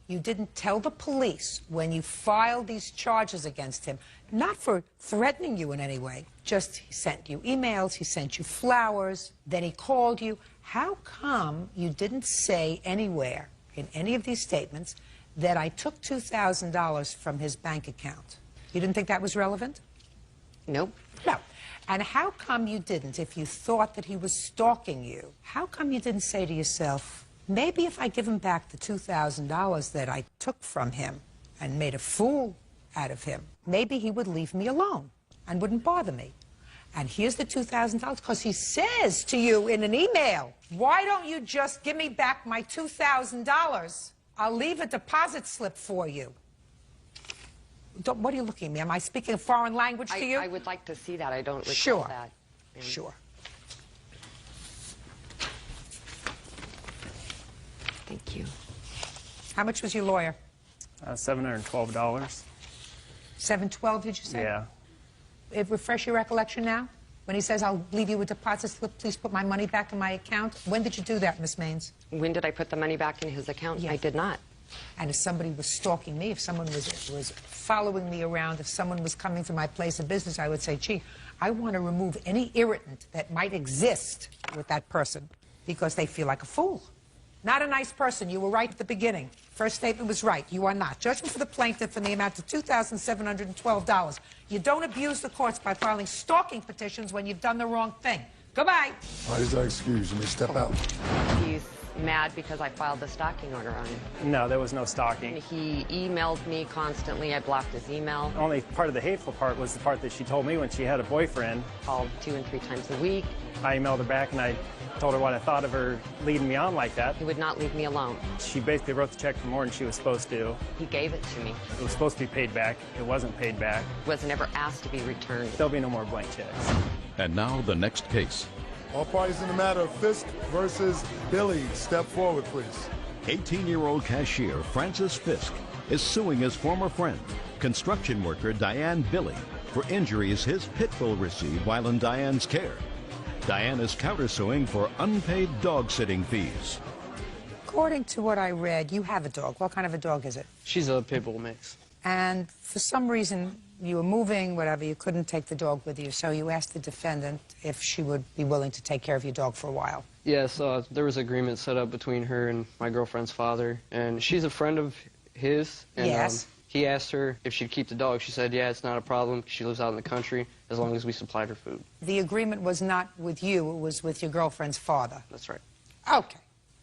Speaker 3: you didn't tell the police when you filed these charges against him, not for threatening you in any way, just he sent you emails, he sent you flowers, then he called you. How come you didn't say anywhere in any of these statements that I took $2,000 from his bank account? You didn't think that was relevant?
Speaker 8: Nope.
Speaker 3: No. And how come you didn't, if you thought that he was stalking you, how come you didn't say to yourself, maybe if I give him back the $2,000 that I took from him and made a fool out of him, maybe he would leave me alone and wouldn't bother me. And here's the $2,000, because he says to you in an email, why don't you just give me back my $2,000? I'll leave a deposit slip for you. What are you looking at me? Am I speaking a foreign language to you?
Speaker 8: I would like to see that. I don't recall
Speaker 3: Sure.
Speaker 8: that.
Speaker 3: Sure.
Speaker 8: Thank you.
Speaker 3: How much was your lawyer?
Speaker 11: $712.
Speaker 3: $712, did you say?
Speaker 11: Yeah.
Speaker 3: Refresh your recollection now? When he says, I'll leave you a deposit slip, please put my money back in my account. When did you do that, Miss Maines?
Speaker 8: When did I put the money back in his account?
Speaker 3: Yes.
Speaker 8: I did not.
Speaker 3: And if somebody was stalking me, if someone was following me around, if someone was coming to my place of business, I would say, gee, I want to remove any irritant that might exist with that person because they feel like a fool. Not a nice person. You were right at the beginning. First statement was right. You are not. Judgment for the plaintiff in the amount of $2,712. You don't abuse the courts by filing stalking petitions when you've done the wrong thing. Goodbye.
Speaker 1: Why is that excuse? You may step out.
Speaker 8: He's mad because I filed the stalking order on him.
Speaker 11: No, there was no stalking.
Speaker 8: He emailed me constantly. I blocked his email.
Speaker 11: Only part of the hateful part was the part that she told me when she had a boyfriend.
Speaker 8: Called 2 and 3 times a week.
Speaker 11: I emailed her back and I told her what I thought of her leading me on like that.
Speaker 8: He would not leave me alone.
Speaker 11: She basically wrote the check for more than she was supposed to.
Speaker 8: He gave it to me.
Speaker 11: It was supposed to be paid back. It wasn't paid back.
Speaker 8: Was never asked to be returned.
Speaker 11: There'll be no more blank checks.
Speaker 2: And now the next case.
Speaker 1: All parties in the matter of Fisk versus Billy, step forward, please.
Speaker 2: 18-year-old cashier Francis Fisk is suing his former friend, construction worker Diane Billy, for injuries his pit bull received while in Diane's care. Diane is countersuing for unpaid dog-sitting fees.
Speaker 3: According to what I read, you have a dog. What kind of a dog is it?
Speaker 19: She's a pit bull mix.
Speaker 3: And for some reason, you were moving, whatever, you couldn't take the dog with you, so you asked the defendant if she would be willing to take care of your dog for a while.
Speaker 19: Yes, there was agreement set up between her and my girlfriend's father, and she's a friend of his. And,
Speaker 3: yes.
Speaker 19: He asked her if she'd keep the dog. She said, yeah, it's not a problem. She lives out in the country as long as we supplied her food.
Speaker 3: The agreement was not with you, it was with your girlfriend's father.
Speaker 19: That's right.
Speaker 3: Okay.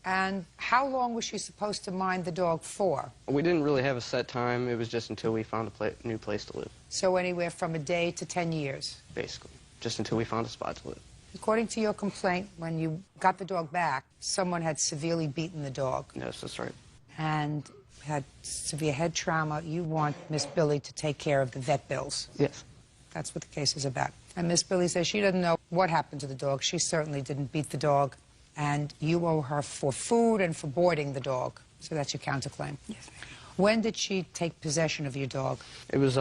Speaker 3: And how long was she supposed to mind the dog for?
Speaker 10: We didn't really have a set time. It was just until we found a new place to live.
Speaker 3: So anywhere from a day to 10 years?
Speaker 10: Basically, just until we found a spot to live.
Speaker 3: According to your complaint, when you got the dog back, someone had severely beaten the dog.
Speaker 10: Yes, that's right.
Speaker 3: And had severe head trauma. You want Miss Billy to take care of the vet bills.
Speaker 10: Yes.
Speaker 3: That's what the case is about. And Miss Billy says she doesn't know what happened to the dog. She certainly didn't beat the dog. And you owe her for food and for boarding the dog. So that's your counterclaim.
Speaker 5: Yes, ma'am.
Speaker 3: When did she take possession of your dog?
Speaker 10: It was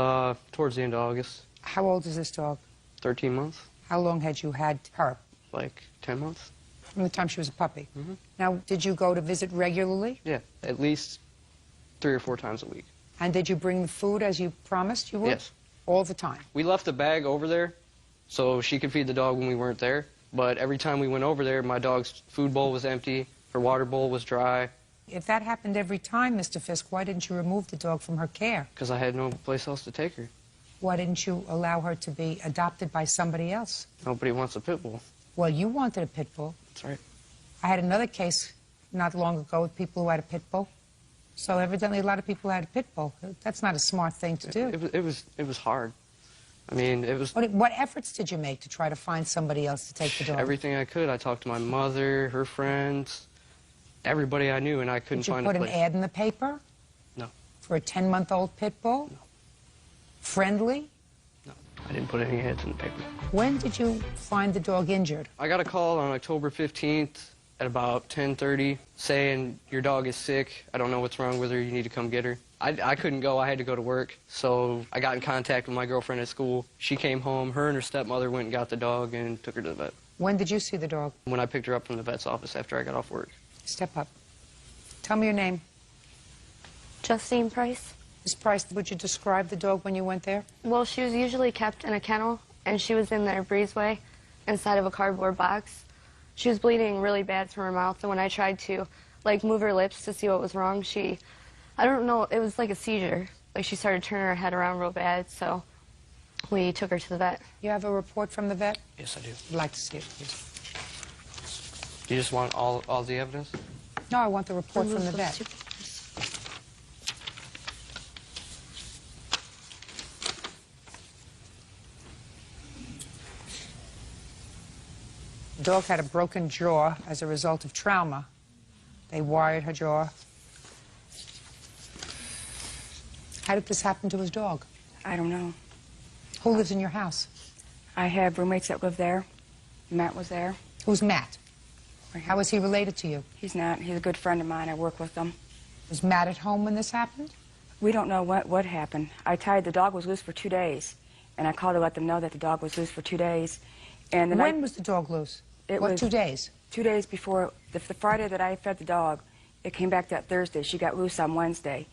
Speaker 10: towards the end of August.
Speaker 3: How old is this dog?
Speaker 10: 13 months.
Speaker 3: How long had you had her?
Speaker 10: Like 10 months.
Speaker 3: From the time she was a puppy?
Speaker 10: Mm-hmm.
Speaker 3: Now, did you go to visit regularly?
Speaker 10: Yeah, at least 3 or 4 times a week.
Speaker 3: And did you bring the food as you promised you would?
Speaker 10: Yes.
Speaker 3: All the time?
Speaker 10: We left the bag over there so she could feed the dog when we weren't there. But every time we went over there, my dog's food bowl was empty, her water bowl was dry.
Speaker 3: If that happened every time, Mr. Fisk, why didn't you remove the dog from her care?
Speaker 10: Because I had no place else to take her.
Speaker 3: Why didn't you allow her to be adopted by somebody else?
Speaker 10: Nobody wants a pit bull.
Speaker 3: Well, you wanted a pit bull.
Speaker 10: That's right.
Speaker 3: I had another case not long ago with people who had a pit bull. So evidently a lot of people had a pit bull. That's not a smart thing to do.
Speaker 10: It was hard. I mean, it was...
Speaker 3: What efforts did you make to try to find somebody else to take the dog?
Speaker 10: Everything I could. I talked to my mother, her friends, everybody I knew, and I couldn't find a place.
Speaker 3: Did you put an ad in the paper?
Speaker 10: No.
Speaker 3: For a 10-month-old pit bull?
Speaker 10: No.
Speaker 3: Friendly?
Speaker 10: No. I didn't put any ads in the paper.
Speaker 3: When did you find the dog injured?
Speaker 10: I got a call on October 15th at about 10:30 saying, your dog is sick. I don't know what's wrong with her. You need to come get her. I couldn't go. I had to go to work. So I got in contact with my girlfriend at school. She came home. Her and her stepmother went and got the dog and took her to the vet.
Speaker 3: When did you see the dog?
Speaker 10: When I picked her up from the vet's office after I got off work.
Speaker 3: Step up. Tell me your name.
Speaker 5: Justine Price.
Speaker 3: Ms. Price, would you describe the dog when you went there?
Speaker 5: Well, she was usually kept in a kennel, and she was in their breezeway inside of a cardboard box. She was bleeding really bad from her mouth, and when I tried to, like, move her lips to see what was wrong, I don't know, it was like a seizure. Like, she started turning her head around real bad, so we took her to the vet.
Speaker 3: You have a report from the vet?
Speaker 10: Yes, I do.
Speaker 3: I'd like to see it, please.
Speaker 10: You just want all the evidence?
Speaker 3: No, I want the report from the vet. The dog had a broken jaw as a result of trauma. They wired her jaw. How did this happen to his dog?
Speaker 5: I don't know.
Speaker 3: Who lives in your house?
Speaker 5: I have roommates that live there. Matt was there.
Speaker 3: Who's Matt? How is he related to you?
Speaker 5: He's not. He's a good friend of mine. I work with him.
Speaker 3: Was Matt at home when this happened?
Speaker 5: We don't know what happened. The dog was loose for 2 days, and I called to let them know that the dog was loose for 2 days. And
Speaker 3: when was the dog loose?
Speaker 5: It
Speaker 3: was
Speaker 5: 2
Speaker 3: days?
Speaker 5: 2 days before the Friday that I fed the dog. It came back that Thursday. She got loose on Wednesday,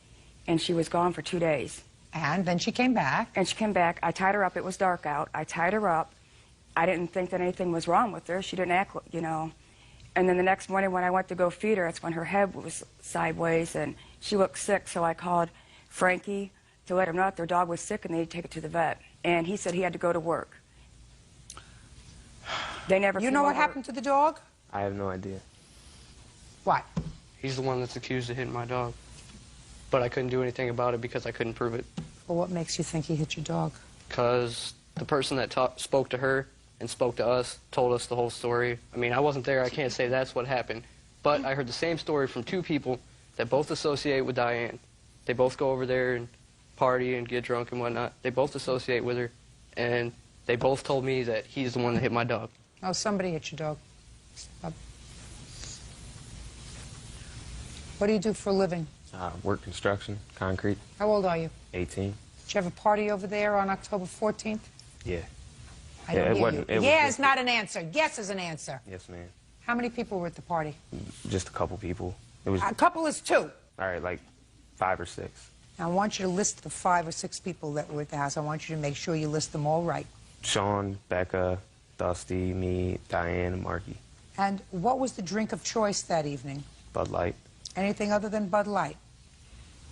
Speaker 5: and she was gone for 2 days.
Speaker 3: And then she came back?
Speaker 5: And she came back. I tied her up. It was dark out. I tied her up. I didn't think that anything was wrong with her. She didn't act, you know. And then the next morning when I went to go feed her, that's when her head was sideways and she looked sick. So I called Frankie to let him know that their dog was sick and they'd take it to the vet. And he said he had to go to work. They never.
Speaker 3: You know what happened to the dog?
Speaker 10: I have no idea.
Speaker 3: What?
Speaker 10: He's the one that's accused of hitting my dog. But I couldn't do anything about it because I couldn't prove it.
Speaker 3: Well, what makes you think he hit your dog?
Speaker 10: Because the person that spoke to her and spoke to us told us the whole story. I mean, I wasn't there. I can't say that's what happened. But I heard the same story from 2 people that both associate with Diane. They both go over there and party and get drunk and whatnot. They both associate with her. And they both told me that he's the one that hit my dog.
Speaker 3: Oh, somebody hit your dog. What do you do for a living?
Speaker 22: Work construction, concrete.
Speaker 3: How old are you?
Speaker 22: 18.
Speaker 3: Did you have a party over there on October 14th?
Speaker 22: Yeah.
Speaker 3: I don't hear you. Yeah is not an answer. Yes is an answer.
Speaker 22: Yes, ma'am.
Speaker 3: How many people were at the party?
Speaker 22: Just a couple people. It was.
Speaker 3: A couple is 2.
Speaker 22: All right, like 5 or 6.
Speaker 3: Now, I want you to list the 5 or 6 people that were at the house. I want you to make sure you list them all right.
Speaker 22: Sean, Becca, Dusty, me, Diane, and Marky.
Speaker 3: And what was the drink of choice that evening?
Speaker 22: Bud Light.
Speaker 3: Anything other than Bud Light?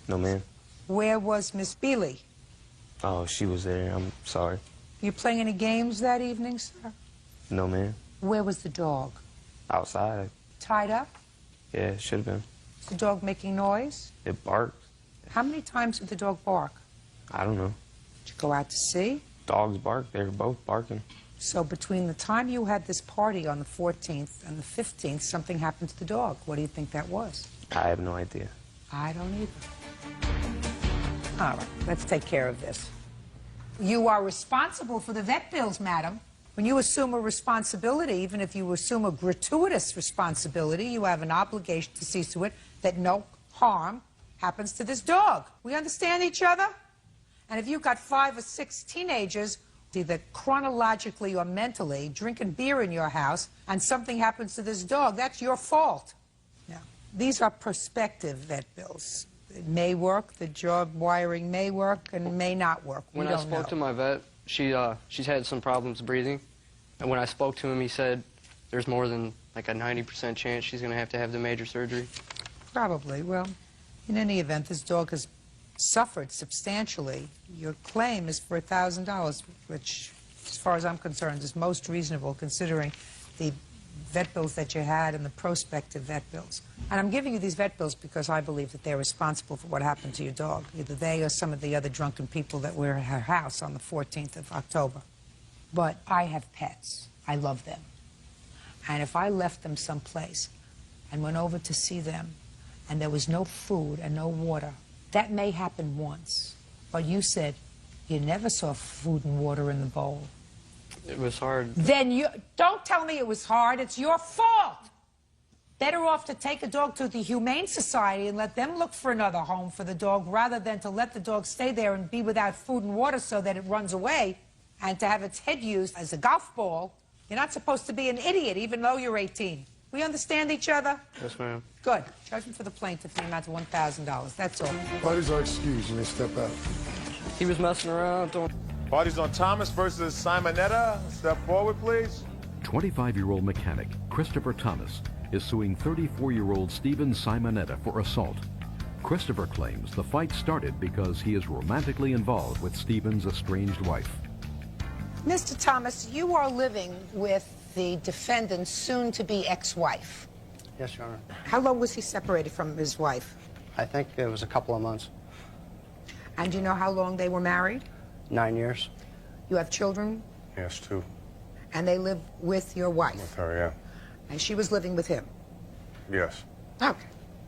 Speaker 22: No, ma'am.
Speaker 3: Where was Miss Bealey?
Speaker 22: Oh, she was there. I'm sorry.
Speaker 3: You playing any games that evening, sir?
Speaker 22: No, ma'am.
Speaker 3: Where was the dog?
Speaker 22: Outside.
Speaker 3: Tied up?
Speaker 22: Yeah, it should have been.
Speaker 3: Is the dog making noise?
Speaker 22: It barked.
Speaker 3: How many times did the dog bark?
Speaker 22: I don't know.
Speaker 3: Did you go out to see?
Speaker 22: Dogs bark. They were both barking.
Speaker 3: So between the time you had this party on the 14th and the 15th, something happened to the dog. What do you think that was?
Speaker 22: I have no idea.
Speaker 3: I don't either. All right, let's take care of this. You are responsible for the vet bills, madam. When you assume a responsibility, even if you assume a gratuitous responsibility, you have an obligation to see to it that no harm happens to this dog. We understand each other? And if you've got 5 or 6 teenagers, either chronologically or mentally, drinking beer in your house, and something happens to this dog, that's your fault. Now, these are prospective vet bills. It may work, the jaw wiring may work, and may not work.
Speaker 10: When I spoke to my vet, she's had some problems breathing. And when I spoke to him, he said there's more than like a 90% chance she's going to have the major surgery.
Speaker 3: Probably. Well, in any event, this dog has suffered substantially. Your claim is for $1,000, which, as far as I'm concerned, is most reasonable considering the vet bills that you had and the prospective vet bills. And I'm giving you these vet bills because I believe that they're responsible for what happened to your dog. Either they or some of the other drunken people that were at her house on the 14th of October. But I have pets. I love them. And if I left them someplace and went over to see them and there was no food and no water, that may happen once. But you said you never saw food and water in the bowl.
Speaker 10: It was hard.
Speaker 3: Then you don't tell me it was hard. It's your fault. Better off to take a dog to the Humane Society and let them look for another home for the dog rather than to let the dog stay there and be without food and water so that it runs away and to have its head used as a golf ball. You're not supposed to be an idiot even though you're 18. We understand each other?
Speaker 10: Yes, ma'am.
Speaker 3: Good. Judgment for the plaintiff in the amount of $1,000. That's all.
Speaker 1: Parties are excused. You may step out.
Speaker 10: He was messing around.
Speaker 13: Parties on Thomas versus Simonetta. Step forward, please.
Speaker 2: 25-year-old mechanic Christopher Thomas is suing 34-year-old Stephen Simonetta for assault. Christopher claims the fight started because he is romantically involved with Stephen's estranged wife.
Speaker 3: Mr. Thomas, you are living with the defendant's soon-to-be ex-wife.
Speaker 15: Yes, Your Honor.
Speaker 3: How long was he separated from his wife?
Speaker 15: I think it was a couple of months.
Speaker 3: And do you know how long they were married?
Speaker 15: 9 years.
Speaker 3: You have children?
Speaker 23: Yes, 2.
Speaker 3: And they live with your wife?
Speaker 23: With her, yeah.
Speaker 3: And she was living with him?
Speaker 23: Yes.
Speaker 3: Okay.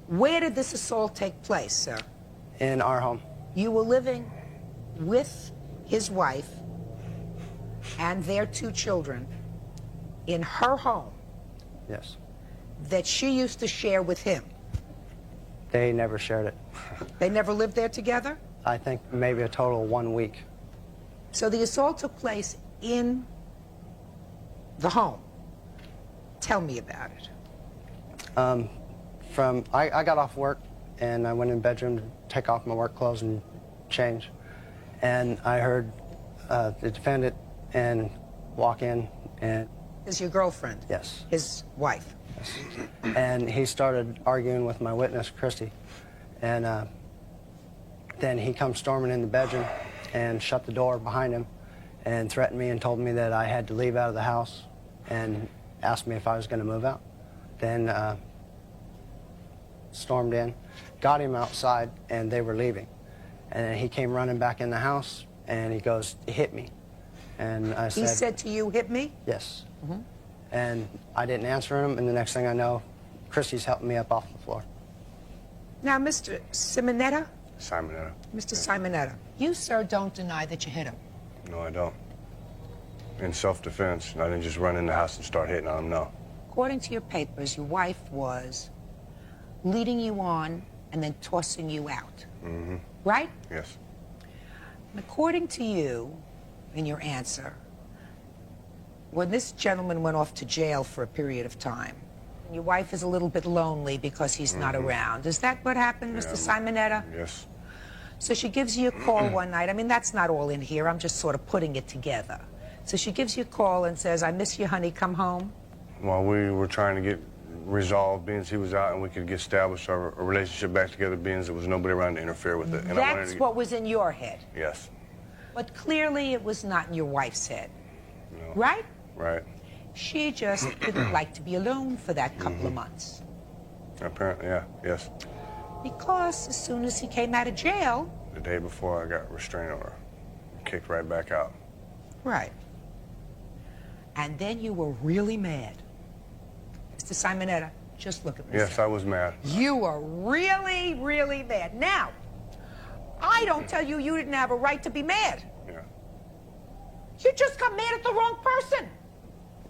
Speaker 3: Where did this assault take place, sir?
Speaker 15: In our home.
Speaker 3: You were living with his wife and their 2 children in her home?
Speaker 15: Yes.
Speaker 3: That she used to share with him?
Speaker 15: They never shared it.
Speaker 3: They never lived there together?
Speaker 15: I think maybe a total of 1 week.
Speaker 3: So the assault took place in the home. Tell me about it.
Speaker 15: I got off work and I went in the bedroom to take off my work clothes and change. And I heard the defendant and walk in and...
Speaker 3: Is your girlfriend?
Speaker 15: Yes.
Speaker 3: His wife?
Speaker 15: Yes. And he started arguing with my witness, Christy. And then he comes storming in the bedroom and shut the door behind him and threatened me and told me that I had to leave out of the house and asked me if I was going to move out. Then stormed in, got him outside, and they were leaving. And he came running back in the house, and he goes, hit me. And I said...
Speaker 3: He said to you, hit me?
Speaker 15: Yes. And I didn't answer him, and the next thing I know, Christy's helping me up off the floor.
Speaker 3: Now, Mr. Simonetta?
Speaker 23: Simonetta.
Speaker 3: Mr. Simonetta, you, sir, don't deny that you hit him.
Speaker 23: No, I don't. In self-defense. I didn't just run in the house and start hitting on him, no.
Speaker 3: According to your papers, your wife was leading you on and then tossing you out.
Speaker 23: Mm-hmm.
Speaker 3: Right?
Speaker 23: Yes.
Speaker 3: And according to you, in your answer, when this gentleman went off to jail for a period of time, your wife is a little bit lonely because he's not around. Is that what happened, Mr. Simonetta?
Speaker 23: Yes.
Speaker 3: So she gives you a call one night. I mean, that's not all in here. I'm just sort of putting it together. So she gives you a call and says, I miss you, honey, come home.
Speaker 23: While we were trying to get resolved, being he was out and we could get established our relationship back together, being there was nobody around to interfere with it. And
Speaker 3: That's what was in your head.
Speaker 23: Yes.
Speaker 3: But clearly it was not in your wife's head.
Speaker 23: No.
Speaker 3: Right?
Speaker 23: Right.
Speaker 3: She just didn't like to be alone for that couple of months.
Speaker 23: Apparently, yeah, yes.
Speaker 3: Because as soon as he came out of jail...
Speaker 23: The day before I got restraining order. Kicked right back out.
Speaker 3: Right. And then you were really mad. Mr. Simonetta, just look at me.
Speaker 23: Yes, I was mad.
Speaker 3: You were really, really mad. Now, I don't tell you you didn't have a right to be mad.
Speaker 23: Yeah.
Speaker 3: You just got mad at the wrong person.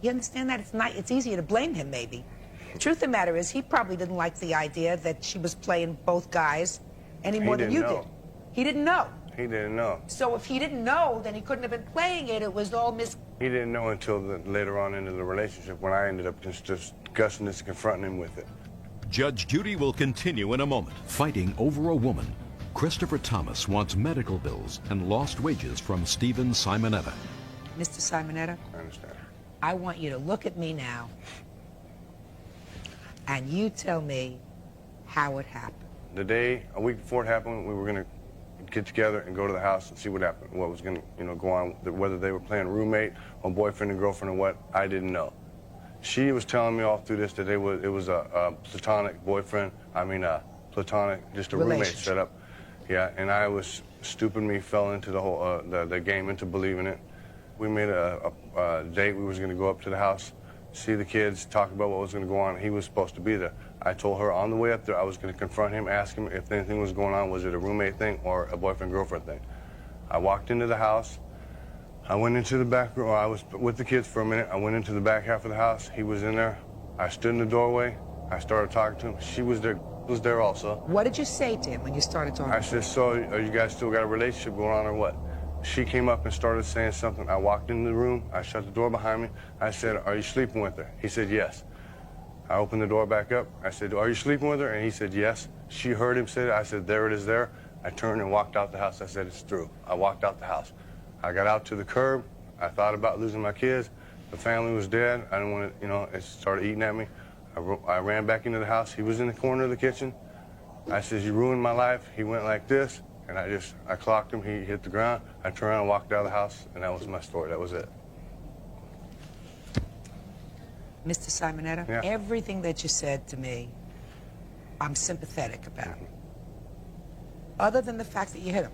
Speaker 3: You understand that? It's easier to blame him, maybe. The truth of the matter is, he probably didn't like the idea that she was playing both guys any more than you did. He didn't know.
Speaker 23: He didn't know.
Speaker 3: So if he didn't know, then he couldn't have been playing it. It was all
Speaker 23: He didn't know until later on into the relationship when I ended up just discussing this and confronting him with it.
Speaker 2: Judge Judy will continue in a moment. Fighting over a woman. Christopher Thomas wants medical bills and lost wages from Stephen Simonetta.
Speaker 3: Mr. Simonetta,
Speaker 23: I understand.
Speaker 3: I want you to look at me now, and you tell me how it happened.
Speaker 23: The day, a week before it happened, we were going to get together and go to the house and see what happened, what was going to, go on, whether they were playing roommate or boyfriend and girlfriend or what, I didn't know. She was telling me all through this that it was a platonic boyfriend, platonic, just a roommate setup. Yeah, and I was stupid. Me fell into the whole the game, into believing it. We made a date. We was going to go up to the house, see the kids, talk about what was going to go on. He was supposed to be there. I told her on the way up there I was going to confront him, ask him if anything was going on. Was it a roommate thing or a boyfriend-girlfriend thing? I walked into the house. I went into the back room. I was with the kids for a minute. I went into the back half of the house. He was in there. I stood in the doorway. I started talking to him. She was there also.
Speaker 3: What did you say to him when you started talking?
Speaker 23: I said, so are you guys still got a relationship going on or what? She came up and started saying something. I walked into the room. I shut the door behind me. I said, are you sleeping with her? He said, yes. I opened the door back up. I said, are you sleeping with her? And he said, yes. She heard him say it. I said, there it is there. I turned and walked out the house. I said, it's through. I walked out the house. I got out to the curb. I thought about losing my kids. The family was dead. I didn't want to, it started eating at me. I ran back into the house. He was in the corner of the kitchen. I said, you ruined my life. He went like this, and I clocked him. He hit the ground. I turned around and walked out of the house, and that was my story. That was it.
Speaker 3: Mr. Simonetta,
Speaker 23: yeah.
Speaker 3: Everything that you said to me, I'm sympathetic about. Other than the fact that you hit him.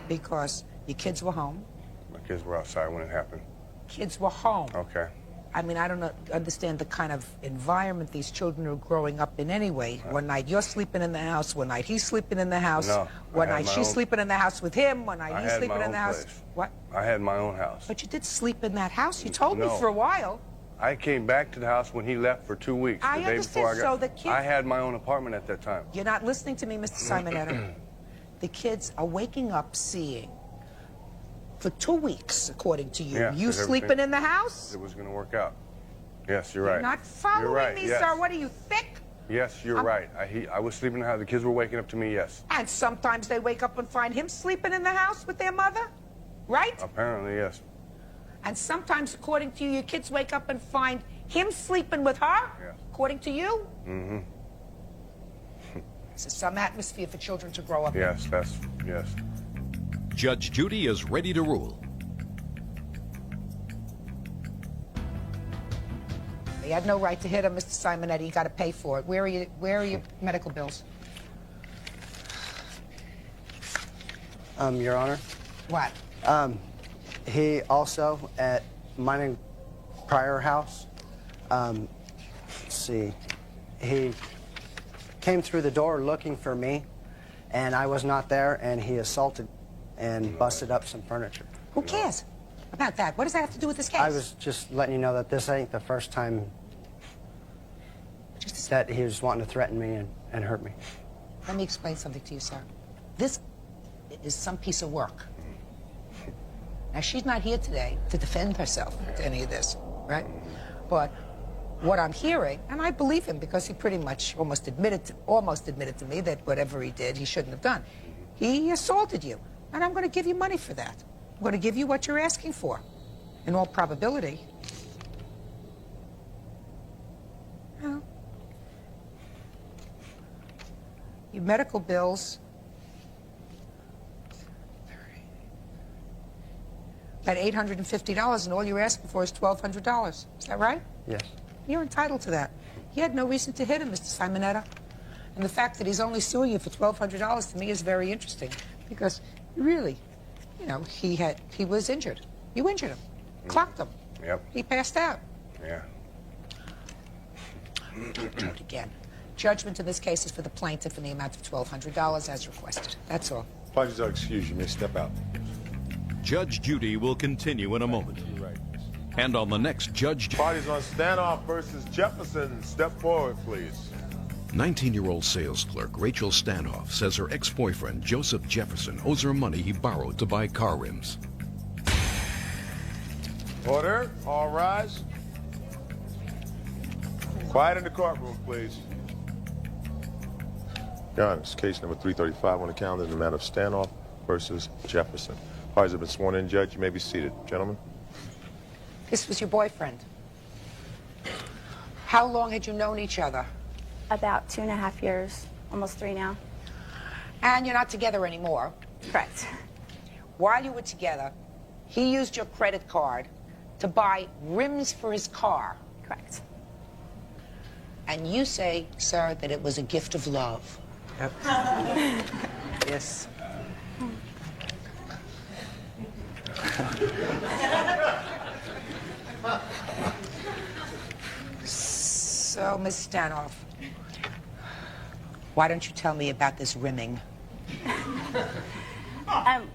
Speaker 3: Because your kids were home.
Speaker 23: My kids were outside when it happened.
Speaker 3: Kids were home.
Speaker 23: Okay.
Speaker 3: I mean, I don't understand the kind of environment these children are growing up in anyway. One night you're sleeping in the house, one night he's sleeping in the house, one night she's sleeping in the house with him, one night he's sleeping in the house. What?
Speaker 23: I had my own house.
Speaker 3: But you did sleep in that house. You told me for a while.
Speaker 23: I came back to the house when he left for 2 weeks.
Speaker 3: I
Speaker 23: the day
Speaker 3: understand.
Speaker 23: before I got.
Speaker 3: So the kids,
Speaker 23: I had my own apartment at that time.
Speaker 3: You're not listening to me, Mr. Simonetta. The kids are waking up seeing, for 2 weeks, according to you, you sleeping in the house?
Speaker 23: It was going to work out. Yes, you're right.
Speaker 3: You're not following me, sir. What are you, thick?
Speaker 23: Yes, you're right. I was sleeping in the house. The kids were waking up to me, yes.
Speaker 3: And sometimes they wake up and find him sleeping in the house with their mother, right?
Speaker 23: Apparently, yes.
Speaker 3: And sometimes, according to you, your kids wake up and find him sleeping with her, according to you?
Speaker 23: Mm-hmm.
Speaker 3: This is some atmosphere for children to grow up in.
Speaker 23: Yes, yes.
Speaker 2: Judge Judy is ready to rule.
Speaker 3: You had no right to hit him, Mr. Simonetta. You got to pay for it. Where are your medical bills?
Speaker 15: Your Honor.
Speaker 3: What?
Speaker 15: He also, at my prior house, let's see, he came through the door looking for me, and I was not there, and he assaulted and busted up some furniture.
Speaker 3: Who cares about that? What does that have to do with this case?
Speaker 15: I was just letting you know that this ain't the first time that he was wanting to threaten me and hurt me.
Speaker 3: Let me explain something to you, sir. This is some piece of work. Now, she's not here today to defend herself to any of this, right? But what I'm hearing, and I believe him because he pretty much almost admitted to me that whatever he did, he shouldn't have done. He assaulted you, and I'm going to give you money for that. I'm going to give you what you're asking for, in all probability. Well, your medical bills at $850, and all you're asking for is $1,200. Is that right?
Speaker 15: Yes.
Speaker 3: You're entitled to that. He had no reason to hit him, Mr. Simonetta. And the fact that he's only suing you for $1,200 to me is very interesting, because really, you know, he was injured. You injured him, clocked him.
Speaker 23: Yep.
Speaker 3: He passed out.
Speaker 23: Yeah.
Speaker 3: Do it again. Judgment in this case is for the plaintiff in the amount of $1,200 as requested. That's all.
Speaker 13: Parties are excused. You may step out.
Speaker 2: Judge Judy will continue in a moment. And on the next Judge...
Speaker 13: Parties on Stanoff versus Jefferson. Step forward, please.
Speaker 2: 19-year-old sales clerk Rachel Stanoff says her ex-boyfriend Joseph Jefferson owes her money he borrowed to buy car rims.
Speaker 13: Order. All rise. Quiet in the courtroom, please. Your Honor, it's case number 335 on the calendar in the matter of Stanoff versus Jefferson. Parties have been sworn in. Judge, you may be seated. Gentlemen.
Speaker 3: This was your boyfriend. How long had you known each other?
Speaker 14: About 2.5 years, almost 3 now.
Speaker 3: And you're not together anymore.
Speaker 14: Correct.
Speaker 3: While you were together, he used your credit card to buy rims for his car.
Speaker 14: Correct.
Speaker 3: And you say, sir, that it was a gift of love.
Speaker 16: Yep. Yes.
Speaker 3: So, Miss Stanoff, why don't you tell me about this rimming?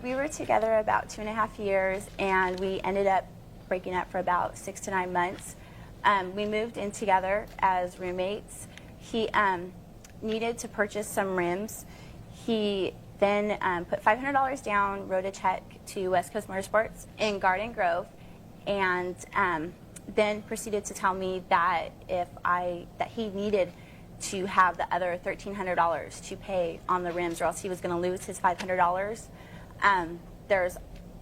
Speaker 14: We were together about 2.5 years, and we ended up breaking up for about 6 to 9 months. We moved in together as roommates. He needed to purchase some rims. He then put $500 down, wrote a check to West Coast Motorsports in Garden Grove, and then proceeded to tell me that that he needed to have the other $1,300 to pay on the rims, or else he was going to lose his $500.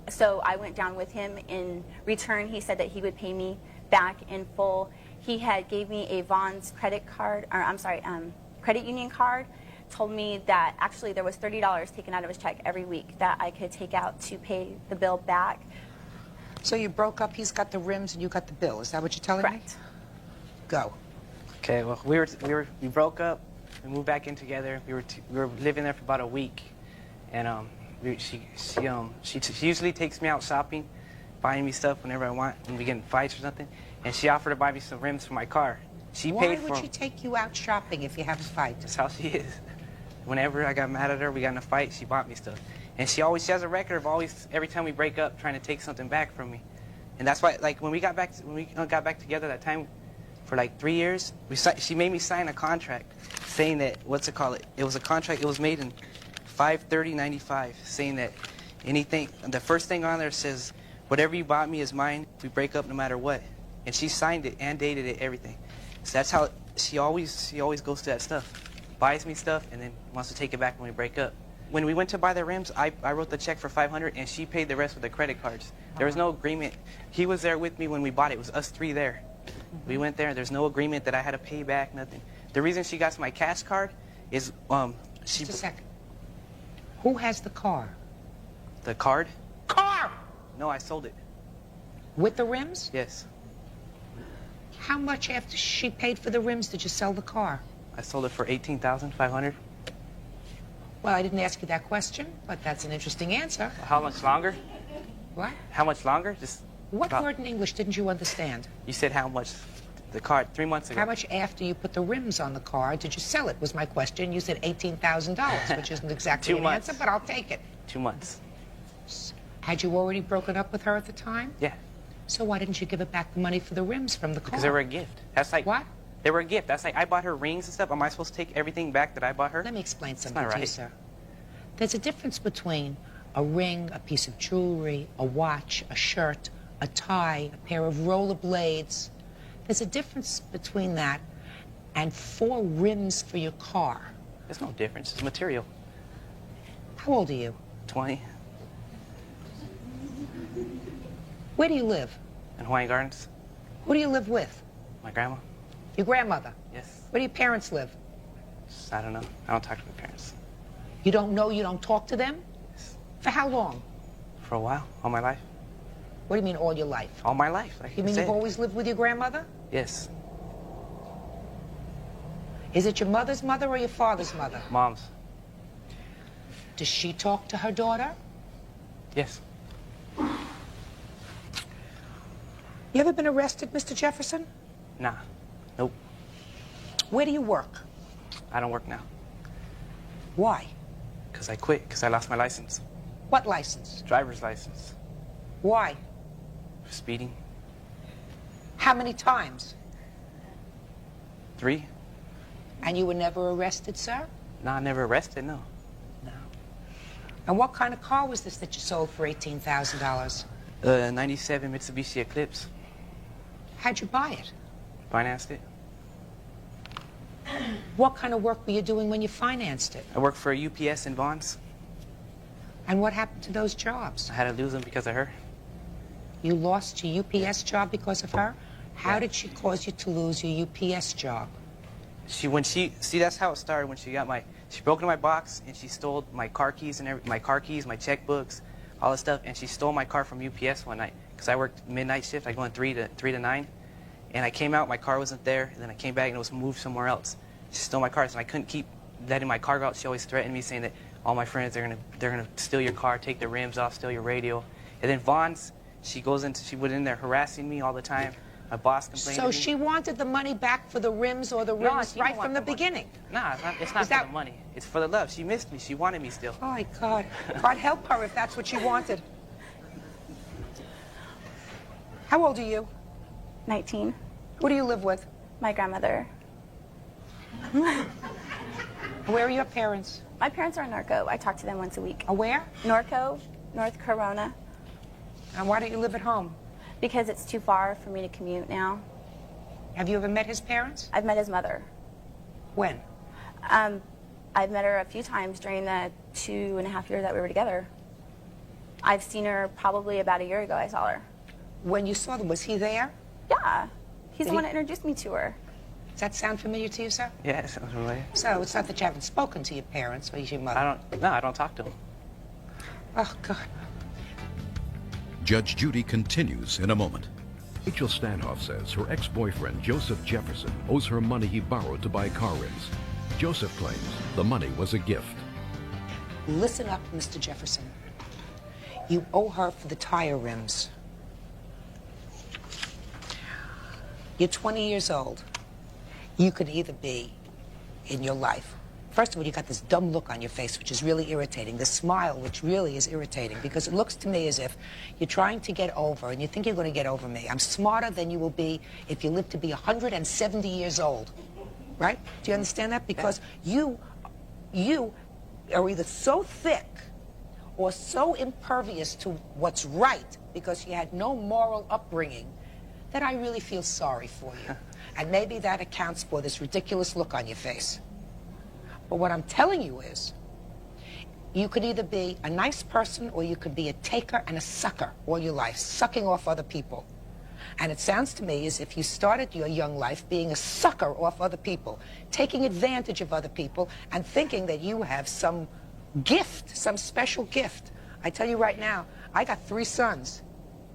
Speaker 14: So I went down with him. In return, he said that he would pay me back in full. He had gave me a Vaughn's credit card, or I'm sorry, credit union card. Told me that actually there was $30 taken out of his check every week that I could take out to pay the bill back.
Speaker 3: So you broke up, he's got the rims and you got the bill. Is that what you're telling me?
Speaker 14: Correct.
Speaker 3: Go.
Speaker 16: Okay, well, we broke up. We moved back in together. We were living there for about a week, and she usually takes me out shopping, buying me stuff whenever I want, when we get in fights or something. And she offered to buy me some rims for my car. She paid for
Speaker 3: Why would she take you out shopping if you have a fight?
Speaker 16: That's how she is. Whenever I got mad at her, we got in a fight, she bought me stuff. And she has a record of every time we break up, trying to take something back from me. And that's why, like, when we got back together that time, for like 3 years, she made me sign a contract saying that, it was a contract, it was made in 5/30/95, saying that the first thing on there says, whatever you bought me is mine, if we break up no matter what. And she signed it and dated it, everything. So that's how she always goes to that stuff. Buys me stuff and then wants to take it back when we break up. When we went to buy the rims, I wrote the check for $500 and she paid the rest with the credit cards. There was no agreement. He was there with me when we bought it. It was us 3 there. We went there. There's no agreement that I had to pay back, nothing. The reason she got my cash card is
Speaker 3: Just a second. Who has the car?
Speaker 16: The card?
Speaker 3: Car!
Speaker 16: No, I sold it.
Speaker 3: With the rims?
Speaker 16: Yes.
Speaker 3: How much after she paid for the rims did you sell the car?
Speaker 16: I sold it for $18,500.
Speaker 3: Well, I didn't ask you that question, but that's an interesting answer.
Speaker 16: How much longer?
Speaker 3: What?
Speaker 16: How much longer?
Speaker 3: What word in English didn't you understand?
Speaker 16: You said how much the car 3 months ago.
Speaker 3: How much after you put the rims on the car did you sell it, was my question. You said $18,000, which isn't exactly
Speaker 16: 2
Speaker 3: an
Speaker 16: months.
Speaker 3: answer, but I'll take it.
Speaker 16: 2 months.
Speaker 3: Had you already broken up with her at the time?
Speaker 16: Yeah.
Speaker 3: So why didn't you give her back the money for the rims from the car?
Speaker 16: Because they were a gift. That's like...
Speaker 3: What?
Speaker 16: They were a gift. That's like I bought her rings and stuff. Am I supposed to take everything back that I bought her?
Speaker 3: Let me explain
Speaker 16: That's
Speaker 3: something
Speaker 16: not
Speaker 3: to you,
Speaker 16: right.
Speaker 3: sir. There's a difference between a ring, a piece of jewelry, a watch, a shirt, a tie, a pair of rollerblades. There's a difference between that and 4 rims for your car.
Speaker 16: There's no difference. It's material.
Speaker 3: How old are you?
Speaker 16: 20.
Speaker 3: Where do you live?
Speaker 16: In Hawaiian Gardens.
Speaker 3: Who do you live with?
Speaker 16: My grandma.
Speaker 3: Your grandmother?
Speaker 16: Yes.
Speaker 3: Where do your parents live?
Speaker 16: I don't know. I don't talk to my parents.
Speaker 3: You don't know, you don't talk to them?
Speaker 16: Yes.
Speaker 3: For how long?
Speaker 16: For a while. All my life.
Speaker 3: What do you mean all your life?
Speaker 16: All my life. Like
Speaker 3: You mean
Speaker 16: said.
Speaker 3: you've always lived with your grandmother?
Speaker 16: Yes.
Speaker 3: Is it your mother's mother or your father's mother?
Speaker 16: Mom's.
Speaker 3: Does she talk to her daughter?
Speaker 16: Yes.
Speaker 3: You ever been arrested, Mr. Jefferson?
Speaker 16: Nah. Nope.
Speaker 3: Where do you work?
Speaker 16: I don't work now.
Speaker 3: Why?
Speaker 16: Because I quit, because I lost my license.
Speaker 3: What license?
Speaker 16: Driver's license.
Speaker 3: Why?
Speaker 16: For speeding.
Speaker 3: How many times?
Speaker 16: 3.
Speaker 3: And you were never arrested, sir?
Speaker 16: Nah, never arrested, no.
Speaker 3: And what kind of car was this that you sold for $18,000?
Speaker 16: 97 Mitsubishi Eclipse.
Speaker 3: How'd you buy it?
Speaker 16: Financed it.
Speaker 3: What kind of work were you doing when you financed it?
Speaker 16: I worked for UPS in Vaughn's.
Speaker 3: And what happened to those jobs?
Speaker 16: I had to lose them because of her.
Speaker 3: You lost your UPS job because of her? How did she cause you to lose your UPS job?
Speaker 16: See, that's how it started when she broke into my box and she stole my car keys and my checkbooks, all this stuff, and she stole my car from UPS one night because I worked midnight shift. I go in 3 to 9, and I came out, my car wasn't there, and then I came back and it was moved somewhere else. She stole my car, and I couldn't keep letting my car go out. She always threatened me, saying that all my friends they're gonna steal your car, take the rims off, steal your radio. And then Vaughn's, she went in there harassing me all the time. My boss complained to me.
Speaker 3: So she wanted the money back for the rims or the rims right from the beginning?
Speaker 16: Nah, it's not for the money. It's for the love. She missed me. She wanted me still.
Speaker 3: Oh, my God. God help her if that's what she wanted. How old are you?
Speaker 14: 19.
Speaker 3: Who do you live with?
Speaker 14: My grandmother.
Speaker 3: Where are your parents?
Speaker 14: My parents are in Norco. I talk to them once a week.
Speaker 3: Where?
Speaker 14: Norco, North Corona.
Speaker 3: And why don't you live at home?
Speaker 14: Because it's too far for me to commute now.
Speaker 3: Have you ever met his parents?
Speaker 14: I've met his mother.
Speaker 3: When?
Speaker 14: I've met her a few times during the 2.5 years that we were together. I've seen her probably about a year ago. I saw her.
Speaker 3: When you saw them, was he there?
Speaker 14: Yeah. He's the one that introduced me to her.
Speaker 3: Does that sound familiar to you, sir?
Speaker 16: Yeah, it sounds familiar.
Speaker 3: So it's not that you haven't spoken to your parents or your mother?
Speaker 16: I don't talk to them.
Speaker 3: Oh, God.
Speaker 2: Judge Judy continues in a moment. Rachel Stanhoff says her ex-boyfriend, Joseph Jefferson, owes her money he borrowed to buy car rims. Joseph claims the money was a gift.
Speaker 3: Listen up, Mr. Jefferson. You owe her for the tire rims. You're 20 years old. You could either be in your life. First of all, you got this dumb look on your face, which is really irritating. The smile, which really is irritating, because it looks to me as if you're trying to get over, and you think you're going to get over me. I'm smarter than you will be if you live to be 170 years old. Right? Do you understand that? Because you are either so thick or so impervious to what's right because you had no moral upbringing that I really feel sorry for you. And maybe that accounts for this ridiculous look on your face. But what I'm telling you is, you could either be a nice person or you could be a taker and a sucker all your life, sucking off other people. And it sounds to me as if you started your young life being a sucker off other people, taking advantage of other people and thinking that you have some gift, some special gift. I tell you right now, I got 3 sons,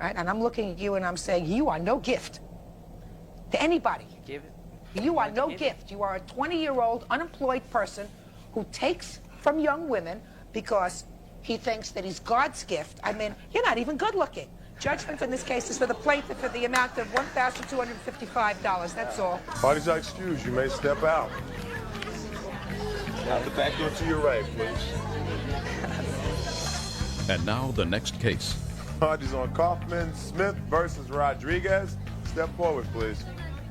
Speaker 3: right? And I'm looking at you and I'm saying, you are no gift to anybody.
Speaker 16: Give it.
Speaker 3: You are no gift. You are a 20-year-old unemployed person who takes from young women because he thinks that he's God's gift. I mean, you're not even good looking. Judgment in this case is for the plaintiff for the amount of $1,255. That's all.
Speaker 13: Parties are excused. You may step out. Now the back door to your right, please.
Speaker 2: And now the next case.
Speaker 13: Charges on Kaufman, Smith versus Rodriguez. Step forward, please.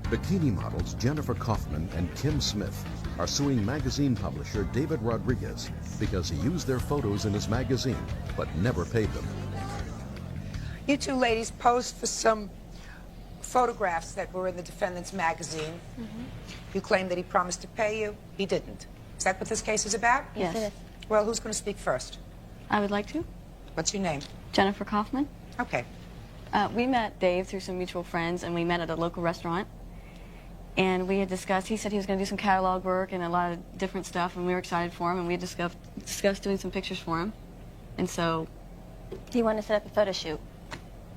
Speaker 2: Bikini models Jennifer Kaufman and Kim Smith are suing magazine publisher David Rodriguez because he used their photos in his magazine but never paid them.
Speaker 3: You 2 ladies posed for some photographs that were in the defendant's magazine. You claim that he promised to pay you. He didn't. Is that what this case is about?
Speaker 4: Yes, it is.
Speaker 3: Well, who's going to speak first?
Speaker 4: I would like to.
Speaker 3: What's your name?
Speaker 4: Jennifer Kaufman.
Speaker 3: Okay.
Speaker 4: We met Dave through some mutual friends, and we met at a local restaurant. And we had discussed, he said he was going to do some catalog work and a lot of different stuff, and we were excited for him, and we had discussed doing some pictures for him. And so
Speaker 17: he wanted to set up a photo shoot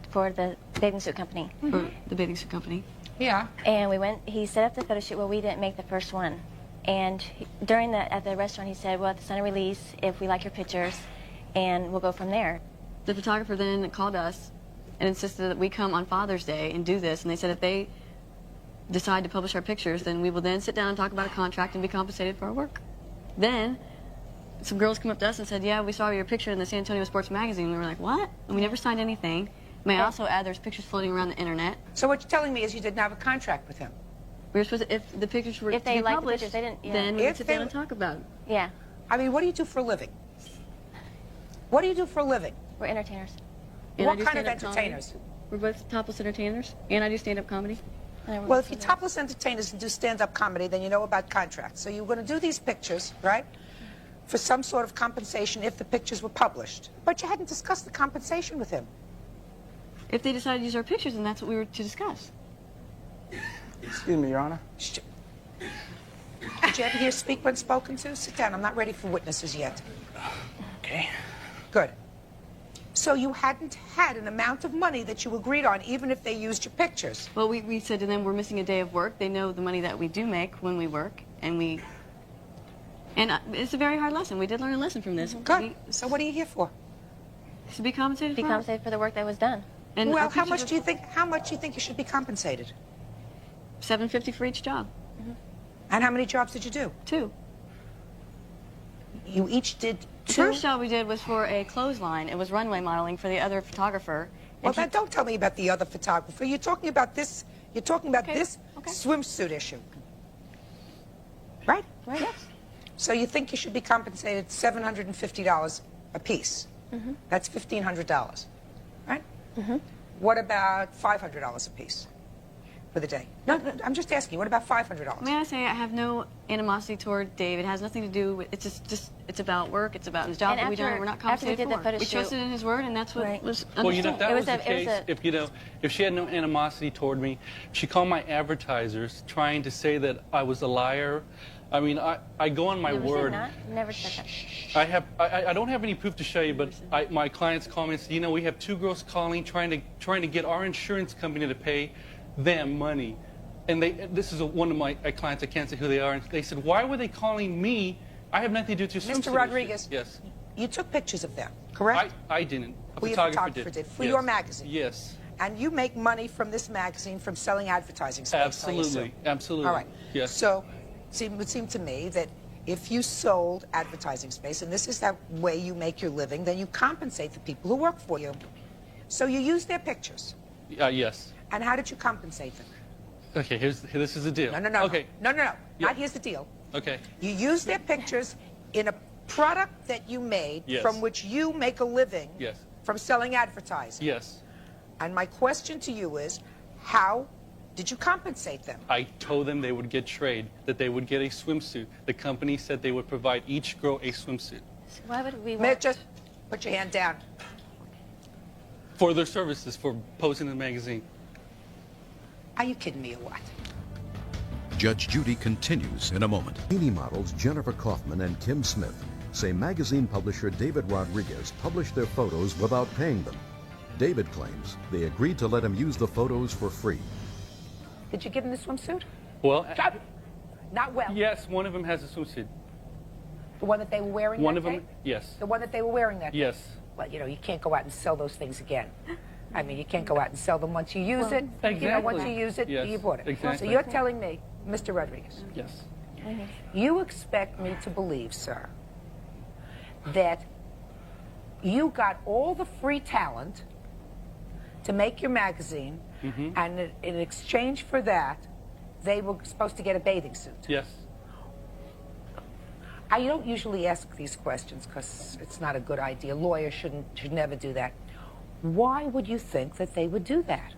Speaker 17: for the bathing suit company.
Speaker 4: For the bathing suit company.
Speaker 3: Yeah.
Speaker 17: And we went, he set up the photo shoot. Well, we didn't make the first one. And at the restaurant, he said, well, at the sign of release, if we like your pictures, and we'll go from there.
Speaker 4: The photographer then called us and insisted that we come on Father's Day and do this. And they said if they decide to publish our pictures, then we will then sit down and talk about a contract and be compensated for our work. Then some girls come up to us and said, yeah, we saw your picture in the San Antonio Sports Magazine. We were like, what? And we never signed anything. May I also add there's pictures floating around the internet.
Speaker 6: So what you're telling me is you didn't have a contract with him?
Speaker 4: We were supposed to, if the pictures were to be published,
Speaker 17: they didn't,
Speaker 4: then we would sit down and talk about it.
Speaker 17: Yeah.
Speaker 6: I mean, what do you do for a living? What do you do for a living?
Speaker 17: We're entertainers.
Speaker 4: And I
Speaker 6: What
Speaker 4: do
Speaker 6: kind of
Speaker 4: stand-up comedy.
Speaker 6: entertainers?
Speaker 4: We're both topless entertainers, and I do stand-up comedy.
Speaker 6: Well, if you're topless entertainers and do stand-up comedy, then you know about contracts. So you're going to do these pictures, right, for some sort of compensation if the pictures were published. But you hadn't discussed the compensation with him.
Speaker 4: If they decided to use our pictures, then that's what we were to discuss.
Speaker 16: Excuse me, Your Honor.
Speaker 6: Did you ever hear speak when spoken to? Sit down. I'm not ready for witnesses yet.
Speaker 16: Okay.
Speaker 6: Good. So you hadn't had an amount of money that you agreed on, even if they used your pictures.
Speaker 4: Well, we said to them, we're missing a day of work. They know the money that we do make when we work, and it's a very hard lesson. We did learn a lesson from this.
Speaker 6: Good. So what are you here for?
Speaker 4: To be compensated for.
Speaker 17: Be compensated for the work that was done.
Speaker 4: And
Speaker 6: well, how much do you think you should be compensated?
Speaker 4: $750 for each job.
Speaker 6: And how many jobs did you do?
Speaker 4: 2.
Speaker 6: You each did 2?
Speaker 4: The first job we did was for a clothesline. It was runway modeling for the other photographer.
Speaker 6: Well, then don't tell me about the other photographer. You're talking about this. You're talking about this swimsuit issue, right?
Speaker 17: Right. Yes.
Speaker 6: So you think you should be compensated $750 a piece? That's $1,500, right? What about $500 a piece for the day? No, I'm just asking. What about $500?
Speaker 4: May I say I have no animosity toward Dave. It has nothing to do with. It's just it's about work. It's about his job that we don't. We're not compensated for. We trusted in his word, and that's what was understood.
Speaker 20: Well, you know, if that was the case, if she had no animosity toward me, she called my advertisers trying to say that I was a liar. I mean, I go on my word.
Speaker 17: Never said that.
Speaker 20: I don't have any proof to show you, but my clients call me and say, you know, we have 2 girls calling trying to get our insurance company to pay them money. And this is one of my clients, I can't say who they are, and they said, why were they calling me? I have nothing to do with your
Speaker 6: Mr. Rodriguez.
Speaker 20: Yes.
Speaker 6: You took pictures of them, correct?
Speaker 20: I didn't. A
Speaker 6: Well,
Speaker 20: photographer
Speaker 6: did. For
Speaker 20: Yes.
Speaker 6: your magazine?
Speaker 20: Yes.
Speaker 6: And you make money from this magazine from selling advertising space, I
Speaker 20: Absolutely.
Speaker 6: assume.
Speaker 20: Absolutely.
Speaker 6: All right.
Speaker 20: Yes.
Speaker 6: So it would seem to me that if you sold advertising space, and this is that way you make your living, then you compensate the people who work for you. So you use their pictures.
Speaker 20: Yes.
Speaker 6: And how did you compensate them?
Speaker 20: Okay, this is the deal.
Speaker 6: No.
Speaker 20: Okay.
Speaker 6: No.
Speaker 20: Yeah.
Speaker 6: Not here's the deal.
Speaker 20: Okay.
Speaker 6: You use their pictures in a product that you made
Speaker 20: Yes.
Speaker 6: from which you make a living
Speaker 20: Yes.
Speaker 6: from selling advertising.
Speaker 20: Yes.
Speaker 6: And my question to you is, how did you compensate them?
Speaker 20: I told them they would get trade, that they would get a swimsuit. The company said they would provide each girl a swimsuit.
Speaker 17: So why would we
Speaker 6: Mayor, just put your hand down.
Speaker 20: For their services, for posting in the magazine.
Speaker 6: Are you kidding me or what?
Speaker 2: Judge Judy continues in a moment. Bikini models Jennifer Kaufman and Kim Smith say magazine publisher David Rodriguez published their photos without paying them. David claims they agreed to let him use the photos for free.
Speaker 6: Did you give him the swimsuit?
Speaker 20: Well,
Speaker 6: Not well.
Speaker 20: yes, one of them has a swimsuit.
Speaker 6: The one that they were wearing
Speaker 20: One
Speaker 6: that
Speaker 20: of them,
Speaker 6: day?
Speaker 20: yes.
Speaker 6: The one that they were wearing that day?
Speaker 20: Yes.
Speaker 6: Well, you know, you can't go out and sell those things again. I mean, you can't go out and sell them once you use
Speaker 20: Well,
Speaker 6: it. You know, once
Speaker 20: exactly.
Speaker 6: you use it,
Speaker 20: Yes,
Speaker 6: you bought it.
Speaker 20: exactly.
Speaker 6: So you're telling me, Mr. Rodriguez,
Speaker 20: Yes.
Speaker 6: you expect me to believe, sir, that you got all the free talent to make your magazine, and in exchange for that, they were supposed to get a bathing suit.
Speaker 20: Yes.
Speaker 6: I don't usually ask these questions because it's not a good idea. Lawyers should never do that. Why would you think that they would do that?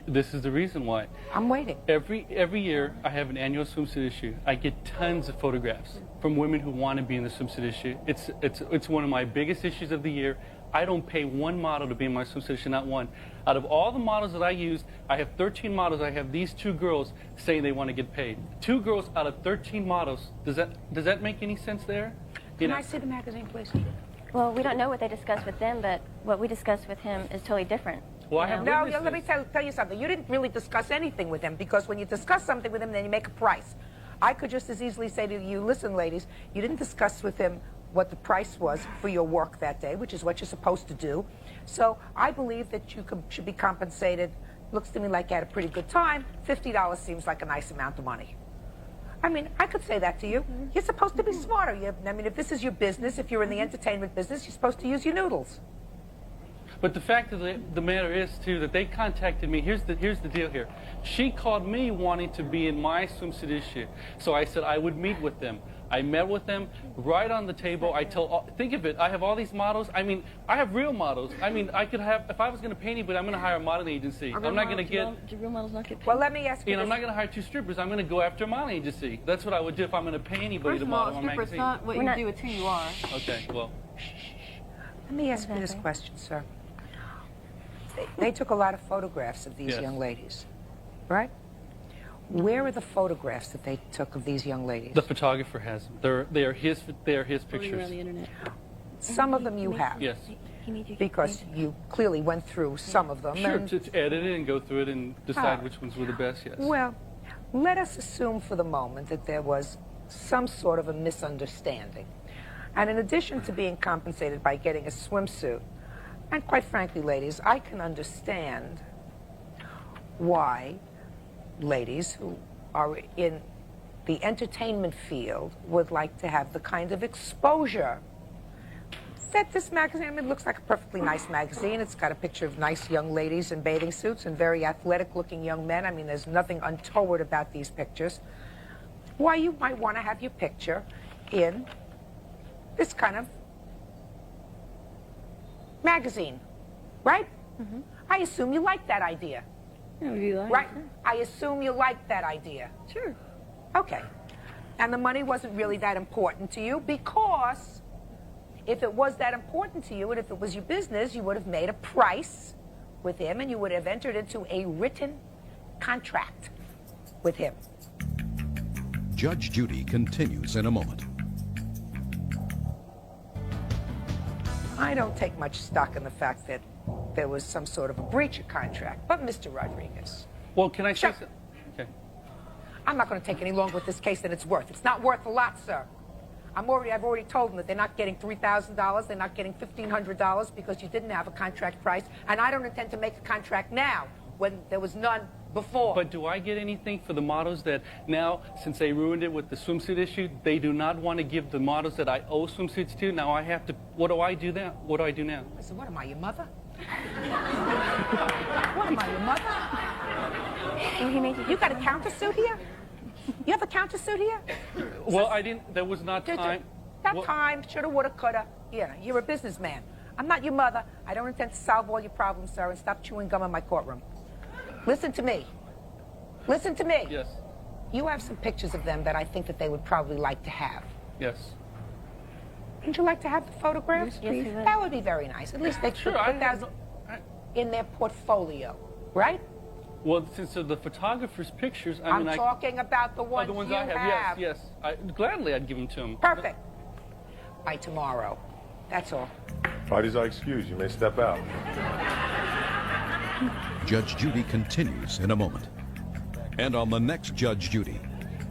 Speaker 20: This is the reason why.
Speaker 6: I'm waiting.
Speaker 20: Every year, I have an annual swimsuit issue. I get tons of photographs from women who want to be in the swimsuit issue. It's one of my biggest issues of the year. I don't pay one model to be in my swimsuit issue, not one. Out of all the models that I use, I have 13 models. I have these 2 girls saying they want to get paid. 2 girls out of 13 models. Does that make any sense there?
Speaker 6: Can I see the magazine, please?
Speaker 17: Well, we don't know what they discussed with them, but what we discussed with him is totally different.
Speaker 20: Well, I have
Speaker 6: No,
Speaker 20: witnesses.
Speaker 6: let me tell you something. You didn't really discuss anything with him because when you discuss something with him, then you make a price. I could just as easily say to you, listen, ladies, you didn't discuss with him what the price was for your work that day, which is what you're supposed to do. So I believe that you should be compensated. Looks to me like you had a pretty good time. $50 seems like a nice amount of money. I mean, I could say that to you. You're supposed to be smarter. I mean, if this is your business, if you're in the entertainment business, you're supposed to use your noodles.
Speaker 20: But the fact of the matter is, too, that they contacted me. Here's the deal here. She called me wanting to be in my swimsuit issue. So I said I would meet with them. I met with them right on the table. Think of it, I have all these models. I mean, I have real models. I mean, I could have, if I was going to pay anybody, I'm going to hire a modeling agency. I'm not going to get...
Speaker 17: Do real models not get paid?
Speaker 6: Well, let me ask you
Speaker 20: And
Speaker 6: this.
Speaker 20: I'm not going to hire 2 strippers. I'm going to go after a modeling agency. That's what I would do if I'm going to pay anybody to model on a magazine.
Speaker 4: Not what you do, it's who you are.
Speaker 20: Okay, well...
Speaker 6: Let me ask you this question, sir. They took a lot of photographs of these
Speaker 20: Yes.
Speaker 6: young ladies, right? Where are the photographs that they took of these young ladies?
Speaker 20: The photographer has them. They are his pictures.
Speaker 17: Around the internet.
Speaker 6: Some of them you have.
Speaker 20: Yes.
Speaker 6: Because you clearly went through some of them.
Speaker 20: Sure,
Speaker 6: and-
Speaker 20: to edit it and go through it and decide
Speaker 6: Ah.
Speaker 20: which ones were the best, yes.
Speaker 6: Well, let us assume for the moment that there was some sort of a misunderstanding. And in addition to being compensated by getting a swimsuit, and quite frankly, ladies, I can understand why ladies who are in the entertainment field would like to have the kind of exposure that this magazine, I mean, it looks like a perfectly nice magazine. It's got a picture of nice young ladies in bathing suits and very athletic-looking young men. I mean, there's nothing untoward about these pictures. Why you might want to have your picture in this kind of magazine, right? I assume you like that idea. Right? I assume you like that idea.
Speaker 17: Sure.
Speaker 6: Okay. And the money wasn't really that important to you because if it was that important to you and if it was your business, you would have made a price with him and you would have entered into a written contract with him.
Speaker 2: Judge Judy continues in a moment.
Speaker 6: I don't take much stock in the fact that there was some sort of a breach of contract. But Mr. Rodriguez,
Speaker 20: Well, can I say something? Okay.
Speaker 6: I'm not going to take any longer with this case than it's worth. It's not worth a lot, sir. I've already told them that they're not getting $3,000, they're not getting $1,500 because you didn't have a contract price, and I don't intend to make a contract now when there was none before.
Speaker 20: But do I get anything for the models that now, since they ruined it with the swimsuit issue, they do not want to give the models that I owe swimsuits to? Now I have to, what do I do now? What do I do now?
Speaker 6: I said, what am I, your mother? What am I, your mother? You got a countersuit here? You have a countersuit here?
Speaker 20: Well, I didn't, there was not time.
Speaker 6: Not time, shoulda, woulda, coulda. Yeah, you're a businessman. I'm not your mother. I don't intend to solve all your problems, sir, and stop chewing gum in my courtroom. Listen to me. Listen to me.
Speaker 20: Yes.
Speaker 6: You have some pictures of them that I think that they would probably like to have.
Speaker 20: Yes.
Speaker 6: Wouldn't you like to have the photographs?
Speaker 17: Yes, we would.
Speaker 6: That would be very nice. At least they could
Speaker 20: Sure,
Speaker 6: put that in their portfolio, right?
Speaker 20: Well, since they're the photographer's pictures, I
Speaker 6: I'm
Speaker 20: mean,
Speaker 6: talking about the ones,
Speaker 20: the ones
Speaker 6: you
Speaker 20: I have. Yes, yes. Gladly I'd give them to him.
Speaker 6: Perfect. By tomorrow. That's all.
Speaker 13: Parties are excused. You may step out.
Speaker 2: Judge Judy continues in a moment. And on the next Judge Judy,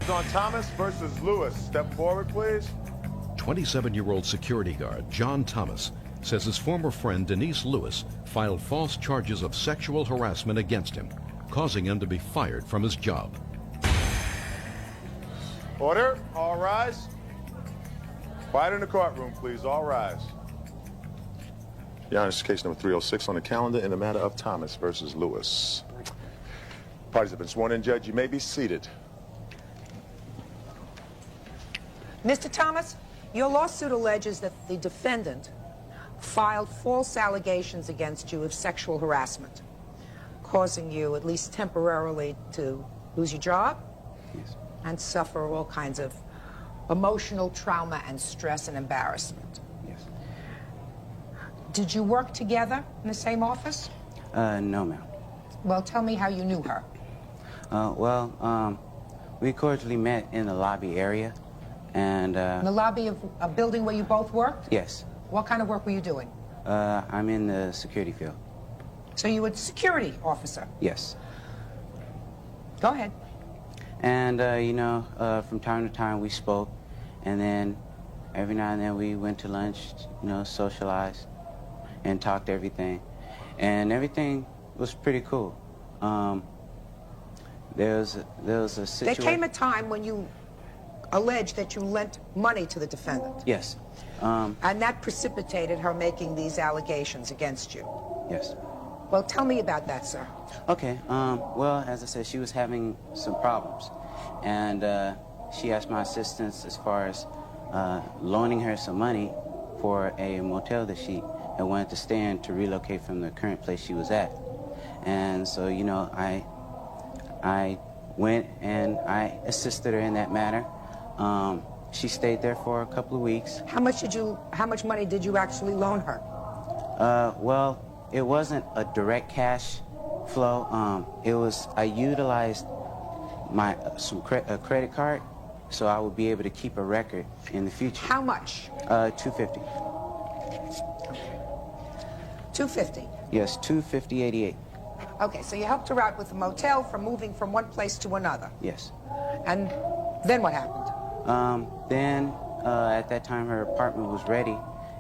Speaker 13: It's on Thomas versus Lewis. Step forward, please.
Speaker 2: 27-year-old security guard John Thomas says his former friend Denise Lewis filed false charges of sexual harassment against him, causing him to be fired from his job.
Speaker 13: Order. All rise. Quiet in the courtroom, please. All rise. Your Honor, this is case number 306 on the calendar in the matter of Thomas versus Lewis. Parties have been sworn in, Judge. You may be seated.
Speaker 6: Mr. Thomas, your lawsuit alleges that the defendant filed false allegations against you of sexual harassment, causing you, at least temporarily, to lose your job and suffer all kinds of emotional trauma and stress and embarrassment.
Speaker 7: Yes.
Speaker 6: Did you work together in the same office?
Speaker 7: No, ma'am.
Speaker 6: Well, tell me how you knew her.
Speaker 7: We cordially met in the lobby area, and
Speaker 6: In the lobby of a building where you both worked?
Speaker 7: yes,
Speaker 6: What kind of work were you doing?
Speaker 7: I'm in the security field.
Speaker 6: So you were a security officer?
Speaker 7: Yes.
Speaker 6: Go ahead.
Speaker 7: And, from time to time we spoke, and then every now and then we went to lunch, socialized and talked everything. And everything was pretty cool. There was a situation.
Speaker 6: There came a time when you alleged that you lent money to the defendant.
Speaker 7: Yes.
Speaker 6: And that precipitated her making these allegations against you.
Speaker 7: Yes.
Speaker 6: Well, tell me about that, sir.
Speaker 7: Okay. Well, as I said, she was having some problems. And she asked my assistance as far as loaning her some money for a motel that she had wanted to stay in to relocate from the current place she was at. And so, I went and I assisted her in that matter. She stayed there for a couple of weeks.
Speaker 6: How much money did you actually loan her?
Speaker 7: Well, it wasn't a direct cash flow. I utilized a credit card, so I would be able to keep a record in the future.
Speaker 6: How much?
Speaker 7: $250.
Speaker 6: $250.
Speaker 7: Yes, $250.88.
Speaker 6: Okay, so you helped her out with the motel for moving from one place to another.
Speaker 7: Yes.
Speaker 6: And then what happened?
Speaker 7: Then at that time her apartment was ready,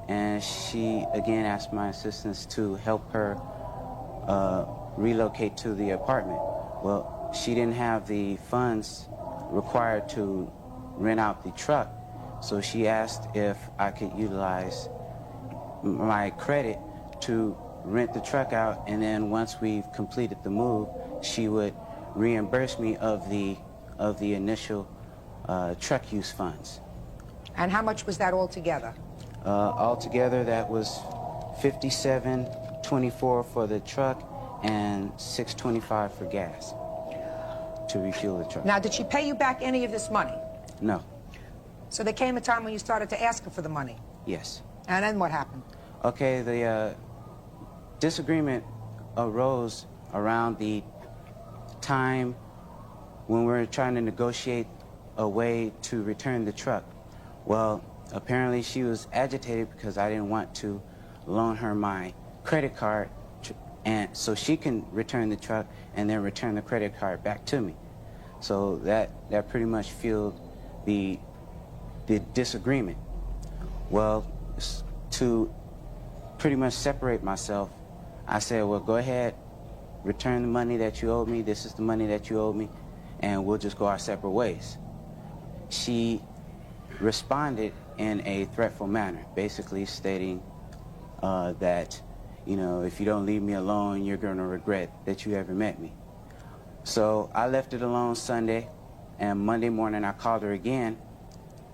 Speaker 7: and she again asked my assistance to help her relocate to the apartment. Well, she didn't have the funds required to rent out the truck, so she asked if I could utilize my credit to rent the truck out, and then once we've completed the move, she would reimburse me of the initial truck use funds.
Speaker 6: And how much was that altogether?
Speaker 7: Altogether, that was $57.24 for the truck and $6.25 for gas to refuel the truck.
Speaker 6: Now, did she pay you back any of this money?
Speaker 7: No.
Speaker 6: So there came a time when you started to ask her for the money?
Speaker 7: Yes.
Speaker 6: And then what happened?
Speaker 7: Okay, the disagreement arose around the time when we were trying to negotiate a way to return the truck. Well, apparently she was agitated because I didn't want to loan her my credit card and so she can return the truck and then return the credit card back to me. So that pretty much fueled the disagreement. Well, to pretty much separate myself, I said, well, go ahead, return the money that you owed me. This is the money that you owed me, and we'll just go our separate ways. She responded in a threatful manner, basically stating that, if you don't leave me alone, you're going to regret that you ever met me. So I left it alone Sunday, and Monday morning I called her again,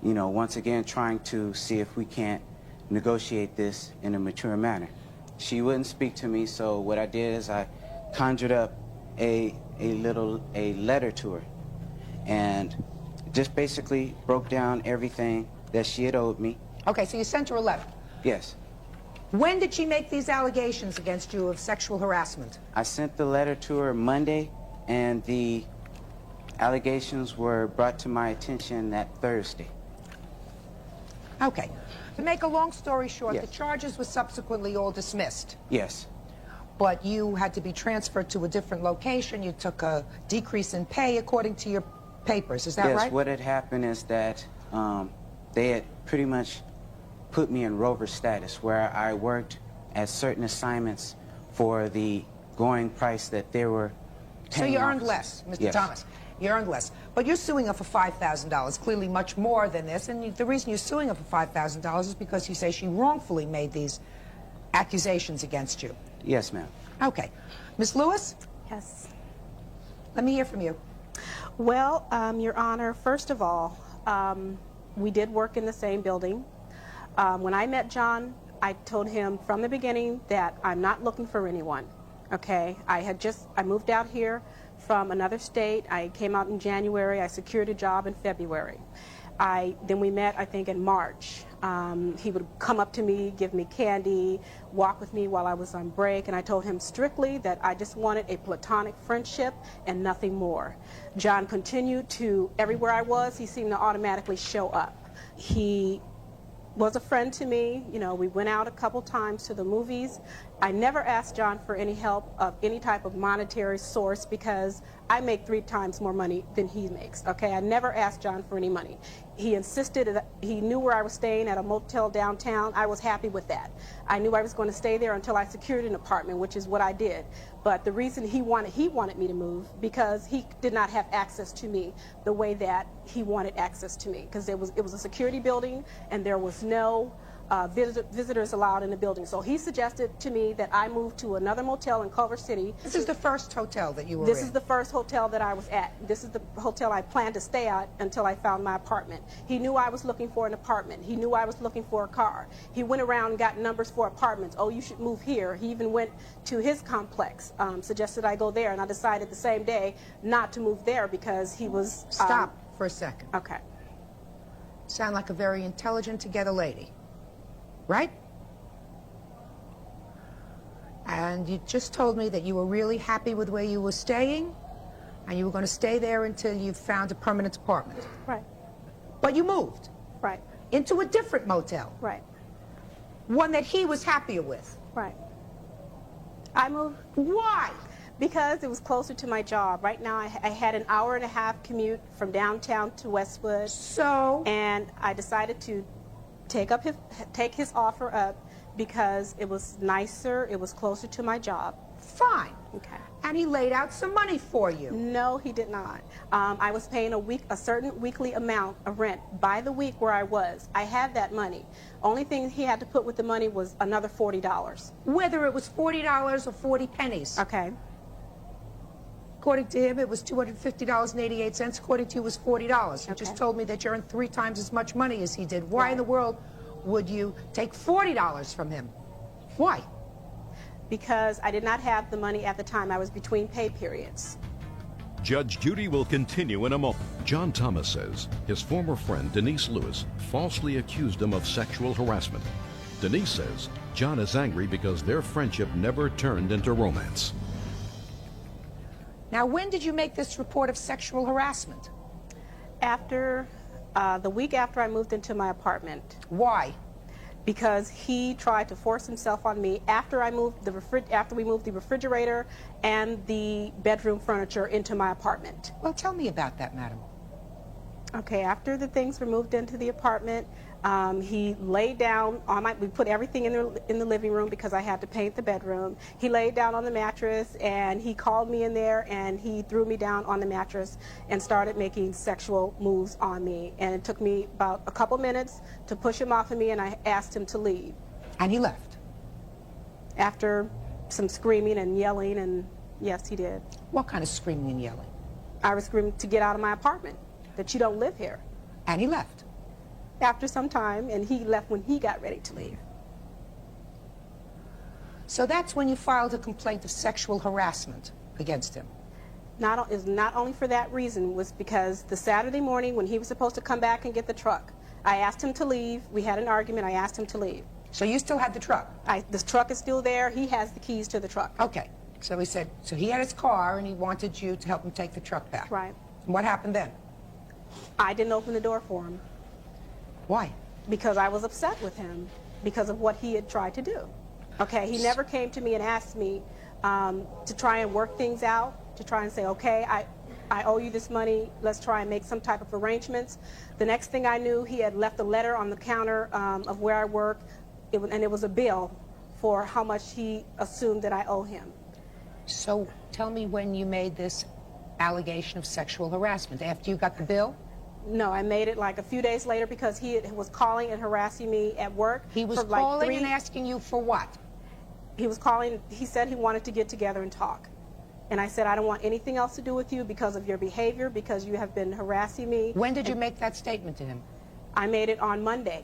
Speaker 7: once again trying to see if we can't negotiate this in a mature manner. She wouldn't speak to me, so what I did is I conjured up a letter to her and just basically broke down everything that she had owed me.
Speaker 6: Okay, so you sent her a letter.
Speaker 7: Yes.
Speaker 6: When did she make these allegations against you of sexual harassment?
Speaker 7: I sent the letter to her Monday, and the allegations were brought to my attention that Thursday.
Speaker 6: Okay. To make a long story short,
Speaker 7: Yes.
Speaker 6: the charges were subsequently all dismissed.
Speaker 7: Yes.
Speaker 6: But you had to be transferred to a different location. You took a decrease in pay according to your papers. Is that
Speaker 7: yes,
Speaker 6: right?
Speaker 7: What had happened is that they had pretty much put me in rover status, where I worked at certain assignments for the going price that they were
Speaker 6: So
Speaker 7: paying
Speaker 6: you earned
Speaker 7: officers.
Speaker 6: less, Mr.
Speaker 7: Yes.
Speaker 6: Thomas. You earned less. But you're suing her for $5,000, clearly much more than this. And the reason you're suing her for $5,000 is because you say she wrongfully made these accusations against you.
Speaker 7: Yes, ma'am.
Speaker 6: Okay. Ms. Lewis?
Speaker 9: Yes.
Speaker 6: Let me hear from you.
Speaker 9: Well, Your Honor, first of all, we did work in the same building. When I met John, I told him from the beginning that I'm not looking for anyone, okay? I moved out here from another state. I came out in January. I secured a job in February. Then we met, I think, in March. He would come up to me, give me candy, walk with me while I was on break, and I told him strictly that I just wanted a platonic friendship and nothing more. John continued to, everywhere I was, he seemed to automatically show up. He was a friend to me. You know, we went out a couple times to the movies. I never asked John for any help of any type of monetary source because I make 3 times more money than he makes, okay? I never asked John for any money. He insisted that he knew where I was staying at a motel downtown. I was happy with that. I knew I was going to stay there until I secured an apartment, which is what I did. But the reason he wanted me to move because he did not have access to me the way that he wanted access to me, because it was a security building and there was no visitors allowed in the building. So he suggested to me that I move to another motel in Culver City.
Speaker 3: This is the first hotel that you were in?
Speaker 9: This is the first hotel that I was at. This is the hotel I planned to stay at until I found my apartment. He knew I was looking for an apartment. He knew I was looking for a car. He went around and got numbers for apartments. Oh, you should move here. He even went to his complex, suggested I go there, and I decided the same day not to move there because he was...
Speaker 3: Stop for a second.
Speaker 9: Okay.
Speaker 3: Sound like a very intelligent, together lady. Right? And you just told me that you were really happy with where you were staying, and you were going to stay there until you found a permanent apartment.
Speaker 9: Right.
Speaker 3: But you moved.
Speaker 9: Right.
Speaker 3: Into a different motel.
Speaker 9: Right.
Speaker 3: One that he was happier with.
Speaker 9: Right. I moved.
Speaker 3: Why?
Speaker 9: Because it was closer to my job. Right now, I had an hour-and-a-half commute from downtown to Westwood.
Speaker 3: So?
Speaker 9: And I decided to take his offer up because it was nicer, it was closer to my job.
Speaker 3: Fine.
Speaker 9: Okay.
Speaker 3: And he laid out some money for you.
Speaker 9: No, he did not. I was paying a certain weekly amount of rent by the week where I was. I had that money. Only thing he had to put with the money was another $40.
Speaker 3: Whether it was $40 or 40 pennies.
Speaker 9: Okay.
Speaker 3: According to him, it was $250.88. According to you, it was $40. You just told me that you earned 3 times as much money as he did. Why in the world would you take $40 from him? Why?
Speaker 9: Because I did not have the money at the time. I was between pay periods.
Speaker 2: Judge Judy will continue in a moment. John Thomas says his former friend Denise Lewis falsely accused him of sexual harassment. Denise says John is angry because their friendship never turned into romance.
Speaker 3: Now, when did you make this report of sexual harassment?
Speaker 9: After the week after I moved into my apartment.
Speaker 3: Why?
Speaker 9: Because he tried to force himself on me after we moved the refrigerator and the bedroom furniture into my apartment.
Speaker 3: Well, tell me about that, madam.
Speaker 9: Okay, after the things were moved into the apartment, he laid down on we put everything in the living room because I had to paint the bedroom. He laid down on the mattress and he called me in there and he threw me down on the mattress and started making sexual moves on me. And it took me about a couple minutes to push him off of me, and I asked him to leave.
Speaker 3: And he left?
Speaker 9: After some screaming and yelling, and yes, he did.
Speaker 3: What kind of screaming and yelling?
Speaker 9: I was screaming to get out of my apartment, that you don't live here.
Speaker 3: And he left?
Speaker 9: After some time, and he left when he got ready to leave.
Speaker 3: So that's when you filed a complaint of sexual harassment against him?
Speaker 9: Not only for that reason, was because the Saturday morning when he was supposed to come back and get the truck, I asked him to leave. We had an argument. I asked him to leave.
Speaker 3: So you still had the truck?
Speaker 9: The truck is still there. He has the keys to the truck.
Speaker 3: Okay. So he said, so he had his car and he wanted you to help him take the truck back.
Speaker 9: Right.
Speaker 3: And what happened then?
Speaker 9: I didn't open the door for him.
Speaker 3: Why?
Speaker 9: Because I was upset with him because of what he had tried to do. Okay, he never came to me and asked me to try and work things out, to try and say, okay, I owe you this money, let's try and make some type of arrangements. The next thing I knew, he had left a letter on the counter of where I work, and it was a bill for how much he assumed that I owe him.
Speaker 3: So tell me when you made this allegation of sexual harassment. After you got the bill?
Speaker 9: No, I made it like a few days later because he was calling and harassing me at work.
Speaker 3: He was calling and asking you for what?
Speaker 9: He was calling, he said he wanted to get together and talk. And I said, I don't want anything else to do with you because of your behavior, because you have been harassing me.
Speaker 3: When did you make that statement to him?
Speaker 9: I made it on Monday.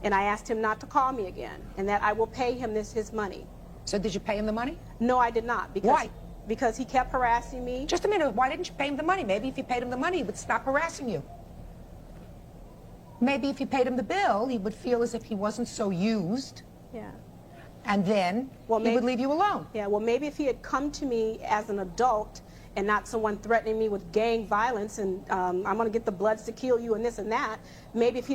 Speaker 9: And I asked him not to call me again, and that I will pay him his money.
Speaker 3: So did you pay him the money?
Speaker 9: No, I did not. Because
Speaker 3: Why?
Speaker 9: Because he kept harassing me.
Speaker 3: Just a minute. Why didn't you pay him the money? Maybe if you paid him the money, he would stop harassing you. Maybe if you paid him the bill, he would feel as if he wasn't so used.
Speaker 9: Yeah.
Speaker 3: And then he would leave you alone.
Speaker 9: Yeah, well, maybe if he had come to me as an adult and not someone threatening me with gang violence and I'm going to get the Bloods to kill you and this and that. Maybe if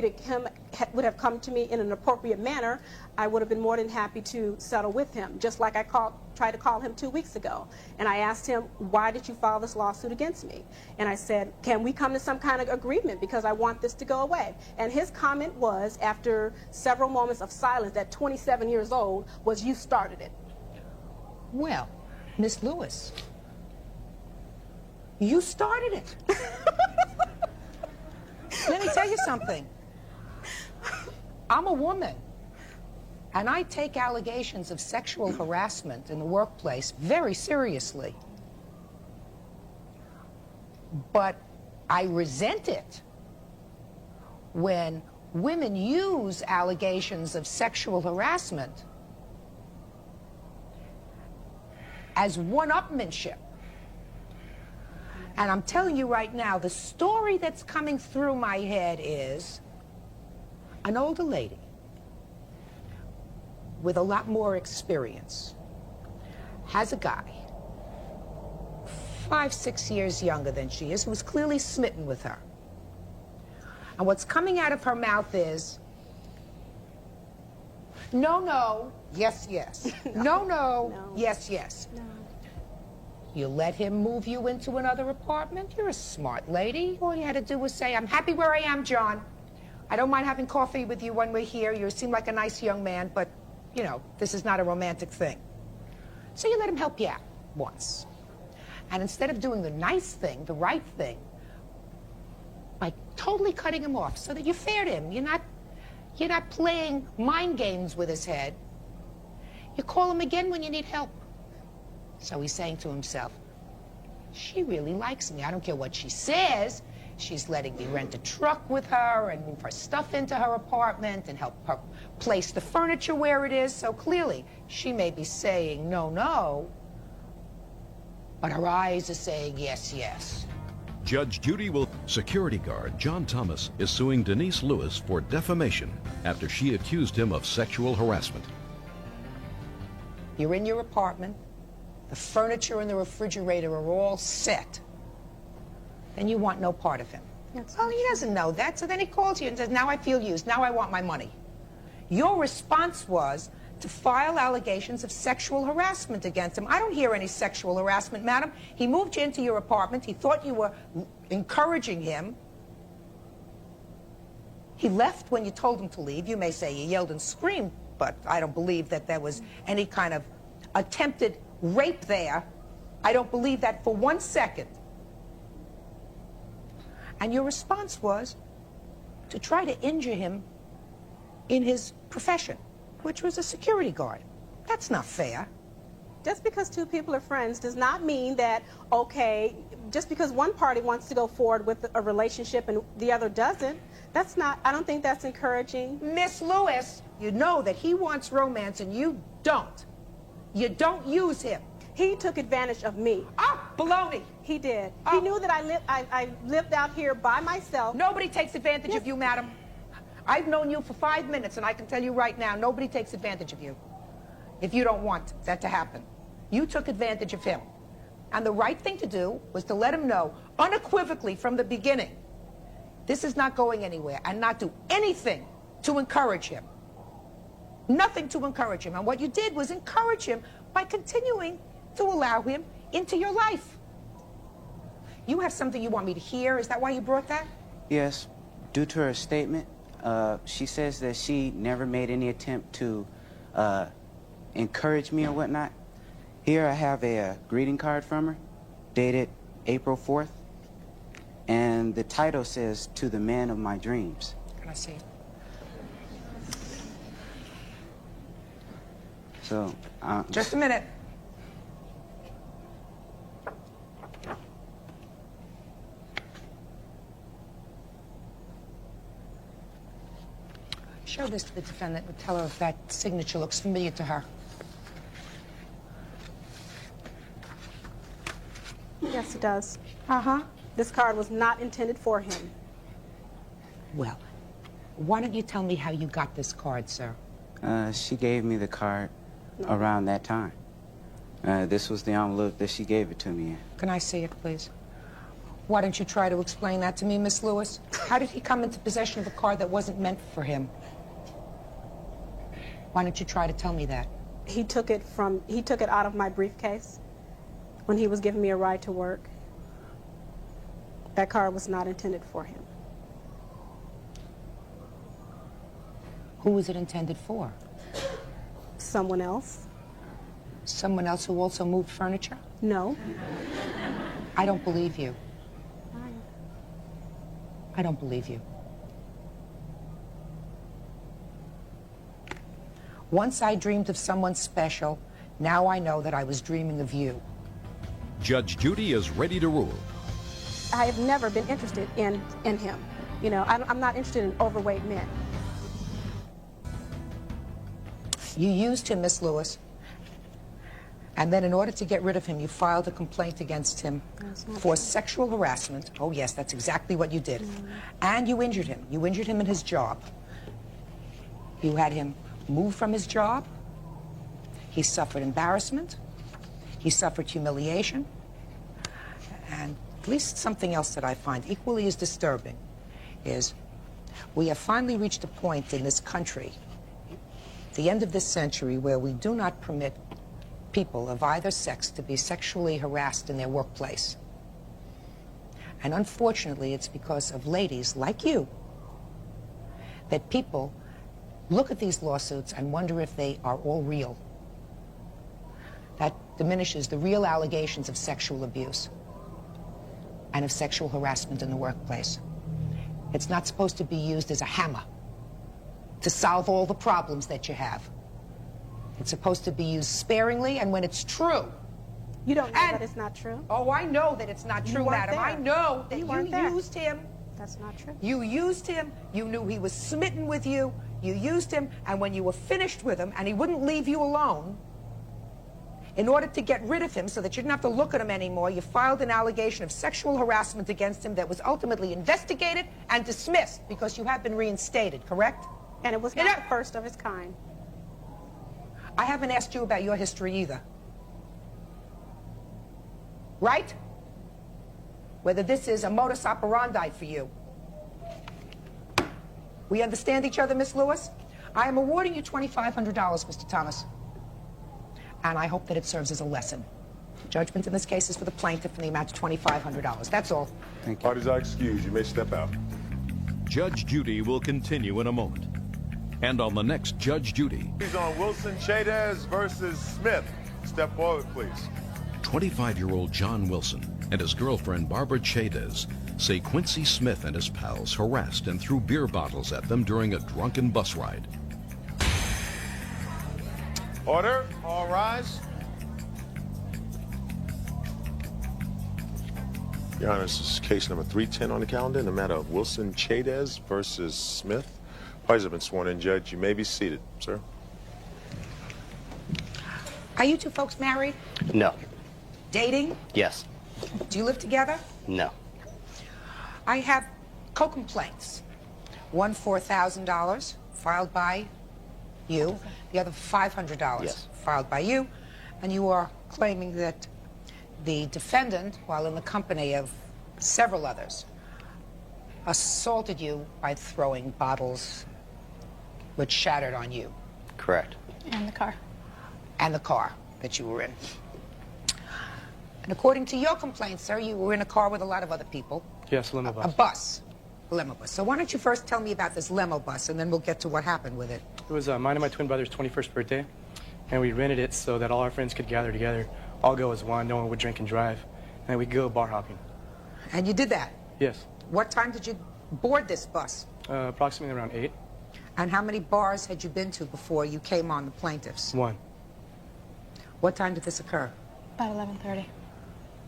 Speaker 9: would have come to me in an appropriate manner, I would have been more than happy to settle with him, just like I tried to call him 2 weeks ago. And I asked him, why did you file this lawsuit against me? And I said, can we come to some kind of agreement because I want this to go away? And his comment was, after several moments of silence at 27 years old, was, you started it.
Speaker 3: Well, Miss Lewis, you started it. Let me tell you something. I'm a woman, and I take allegations of sexual harassment in the workplace very seriously. But I resent it when women use allegations of sexual harassment as one-upmanship. And I'm telling you right now, the story that's coming through my head is an older lady with a lot more experience has a guy 5, 6 years younger than she is, who's clearly smitten with her. And what's coming out of her mouth is, no, no, yes, yes. No, no, yes, yes. No. You let him move you into another apartment? You're a smart lady. All you had to do was say, I'm happy where I am, John. I don't mind having coffee with you when we're here. You seem like a nice young man, but, you know, this is not a romantic thing. So you let him help you out once. And instead of doing the nice thing, the right thing, by totally cutting him off so that you fair to him, you're not playing mind games with his head. You call him again when you need help. So he's saying to himself, she really likes me. I don't care what she says. She's letting me rent a truck with her and move her stuff into her apartment and help her place the furniture where it is. So clearly, she may be saying no, no, but her eyes are saying yes, yes.
Speaker 2: Judge Judy will... Security guard John Thomas is suing Denise Lewis for defamation after she accused him of sexual harassment.
Speaker 3: You're in your apartment. The furniture and the refrigerator are all set. Then you want no part of him. Well, he doesn't know that, so then he calls you and says, now I feel used, now I want my money. Your response was to file allegations of sexual harassment against him. I don't hear any sexual harassment, madam. He moved you into your apartment. He thought you were encouraging him. He left when you told him to leave. You may say you yelled and screamed, but I don't believe that there was any kind of attempted rape there. I don't believe that for 1 second. And your response was to try to injure him in his profession, which was a security guard. That's not fair.
Speaker 9: Just because two people are friends does not mean that, okay, just because one party wants to go forward with a relationship and the other doesn't, that's not, I don't think that's encouraging.
Speaker 3: Miss Lewis, you know that he wants romance and you don't. You don't use him.
Speaker 9: He took advantage of me.
Speaker 3: Oh, baloney.
Speaker 9: He did. Oh. He knew that I lived out here by myself.
Speaker 3: Nobody takes advantage of you, madam. I've known you for 5 minutes, and I can tell you right now, nobody takes advantage of you if you don't want that to happen. You took advantage of him. And the right thing to do was to let him know unequivocally from the beginning, this is not going anywhere, and not do anything to encourage him. Nothing to encourage him. And what you did was encourage him by continuing to allow him into your life. You have something you want me to hear? Is that why you brought that?
Speaker 7: Yes. Due to her statement, she says that she never made any attempt to encourage me or whatnot. Here I have a greeting card from her, dated April 4th, and the title says, "To the Man of My Dreams."
Speaker 3: Can I see it?
Speaker 7: So,
Speaker 3: just a minute. Show this to the defendant and tell her if that signature looks familiar to her.
Speaker 9: Yes, it does.
Speaker 3: Uh-huh.
Speaker 9: This card was not intended for him.
Speaker 3: Well, why don't you tell me how you got this card, sir?
Speaker 7: She gave me the card around that time. This was the envelope that she gave it to me in.
Speaker 3: Can I see it, please? Why don't you try to explain that to me, Miss Lewis? How did he come into possession of a car that wasn't meant for him? Why don't you try to tell me that?
Speaker 9: He took it out of my briefcase when he was giving me a ride to work. That car was not intended for him.
Speaker 3: Who was it intended for?
Speaker 9: Someone else.
Speaker 3: Someone else who also moved furniture?
Speaker 9: No.
Speaker 3: I don't believe you. I don't believe you. Once I dreamed of someone special, now I know that I was dreaming of you.
Speaker 2: Judge Judy is ready to rule.
Speaker 9: I have never been interested in him. You know, I'm not interested in overweight men.
Speaker 3: You used him, Miss Lewis. And then in order to get rid of him, you filed a complaint against him for sexual harassment. Oh, yes, that's exactly what you did. And you injured him. You injured him in his job. You had him moved from his job. He suffered embarrassment. He suffered humiliation. And at least something else that I find equally as disturbing is we have finally reached a point in this country, the end of this century, where we do not permit people of either sex to be sexually harassed in their workplace. And unfortunately, it's because of ladies like you that people look at these lawsuits and wonder if they are all real. That diminishes the real allegations of sexual abuse and of sexual harassment in the workplace. It's not supposed to be used as a hammer to solve all the problems that you have. It's supposed to be used sparingly and when it's true.
Speaker 9: You don't know that it's not true?
Speaker 3: Oh, I know that it's not true, madam. I know that you used him.
Speaker 9: That's not true.
Speaker 3: You used him. You knew he was smitten with you. You used him, and when you were finished with him and he wouldn't leave you alone, in order to get rid of him so that you didn't have to look at him anymore, you filed an allegation of sexual harassment against him that was ultimately investigated and dismissed because you have been reinstated, correct?
Speaker 9: And it was not the first of its kind.
Speaker 3: I haven't asked you about your history either. Right? Whether this is a modus operandi for you. We understand each other, Miss Lewis? I am awarding you $2,500, Mr. Thomas. And I hope that it serves as a lesson. Judgment in this case is for the plaintiff in the amount of $2,500. That's all.
Speaker 13: Thank you. Parties are excused. You may step out.
Speaker 2: Judge Judy will continue in a moment. And on the next Judge Judy.
Speaker 13: He's on Wilson Chaydez versus Smith. Step forward, please.
Speaker 2: 25-year-old John Wilson and his girlfriend Barbara Chaydez say Quincy Smith and his pals harassed and threw beer bottles at them during a drunken bus ride.
Speaker 13: Order. All rise. Your Honor, this is case number 310 on the calendar in the matter of Wilson Chaydez versus Smith. Parties have been sworn in, Judge. You may be seated, sir.
Speaker 3: Are you two folks married?
Speaker 12: No.
Speaker 3: Dating?
Speaker 12: Yes.
Speaker 3: Do you live together?
Speaker 12: No.
Speaker 3: I have co-complaints. One for $1,000 filed by you, the other for $500
Speaker 12: yes.
Speaker 3: filed by you, and you are claiming that the defendant, while in the company of several others, assaulted you by throwing bottles which shattered on you.
Speaker 12: Correct.
Speaker 17: And the car.
Speaker 3: And the car that you were in. And according to your complaint, sir, you were in a car with a lot of other people.
Speaker 11: Yes, limo bus.
Speaker 3: A bus. A limo bus. So why don't you first tell me about this limo bus, and then we'll get to what happened with it.
Speaker 11: It was mine and my twin brother's 21st birthday, and we rented it so that all our friends could gather together, all go as one, no one would drink and drive, and we'd go bar hopping.
Speaker 3: And you did that?
Speaker 11: Yes.
Speaker 3: What time did you board this bus?
Speaker 11: Approximately around 8.
Speaker 3: And how many bars had you been to before you came on the plaintiffs?
Speaker 11: 1.
Speaker 3: What time did this occur?
Speaker 17: About 11:30.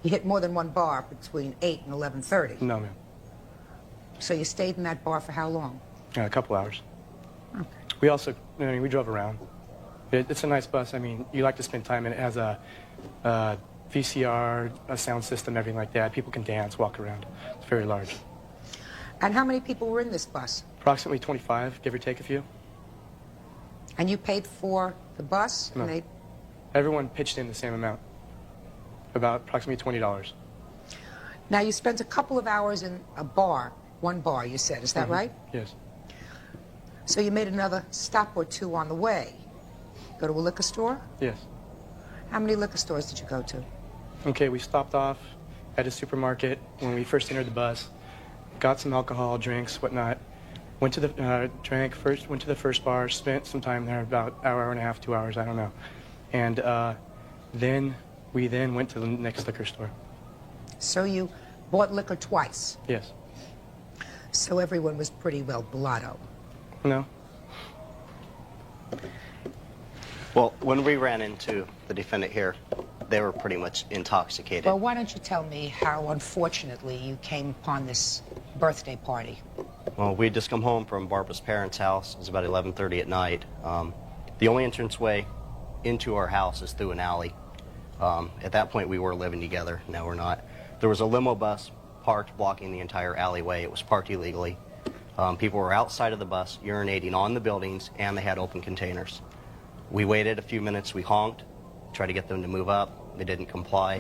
Speaker 3: You hit more than one bar between 8 and 11:30?
Speaker 11: No, ma'am.
Speaker 3: So you stayed in that bar for how long?
Speaker 11: A couple hours.
Speaker 3: Okay.
Speaker 11: We also, we drove around. It's a nice bus. I mean, you like to spend time in it. It has a VCR, a sound system, everything like that. People can dance, walk around. It's very large.
Speaker 3: And how many people were in this bus?
Speaker 11: Approximately 25, give or take a few.
Speaker 3: And you paid for the bus?
Speaker 11: No.
Speaker 3: And
Speaker 12: Everyone pitched in the same amount, about approximately $20.
Speaker 3: Now, you spent a couple of hours in a bar, one bar, you said. Is that right?
Speaker 12: Yes.
Speaker 3: So you made another stop or two on the way. Go to a liquor store?
Speaker 12: Yes.
Speaker 3: How many liquor stores did you go to?
Speaker 12: Okay, we stopped off at a supermarket when we first entered the bus, got some alcohol, drinks, whatnot, went to the went to the first bar, spent some time there, about an hour and a half, 2 hours, I don't know. And then we went to the next liquor store.
Speaker 3: So you bought liquor twice?
Speaker 12: Yes.
Speaker 3: So everyone was pretty well blotto.
Speaker 12: No.
Speaker 18: Well, when we ran into the defendant here, they were pretty much intoxicated.
Speaker 3: Well, why don't you tell me how, unfortunately, you came upon this birthday party?
Speaker 18: Well, we'd just come home from Barbara's parents' house. It was about 11:30 at night. The only entranceway into our house is through an alley. At that point, we were living together. Now we're not. There was a limo bus parked blocking the entire alleyway. It was parked illegally. People were outside of the bus urinating on the buildings, and they had open containers. We waited a few minutes. We honked, tried to get them to move up. They didn't comply.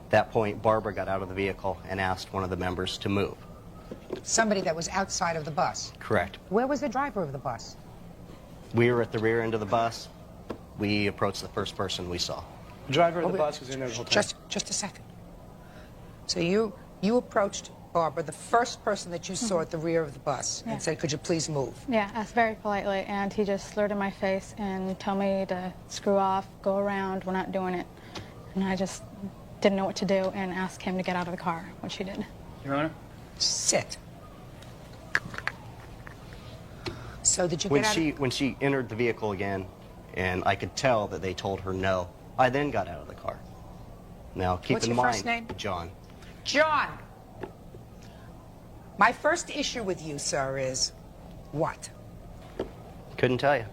Speaker 18: At that point, Barbara got out of the vehicle and asked one of the members to move.
Speaker 3: Somebody that was outside of the bus?
Speaker 18: Correct.
Speaker 3: Where was the driver of the bus?
Speaker 18: We were at the rear end of the bus. We approached the first person we saw.
Speaker 12: The driver of the bus was in there the whole time.
Speaker 3: Just a second. So you approached Barbara, the first person that you saw at the rear of the bus, and said, could you please move?
Speaker 21: Yeah, asked very politely, and he just slurred in my face and told me to screw off, go around, we're not doing it. And I just didn't know what to do and asked him to get out of the car, which he did.
Speaker 20: Your Honor?
Speaker 3: Sit. So did you get out
Speaker 18: When she entered the vehicle again, and I could tell that they told her no, I then got out of the car. Now, keep
Speaker 3: What's
Speaker 18: in
Speaker 3: your
Speaker 18: mind,
Speaker 3: first name?
Speaker 18: John.
Speaker 3: John! My first issue with you, sir, is what?
Speaker 18: Couldn't tell you.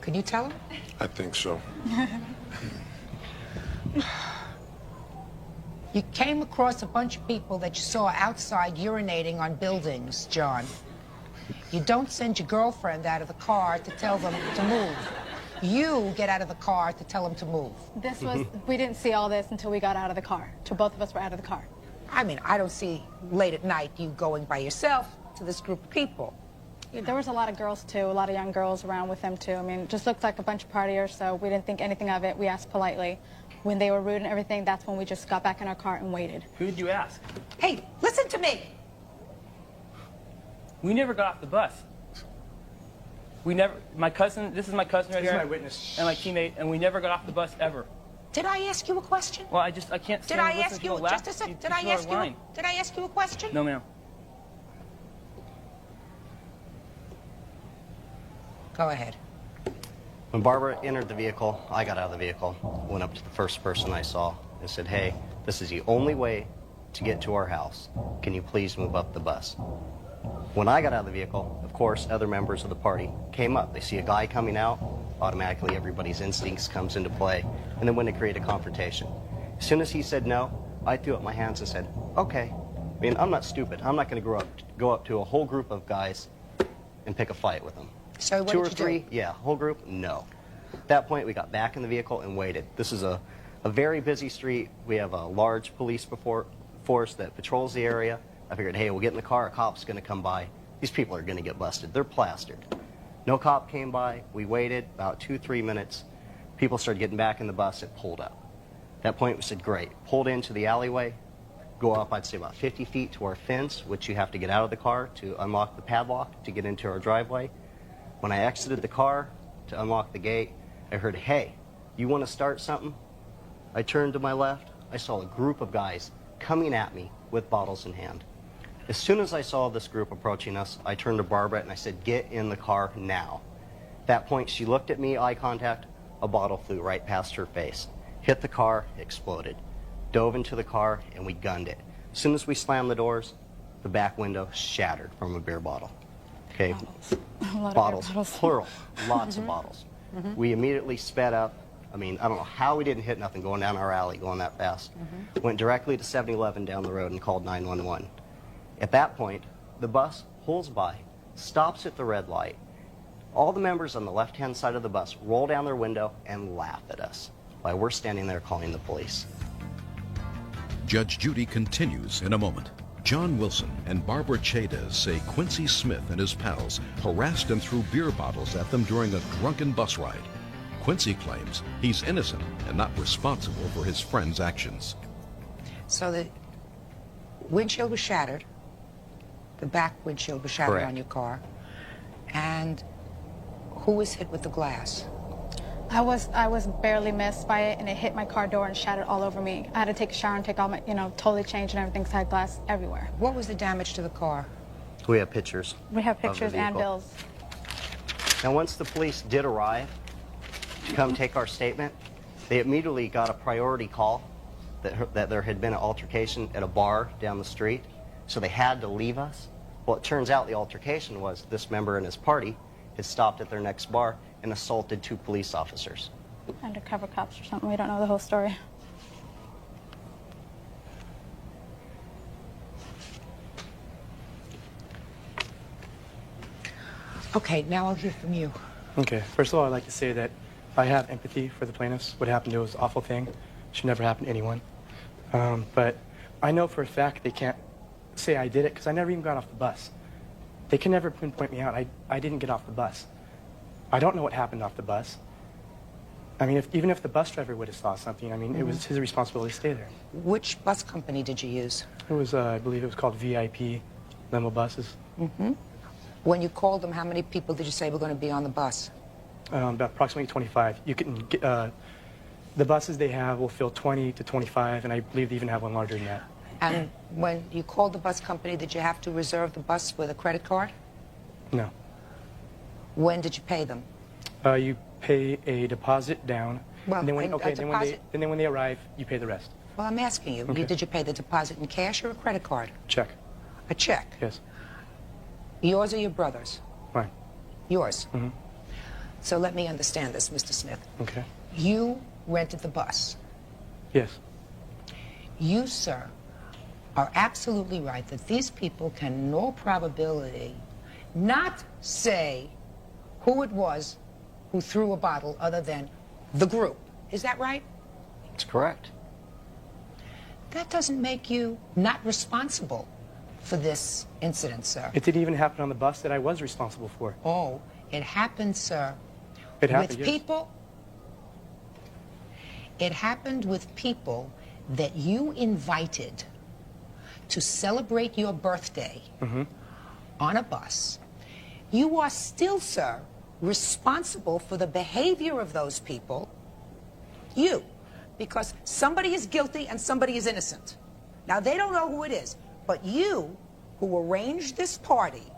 Speaker 3: Can you tell him?
Speaker 1: I think so.
Speaker 3: You came across a bunch of people that you saw outside urinating on buildings, John. You don't send your girlfriend out of the car to tell them to move. You get out of the car to tell them to move.
Speaker 21: This was, we didn't see all this until we got out of the car, till both of us were out of the car.
Speaker 3: I mean, I don't see late at night you going by yourself to this group of people.
Speaker 21: There was a lot of girls, too, a lot of young girls around with them, too. I mean, it just looked like a bunch of partiers, so we didn't think anything of it. We asked politely. When they were rude and everything, that's when we just got back in our car and waited.
Speaker 20: Who did you ask?
Speaker 3: Hey, listen to me.
Speaker 20: We never got off the bus. We never, my cousin, this is my cousin right
Speaker 12: This
Speaker 20: here.
Speaker 12: is my witness.
Speaker 20: And my teammate, and we never got off the bus ever.
Speaker 3: Did I ask you a question?
Speaker 20: Well, I can't stand listening to people laugh.
Speaker 3: Just a second, did I ask you a question?
Speaker 20: No, ma'am.
Speaker 3: Go ahead.
Speaker 18: When Barbara entered the vehicle, I got out of the vehicle, went up to the first person I saw, and said, hey, this is the only way to get to our house. Can you please move up the bus? When I got out of the vehicle, of course, other members of the party came up. They see a guy coming out, automatically everybody's instincts comes into play, and then when to create a confrontation. As soon as he said no, I threw up my hands and said, okay. I mean, I'm not stupid. I'm not going to go up to a whole group of guys and pick a fight with them.
Speaker 3: So what
Speaker 18: Two
Speaker 3: did
Speaker 18: or
Speaker 3: you
Speaker 18: three,
Speaker 3: do?
Speaker 18: yeah, whole group, no. At that point, we got back in the vehicle and waited. This is a very busy street. We have a large police force that patrols the area. I figured, hey, we'll get in the car, a cop's going to come by. These people are going to get busted. They're plastered. No cop came by. We waited about 2-3 minutes. People started getting back in the bus. It pulled up. At that point, we said, great. Pulled into the alleyway, go up, I'd say, about 50 feet to our fence, which you have to get out of the car to unlock the padlock to get into our driveway. When I exited the car to unlock the gate, I heard, hey, you want to start something? I turned to my left. I saw a group of guys coming at me with bottles in hand. As soon as I saw this group approaching us, I turned to Barbara and I said, get in the car now. At that point, she looked at me, eye contact. A bottle flew right past her face. Hit the car, exploded. Dove into the car, and we gunned it. As soon as we slammed the doors, the back window shattered from a beer bottle. Okay, bottles, plural, lots of bottles. We immediately sped up. I mean, I don't know how we didn't hit nothing going down our alley, going that fast. Went directly to 7-Eleven down the road and called 911. At that point, the bus pulls by, stops at the red light. All the members on the left-hand side of the bus roll down their window and laugh at us while we're standing there calling the police.
Speaker 2: Judge Judy continues in a moment. John Wilson and Barbara Chaydez say Quincy Smith and his pals harassed and threw beer bottles at them during a drunken bus ride. Quincy claims he's innocent and not responsible for his friend's actions.
Speaker 3: So the windshield was shattered. The back windshield was shattered
Speaker 18: Correct.
Speaker 3: on your car. And who was hit with the glass?
Speaker 21: I was barely missed by it, and it hit my car door and shattered all over me. I had to take a shower and take all my, totally change and everything, because I had glass everywhere.
Speaker 3: What was the damage to the car?
Speaker 18: We have pictures.
Speaker 21: We have
Speaker 18: of the
Speaker 21: pictures and
Speaker 18: vehicle.
Speaker 21: bills.
Speaker 18: Now, once the police did arrive to come take our statement, they immediately got a priority call that there had been an altercation at a bar down the street, so they had to leave us. Well, it turns out the altercation was this member and his party had stopped at their next bar and assaulted 2 police officers.
Speaker 21: Undercover cops or something. We don't know the whole story.
Speaker 3: Okay, now I'll hear from you.
Speaker 12: Okay, first of all, I'd like to say that I have empathy for the plaintiffs. What happened to was an awful thing. Should never happen to anyone. But I know for a fact they can't say I did it because I never even got off the bus. They can never pinpoint me out. I didn't get off the bus. I don't know what happened off the bus. I mean, even if the bus driver would have saw something, I mean, it was his responsibility to stay there.
Speaker 3: Which bus company did you use?
Speaker 12: It was, I believe it was called VIP limo buses.
Speaker 3: Mm-hmm. When you called them, how many people did you say were going to be on the bus?
Speaker 12: About approximately 25. You can get, the buses they have will fill 20 to 25, and I believe they even have one larger than that.
Speaker 3: And when you called the bus company, did you have to reserve the bus with a credit card?
Speaker 12: No.
Speaker 3: When did you pay them?
Speaker 12: You pay a deposit down.
Speaker 3: Well,
Speaker 12: and then when,
Speaker 3: a
Speaker 12: then when they arrive, you pay the rest.
Speaker 3: Well, I'm asking you,
Speaker 12: Okay.
Speaker 3: did you pay the deposit in cash or a credit card?
Speaker 12: Check.
Speaker 3: A check?
Speaker 12: Yes.
Speaker 3: Yours or your brother's?
Speaker 12: Mine.
Speaker 3: Yours.
Speaker 12: Mm-hmm.
Speaker 3: So let me understand this, Mr. Smith.
Speaker 12: Okay.
Speaker 3: You rented the bus.
Speaker 12: Yes.
Speaker 3: You, sir, are absolutely right that these people can, in all probability, not say who it was who threw a bottle other than the group. Is that right?
Speaker 18: That's correct.
Speaker 3: That doesn't make you not responsible for this incident, sir.
Speaker 12: It didn't even happen on the bus that I was responsible for.
Speaker 3: Oh, it happened, sir.
Speaker 12: It happened,
Speaker 3: with
Speaker 12: yes.
Speaker 3: people. It happened with people that you invited to celebrate your birthday on a bus. You are still, sir, responsible for the behavior of those people. You. Because somebody is guilty and somebody is innocent. Now, they don't know who it is, but you, who arranged this party,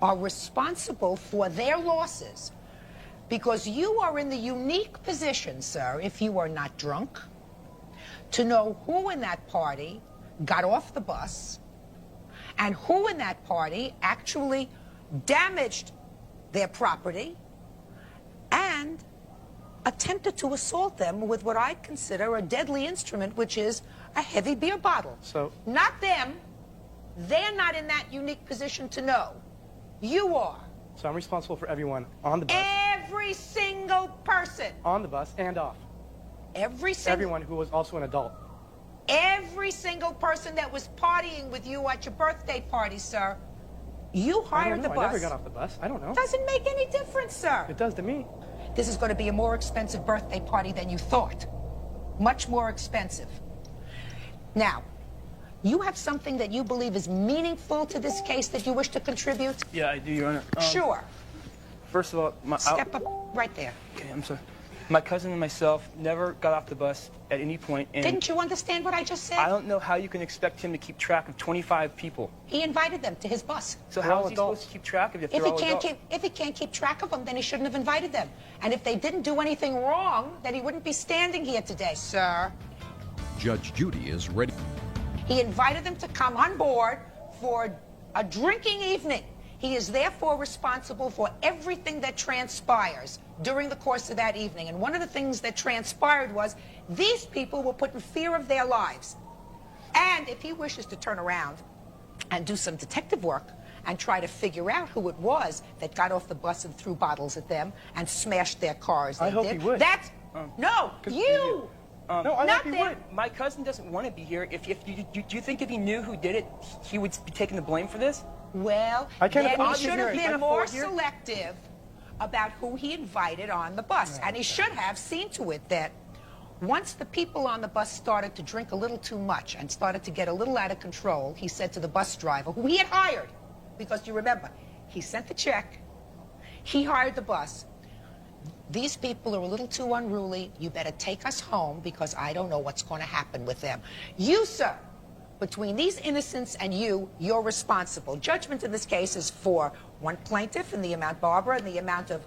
Speaker 3: are responsible for their losses because you are in the unique position, sir, if you are not drunk, to know who in that party got off the bus and who in that party actually damaged their property and attempted to assault them with what I consider a deadly instrument, which is a heavy beer bottle.
Speaker 12: So,
Speaker 3: not them. They're not in that unique position to know. You are.
Speaker 12: So I'm responsible for everyone on the bus.
Speaker 3: Every single person.
Speaker 12: On the bus and off. Everyone who was also an adult.
Speaker 3: Every single person that was partying with you at your birthday party, sir. You hired the bus.
Speaker 12: I never got off the bus. I don't know.
Speaker 3: Doesn't make any difference, sir.
Speaker 12: It does to me.
Speaker 3: This is going to be a more expensive birthday party than you thought. Much more expensive. Now, you have something that you believe is meaningful to this case that you wish to contribute?
Speaker 5: Yeah, I do, Your Honor.
Speaker 3: Sure.
Speaker 5: First of all,
Speaker 3: Step up right there.
Speaker 5: Okay, I'm sorry. My cousin and myself never got off the bus at any point. And
Speaker 3: Didn't you understand what I just said?
Speaker 5: I don't know how you can expect him to keep track of 25 people.
Speaker 3: He invited them to his bus.
Speaker 5: So how is he supposed to keep track of if they're all adults?
Speaker 3: If he can't keep track of them, then he shouldn't have invited them. And if they didn't do anything wrong, then he wouldn't be standing here today, sir.
Speaker 2: Judge Judy is ready.
Speaker 3: He invited them to come on board for a drinking evening. He is therefore responsible for everything that transpires during the course of that evening. And one of the things that transpired was these people were put in fear of their lives. And if he wishes to turn around and do some detective work and try to figure out who it was that got off the bus and threw bottles at them and smashed their cars.
Speaker 5: I hope he would.
Speaker 3: That's no, you.
Speaker 5: No, I
Speaker 3: Not
Speaker 5: hope he
Speaker 3: them.
Speaker 5: would. My cousin doesn't want to be here. If do you think if he knew who did it, he would be taking the blame for this?
Speaker 3: Well,
Speaker 5: I can't
Speaker 3: then
Speaker 5: afford
Speaker 3: he
Speaker 5: you
Speaker 3: should
Speaker 5: here.
Speaker 3: have
Speaker 5: I
Speaker 3: been
Speaker 5: can't
Speaker 3: more
Speaker 5: afford you.
Speaker 3: selective about who he invited on the bus. And he should have seen to it that once the people on the bus started to drink a little too much and started to get a little out of control, he said to the bus driver, who he had hired, because you remember, he sent the check, he hired the bus. These people are a little too unruly. You better take us home because I don't know what's going to happen with them. You, sir, between these innocents and you, you're responsible. Judgment in this case is for one plaintiff in the amount, Barbara, in the amount of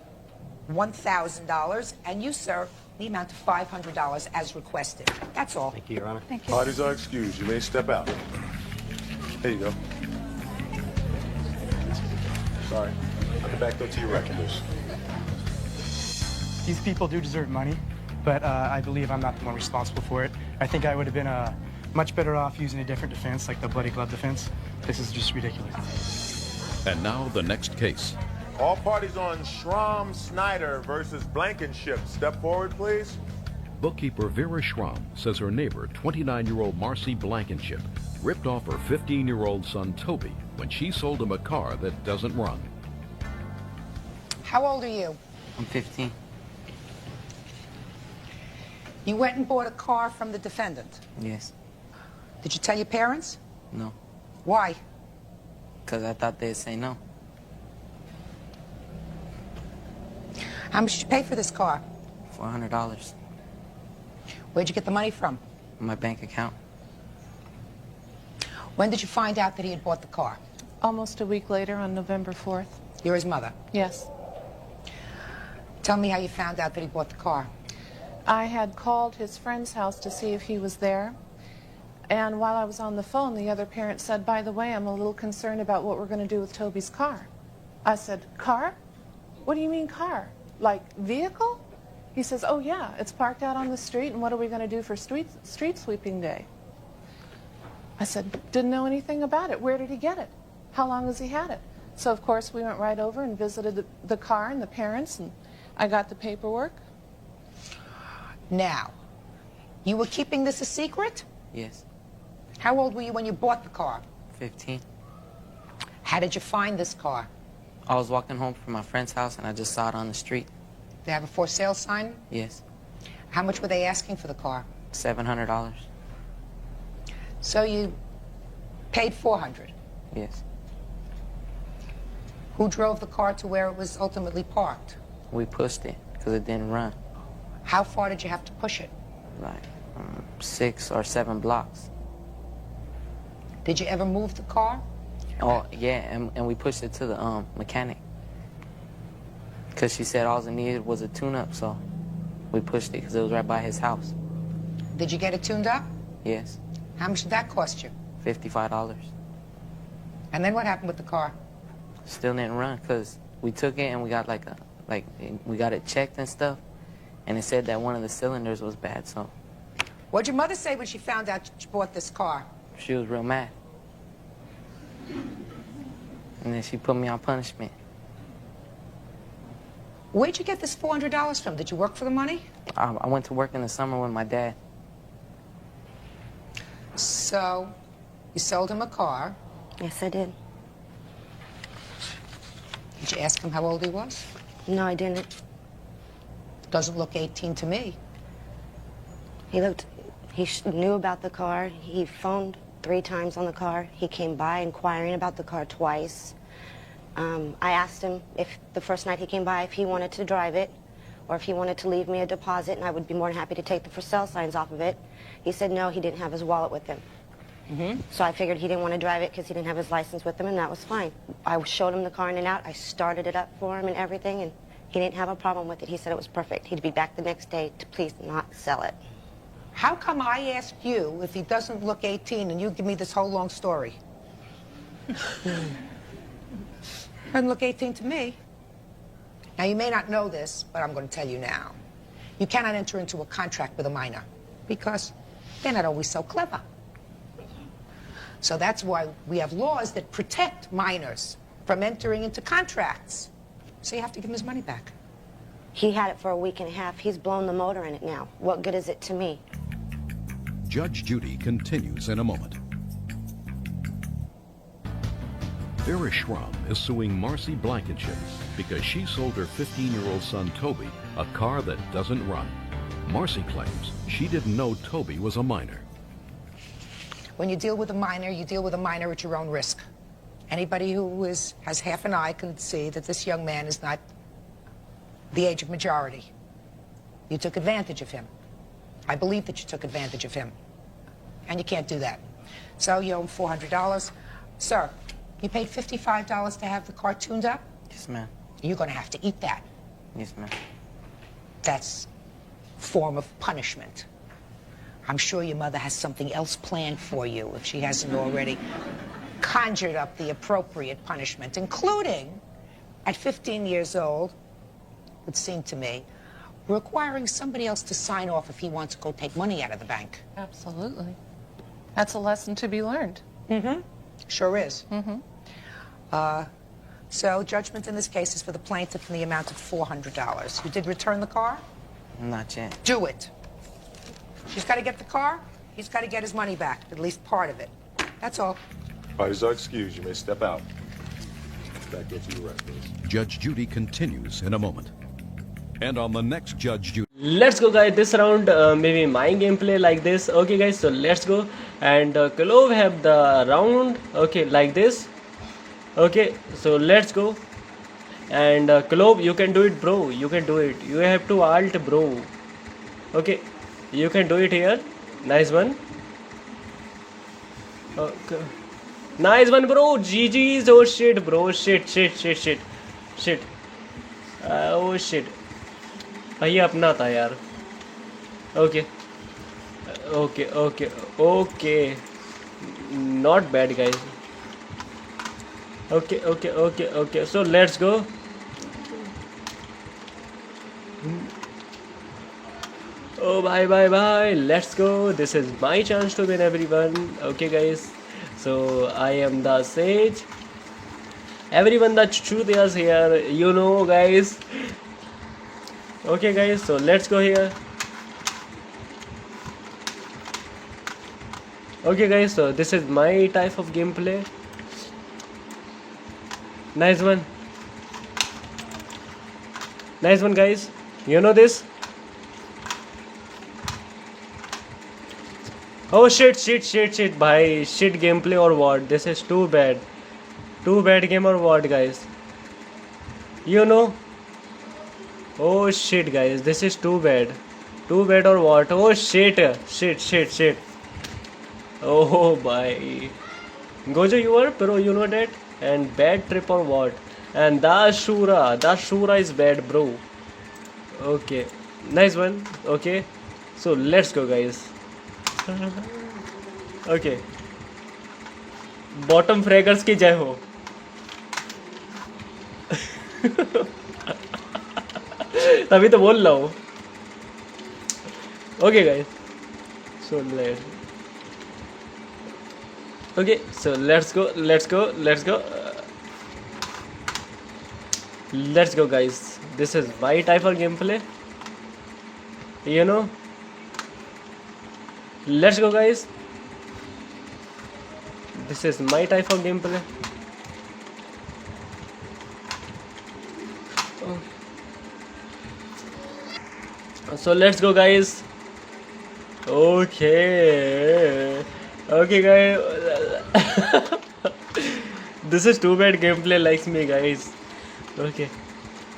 Speaker 3: $1,000, and you, sir, the amount of $500 as requested. That's all.
Speaker 18: Thank you, Your Honor.
Speaker 3: Thank you.
Speaker 13: Parties are excused. You may step out. There you go. Sorry. I'll get back though to your record, please.
Speaker 12: These people do deserve money, but I believe I'm not the one responsible for it. I think I would have been much better off using a different defense, like the bloody glove defense. This is just ridiculous.
Speaker 2: And now the next case.
Speaker 13: All parties on Schramm Snyder versus Blankenship. Step forward, please.
Speaker 2: Bookkeeper Vera Schramm says her neighbor, 29-year-old Marcy Blankenship, ripped off her 15-year-old son Toby when she sold him a car that doesn't run.
Speaker 3: How old are you?
Speaker 16: I'm 15.
Speaker 3: You went and bought a car from the defendant.
Speaker 16: Yes.
Speaker 3: Did you tell your parents?
Speaker 16: No.
Speaker 3: Why?
Speaker 16: Because I thought they'd say no.
Speaker 3: How much did you pay for this car?
Speaker 16: $400.
Speaker 3: Where'd you get the money from?
Speaker 16: My bank account.
Speaker 3: When did you find out that he had bought the car?
Speaker 8: Almost a week later on November 4th.
Speaker 3: You're his mother.
Speaker 8: Yes.
Speaker 3: Tell me how you found out that he bought the car.
Speaker 8: I had called his friend's house to see if he was there. And while I was on the phone, the other parent said, by the way, I'm a little concerned about what we're going to do with Toby's car. I said, car? What do you mean car? Like vehicle? He says, oh yeah, it's parked out on the street, and what are we going to do for street sweeping day? I said, didn't know anything about it. Where did he get it? How long has he had it? So of course we went right over and visited the car and the parents, and I got the paperwork.
Speaker 3: Now, you were keeping this a secret?
Speaker 16: Yes.
Speaker 3: How old were you when you bought the car?
Speaker 16: 15.
Speaker 3: How did you find this car?
Speaker 16: I was walking home from my friend's house and I just saw it on the street.
Speaker 3: They have a for sale sign?
Speaker 16: Yes.
Speaker 3: How much were they asking for the car?
Speaker 16: $700.
Speaker 3: So you paid $400?
Speaker 16: Yes.
Speaker 3: Who drove the car to where it was ultimately parked?
Speaker 16: We pushed it because it didn't run.
Speaker 3: How far did you have to push it?
Speaker 16: Like 6 or 7 blocks.
Speaker 3: Did you ever move the car?
Speaker 16: Oh, yeah, and we pushed it to the mechanic. Because she said all it needed was a tune-up, so we pushed it because it was right by his house.
Speaker 3: Did you get it tuned up?
Speaker 16: Yes.
Speaker 3: How much did that cost you?
Speaker 16: $55.
Speaker 3: And then what happened with the car?
Speaker 16: Still didn't run because we took it and we got we got it checked and stuff, and it said that one of the cylinders was bad, so.
Speaker 3: What'd your mother say when she found out you bought this car?
Speaker 16: She was real mad. And then she put me on punishment.
Speaker 3: Where'd you get this $400 from? Did you work for the money?
Speaker 16: I went to work in the summer with my dad.
Speaker 3: So, you sold him a car.
Speaker 19: Yes, I did.
Speaker 3: Did you ask him how old he was?
Speaker 19: No, I didn't.
Speaker 3: Doesn't look 18 to me.
Speaker 19: He knew about the car. He phoned 3 times on the car. He came by inquiring about the car twice. I asked him if the first night he came by if he wanted to drive it or if he wanted to leave me a deposit, and I would be more than happy to take the for sale signs off of it. He said no, he didn't have his wallet with him. So I figured he didn't want to drive it because he didn't have his license with him, and that was fine. I showed him the car in and out. I started it up for him and everything, and he didn't have a problem with it. He said it was perfect. He'd be back the next day to please not sell it.
Speaker 3: How come I asked you if he doesn't look 18 and you give me this whole long story? Doesn't look 18 to me. Now, you may not know this, but I'm going to tell you now. You cannot enter into a contract with a minor because they're not always so clever. So that's why we have laws that protect minors from entering into contracts. So you have to give him his money back.
Speaker 19: He had it for a week and a half. He's blown the motor in it now. What good is it to me?
Speaker 2: Judge Judy continues in a moment. Vera Schramm is suing Marcy Blankenship because she sold her 15-year-old son Toby a car that doesn't run. Marcy claims she didn't know Toby was a minor.
Speaker 3: When you deal with a minor, you deal with a minor at your own risk. Anybody who has half an eye can see that this young man is not the age of majority. You took advantage of him. I believe that you took advantage of him. And you can't do that. So you owe him $400. Sir, you paid $55 to have the car tuned up?
Speaker 16: Yes, ma'am.
Speaker 3: You're going to have to eat that.
Speaker 16: Yes, ma'am.
Speaker 3: That's a form of punishment. I'm sure your mother has something else planned for you if she hasn't already conjured up the appropriate punishment, including, at 15 years old, it would seem to me, requiring somebody else to sign off if he wants to go take money out of the bank.
Speaker 8: Absolutely. That's a lesson to be learned.
Speaker 3: Mm-hmm. Sure is. Mm-hmm. So judgment in this case is for the plaintiff in the amount of $400. You did return the car?
Speaker 16: Not yet.
Speaker 3: Do it. She's got to get the car. He's got to get his money back, at least part of it. That's all.
Speaker 13: Parties are excused. You may step out. Back there to your rest, please.
Speaker 2: Judge Judy continues in a moment. And on the next Judge Judy.
Speaker 10: Let's go, guys. This round maybe my gameplay like this. Okay, guys, so let's go. And Clove have the round, okay, like this. Okay, so let's go. And Clove, you can do it, bro. You can do it. You have to alt, bro. Okay, you can do it here. Nice one. Okay. Nice one, bro. GG's. Oh shit, bro. Shit. Oh shit. ये अपना था यार. Okay. Okay. Not bad, guys. Okay. So let's go. Oh, bye. Let's go. This is my chance to win, everyone. Okay, guys. So I am the sage. Everyone, the truth is here. You know, guys. Okay, guys. So let's go here. Okay, guys. So this is my type of gameplay. Nice one, guys. You know this. Oh shit, bhai. Shit gameplay or what? This is too bad game or what, guys? You know. Oh shit, guys, this is too bad or what? Oh shit. Oh bhai. Gojo, you are pro, you know that. And bad trip or what? And the Shura is bad, bro. Okay, nice one. Okay, so let's go, guys. Okay, bottom fraggers की जय हो. तभी तो बोल रहा हूँ. Okay, guys. So let's go. Let's go, guys. This is my type of gameplay. You know. Let's go, guys. This is my type of gameplay. So let's go, guys. Okay, guys. This is too bad gameplay likes me, guys. Okay,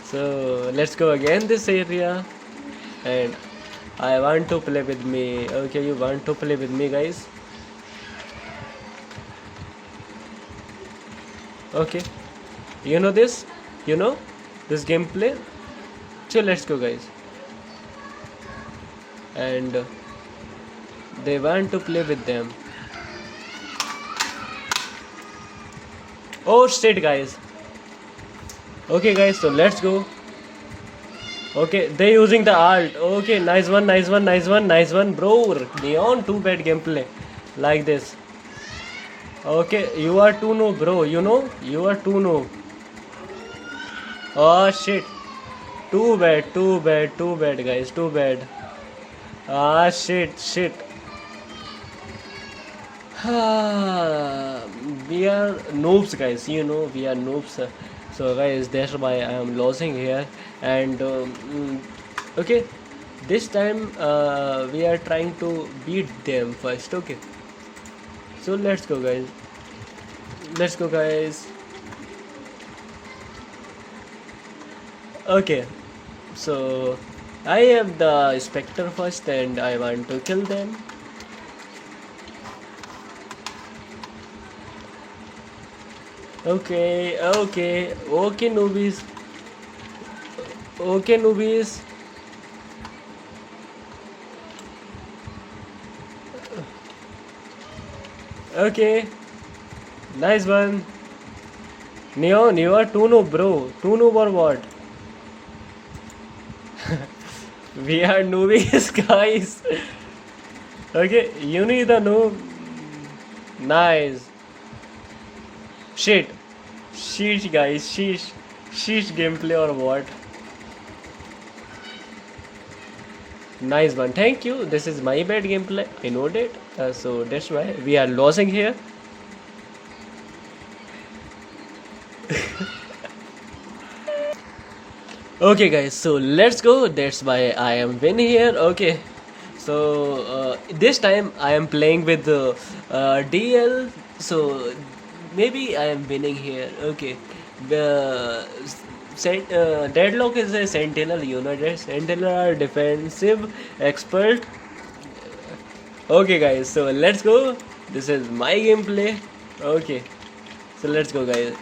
Speaker 10: so let's go again this area, and I want to play with me. Okay, you want to play with me, guys? Okay, you know this gameplay. So let's go, guys. And they want to play with them. Oh shit, guys. Okay, guys, so let's go. Okay, they using the alt. Okay, nice one, bro. Neon, too bad gameplay like this. Okay, you are too no, bro. You know, you are too no. Oh shit. Too bad, guys, too bad. Ah, shit. We are noobs, guys. We are noobs. So, guys, that's why I am losing here. And okay, this time we are trying to beat them first. Okay. So let's go, guys. Okay. So I have the Spectre first, and I want to kill them. Okay, noobies. Okay, nice one. Neon, you are too noob, bro. Too noob or what? We are noobies, guys. Okay, you need the noob. Nice. Shit, guys. Sheesh gameplay or what? Nice one. Thank you. This is my bad gameplay. I know that. So that's why we are losing here. Okay, guys. So let's go. That's why I am winning here. Okay. So this time I am playing with the DL. So maybe I am winning here. Okay. The Deadlock is a sentinel unit. Sentinel are defensive expert. Okay, guys. So let's go. This is my gameplay. Okay. So let's go, guys.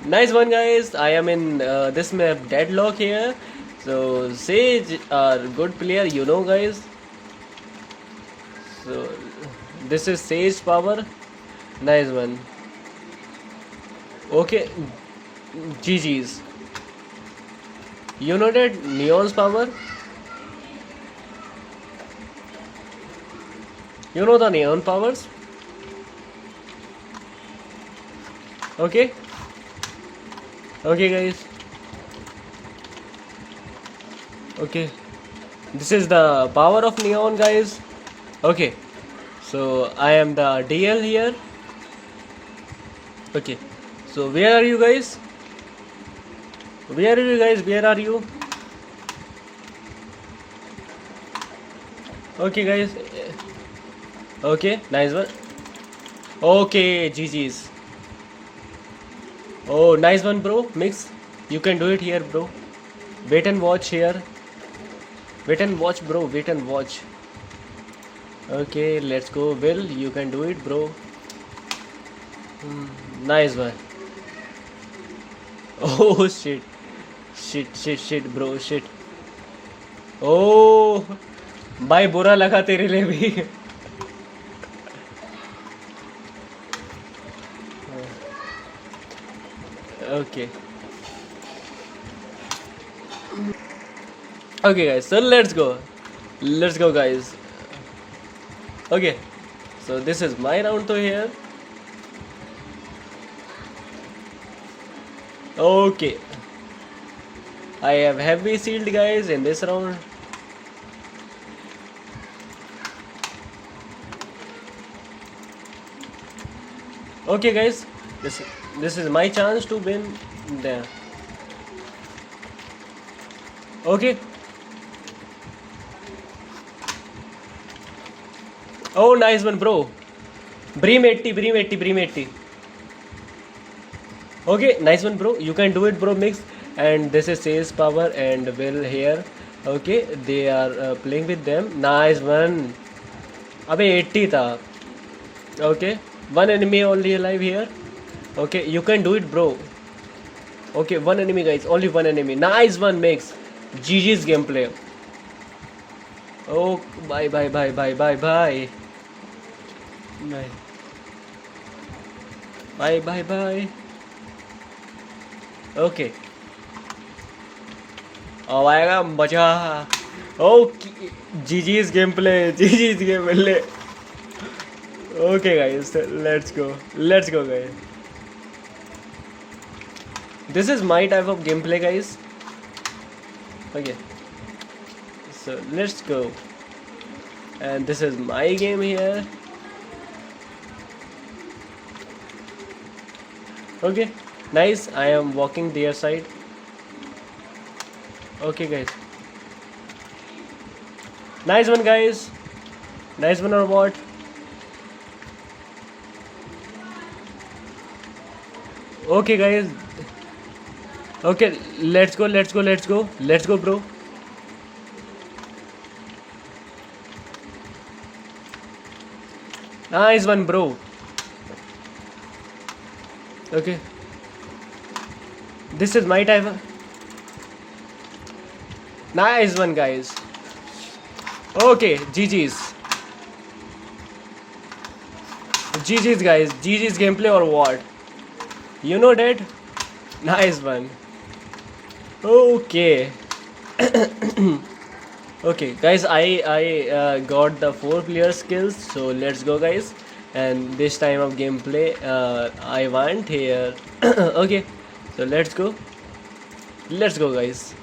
Speaker 10: Nice one, guys. I am in this map Deadlock here. So Sage are good player, guys. So this is Sage power. Nice one. Okay, GG's. You know that Neon's power? You know the Neon powers? Okay. Okay, guys. Okay. This is the power of Neon, guys. Okay. So I am the DL here. Okay. So where are you guys? Where are you? Okay, guys. Okay, nice one. Okay, GG's. Oh, nice one, bro. Mix. You can do it here, bro. Wait and watch here. Wait and watch, bro. Wait and watch. Okay, let's go. Will, you can do it, bro. Nice one. Oh shit, bro, shit. Oh, भाई बुरा लगा तेरे लिए भी. Okay. Okay, guys. So let's go. Let's go, guys. Okay. So this is my round to here. Okay. I have heavy shield, guys, in this round. Okay, guys. This is my chance to win there. Okay. Oh, nice one, bro. Bream 80. Okay, nice one, bro. You can do it, bro. Mix. And this is Sales Power and Will here. Okay, they are playing with them. Nice one. Abhi 80 tha. Okay, one enemy only alive here. Okay, you can do it, bro. Okay, one enemy, guys. Only one enemy. Nice one, Mix. GG's gameplay. Oh, bye. Bye. Okay. Oh, आएगा मजा. Oh, GG's gameplay. Okay, guys. Let's go, guys. This is my type of gameplay, guys. Okay, so let's go. And this is my game here. Okay, nice. I am walking their side. Okay, guys. Nice one, guys. Nice one or what? Okay, guys. Okay, let's go, let's go, let's go. Let's go, bro. Nice one, bro. Okay. This is my type. Nice one, guys. Okay, GG's. GG's, guys. GG's gameplay or what? You know that? Nice one. Okay. Okay, guys, I got the 4-player skills, so let's go, guys. And this time of gameplay, I want here. Okay, so let's go. Let's go, guys.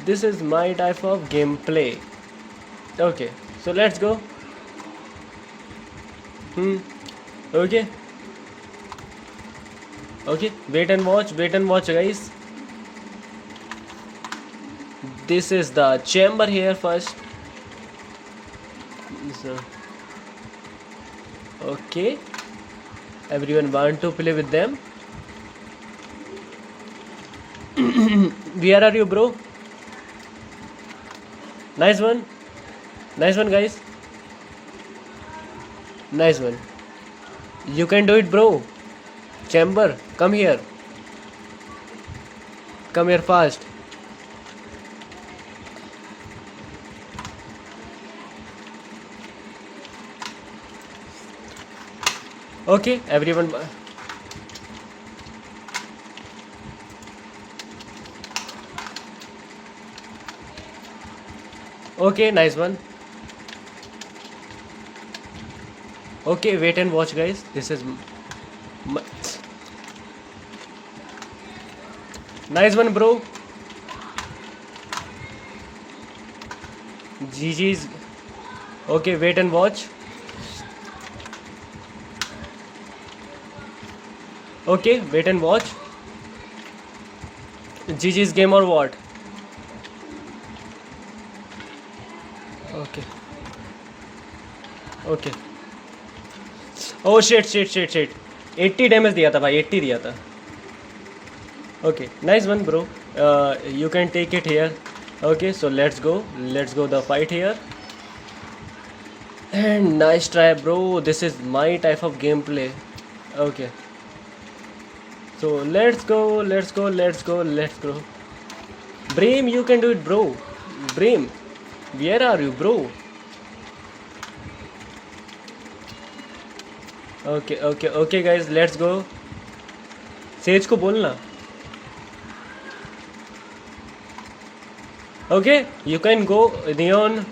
Speaker 10: This is my type of gameplay. Okay, so let's go. Okay. Okay, wait and watch, guys. This is the chamber here first. So, okay, everyone want to play with them. Where are you, bro? Nice one, guys. Nice one. You can do it, bro. Chamber, come here. Come here fast. Okay, everyone. Okay, nice one. Okay, wait and watch, guys. This is nice one, bro. GG's. Okay, wait and watch. Okay, wait and watch. GG's game or what? Okay. Okay. Oh shit. 80 damage दिया था भाई, 80 दिया था. Okay, nice one, bro. You can take it here. Okay, so let's go the fight here. And nice try, bro. This is my type of gameplay. Okay. So let's go. Bream, you can do it, bro. Bream, where are you, bro? Okay, guys, let's go. Sage को बोलना. Okay, you can go. Neon,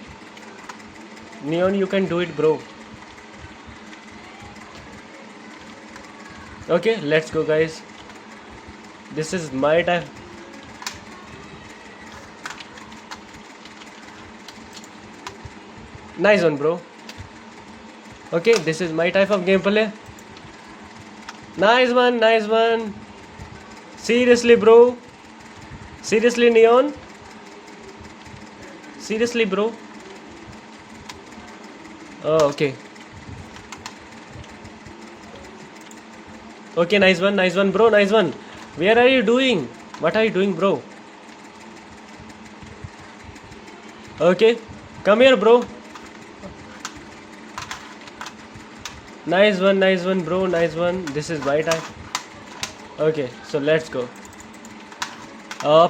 Speaker 10: you can do it, bro. Okay, let's go, guys. This is my time. Nice one, bro. Okay, this is my type of gameplay. Nice one. Seriously, bro. Seriously, Neon. Seriously, bro. Oh, okay. Okay, nice one, bro. Nice one. Where are you doing? What are you doing, bro? Okay, come here, bro. Nice one, bro. Nice one. This is my time. Okay, so let's go.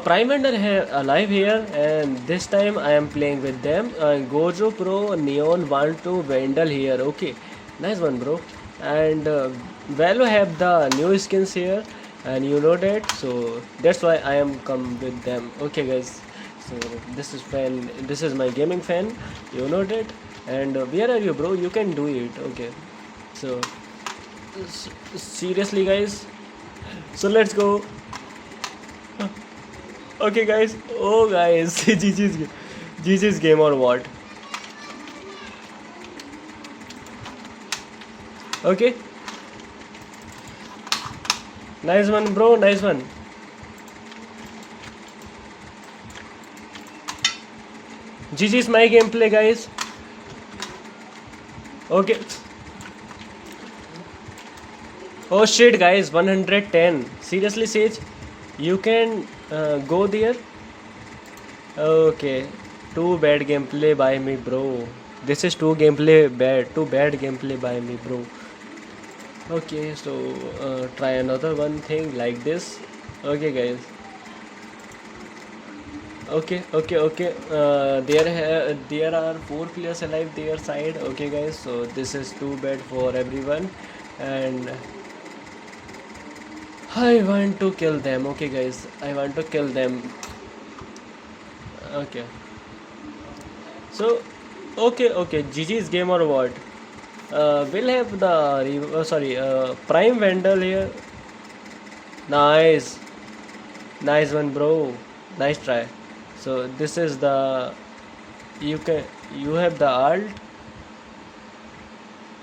Speaker 10: Prime Vendor alive here, and this time I am playing with them. Gojo Pro, Neon, 1-2, Vandal here. Okay, nice one, bro. And Valo have the new skins here, and you know that, so that's why I am come with them. Okay, guys. So this is my gaming fan. You know that. And where are you, bro? You can do it. Okay. So seriously, guys. So let's go. Okay guys, oh guys, GG's game or what? Okay, nice one bro, nice one. GG's my gameplay guys. Okay. Oh shit guys, 110. Seriously Sage, you can go there? Okay, too bad gameplay by me bro. This is too bad gameplay by me bro. Okay, so try another one thing like this. Okay guys. Okay. There are 4 players alive their side. Okay guys, so this is too bad for everyone, and I want to kill them. Okay guys, I want to kill them. Okay. So okay, GG's game or what? We'll have the Prime Vandal here. Nice one bro, nice try. So this is the, you have the alt.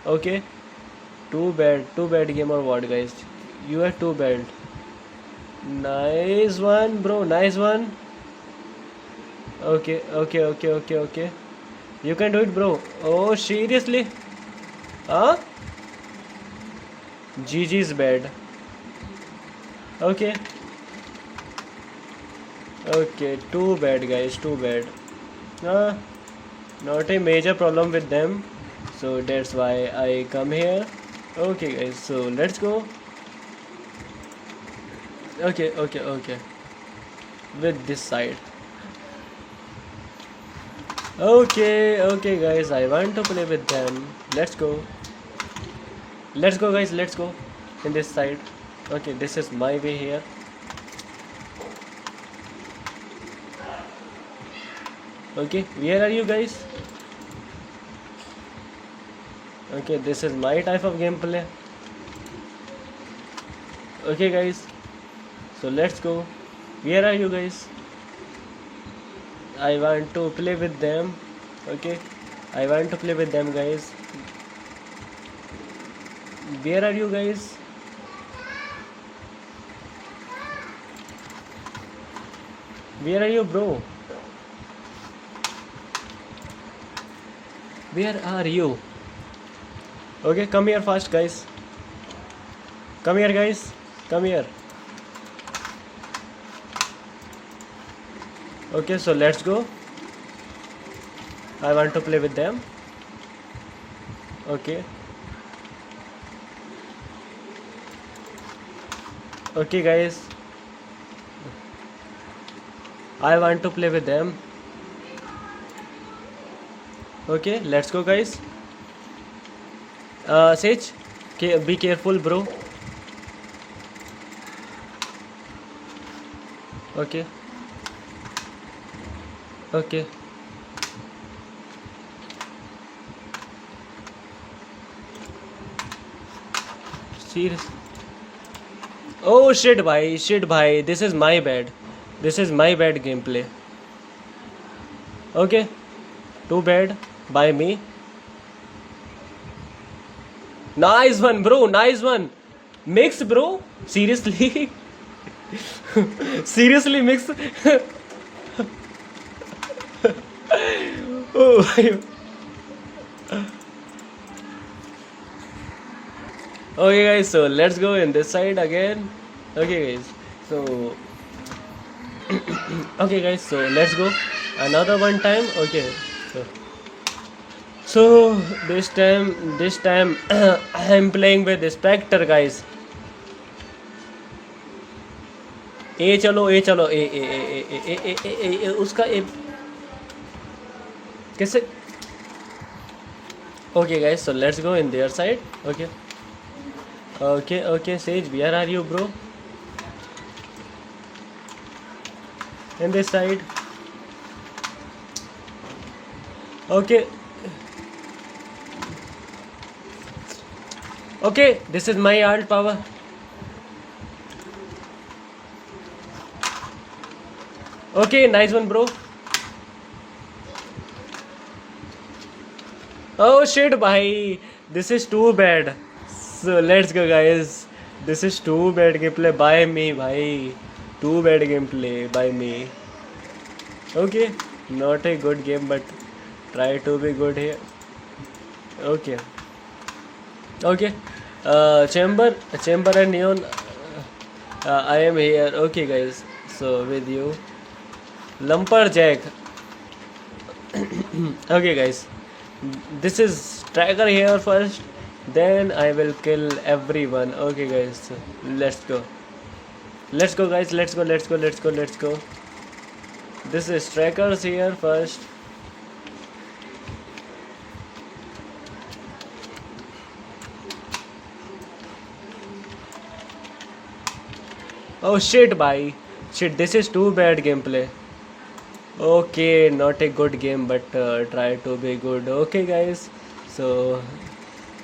Speaker 10: Okay, too bad game or what guys, you are too bad. Nice one bro, nice one. Okay, you can do it bro. Oh seriously, huh? GG's bad. Okay, too bad guys, too bad. Not a major problem with them, so that's why I come here. Okay guys, so let's go. Okay, with this side. Okay guys, I want to play with them. Let's go guys, let's go in this side. Okay, this is my way here. Okay, where are you guys? Okay, this is my type of gameplay. Okay guys, so let's go. Where are you guys? I want to play with them. Okay, I want to play with them guys. Where are you guys? Where are you bro? Where are you? Okay, come here fast guys. Come here guys, come here. Okay, so let's go. I want to play with them. Okay guys, I want to play with them. Okay, let's go guys. Sage, be careful bro. Okay, serious. Oh shit bhai, this is my bad gameplay. Okay, too bad by me. Nice one bro, nice one. Mix bro, seriously. Seriously mix. Oh okay guys, so let's go in this side again. Okay guys, so okay guys, so let's go another one time. Okay, so this time I'm playing with Spectre guys. ए चलो ए उसका ए कैसे. Okay guys, so let's go in their side. Okay Sage, where are you bro? In this side. Okay, this is my alt power. Okay, nice one, bro. Oh shit, bhai. This is too bad. So let's go, guys. This is too bad gameplay by me, bhai. Too bad gameplay by me. Okay, not a good game, but try to be good here. Okay. Okay. Chamber and Neon. I am here. Okay, guys. So with you, Lumberjack. Okay, guys. This is Tracker here first. Then I will kill everyone. Okay, guys. Let's go. Let's go, guys. Let's go. Let's go. Let's go. Let's go. This is Trackers here first. Oh shit, bhai. Shit, this is too bad gameplay. Okay, not a good game, but try to be good. Okay, guys. So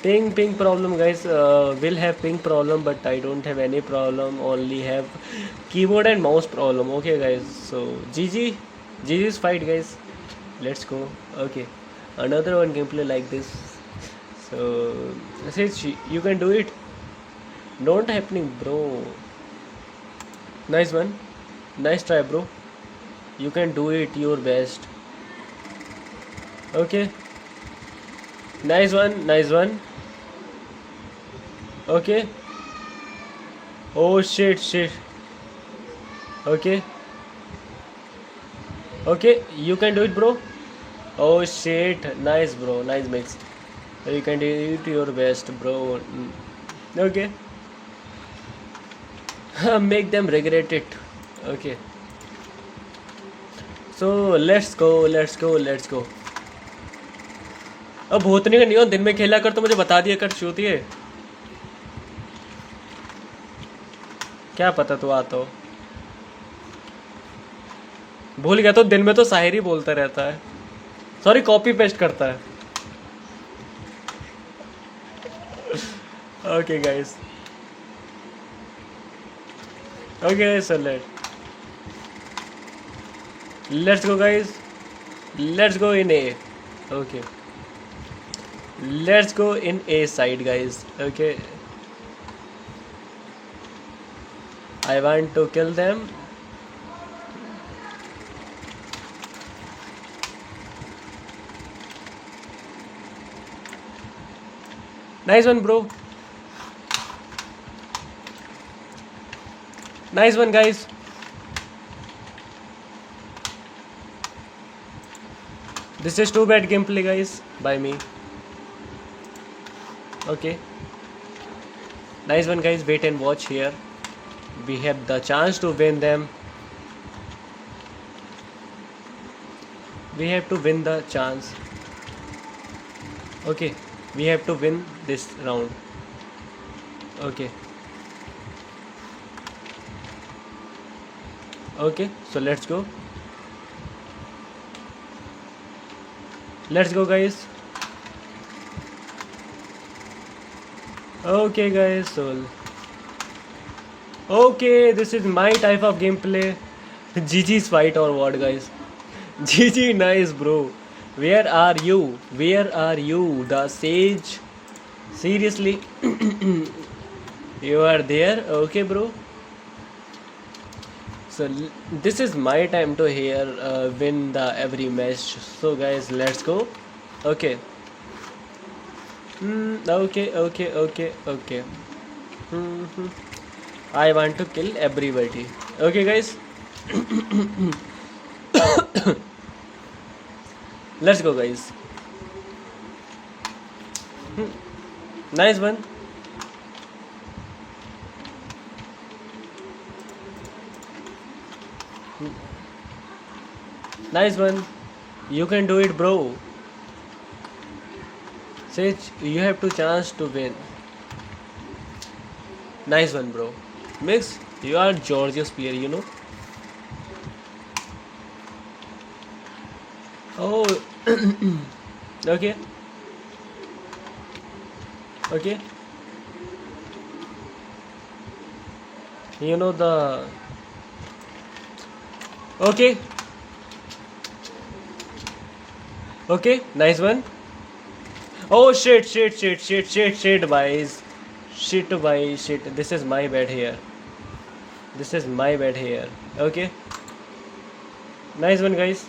Speaker 10: ping problem, guys. Will have ping problem, but I don't have any problem. Only have keyboard and mouse problem. Okay, guys. So GG's fight, guys. Let's go. Okay, another one gameplay like this. So you can do it. Don't happening, bro. Nice one. Nice try, bro. You can do it your best. Okay. Nice one. Nice one. Okay. Oh shit. Okay. Okay, you can do it, bro. Oh shit. Nice, bro. Nice mix. You can do it your best, bro. Okay. Make them regret it. Okay. So let's go. अब भूतनी का नियम दिन में खेला कर तो मुझे बता दिया कर चूती है क्या पता तू आता हो भूल गया तो दिन में तो शायरी बोलता रहता है सॉरी कॉपी पेस्ट करता है okay guys Okay, so let's go, guys. Let's go in A. Okay. Let's go in A side, guys. Okay. I want to kill them. Nice one, bro. Nice one, guys. This is too bad gameplay, guys, by me. Okay. Nice one, guys. Wait and watch here. We have the chance to win them. We have to win the chance. Okay. We have to win this round. Okay. Okay, so let's go. Let's go, guys. Okay, guys, so okay, this is my type of gameplay. GG's fight or what, guys? GG, nice, bro. Where are you? Where are you, the sage? Seriously? You are there? Okay, bro. So this is my time to here win the every match. So guys, let's go. Okay. Okay. I want to kill everybody. Okay, guys. Let's go, guys. Nice one. Nice one. You can do it, bro. Sage, you have to chance to win. Nice one, bro. Mix, you are Georgia's player, you know. Oh. Okay. Okay. You know the Okay. Okay, nice one. Oh shit, guys. Shit, boys, shit. This is my bad here. This is my bad here. Okay. Nice one, guys.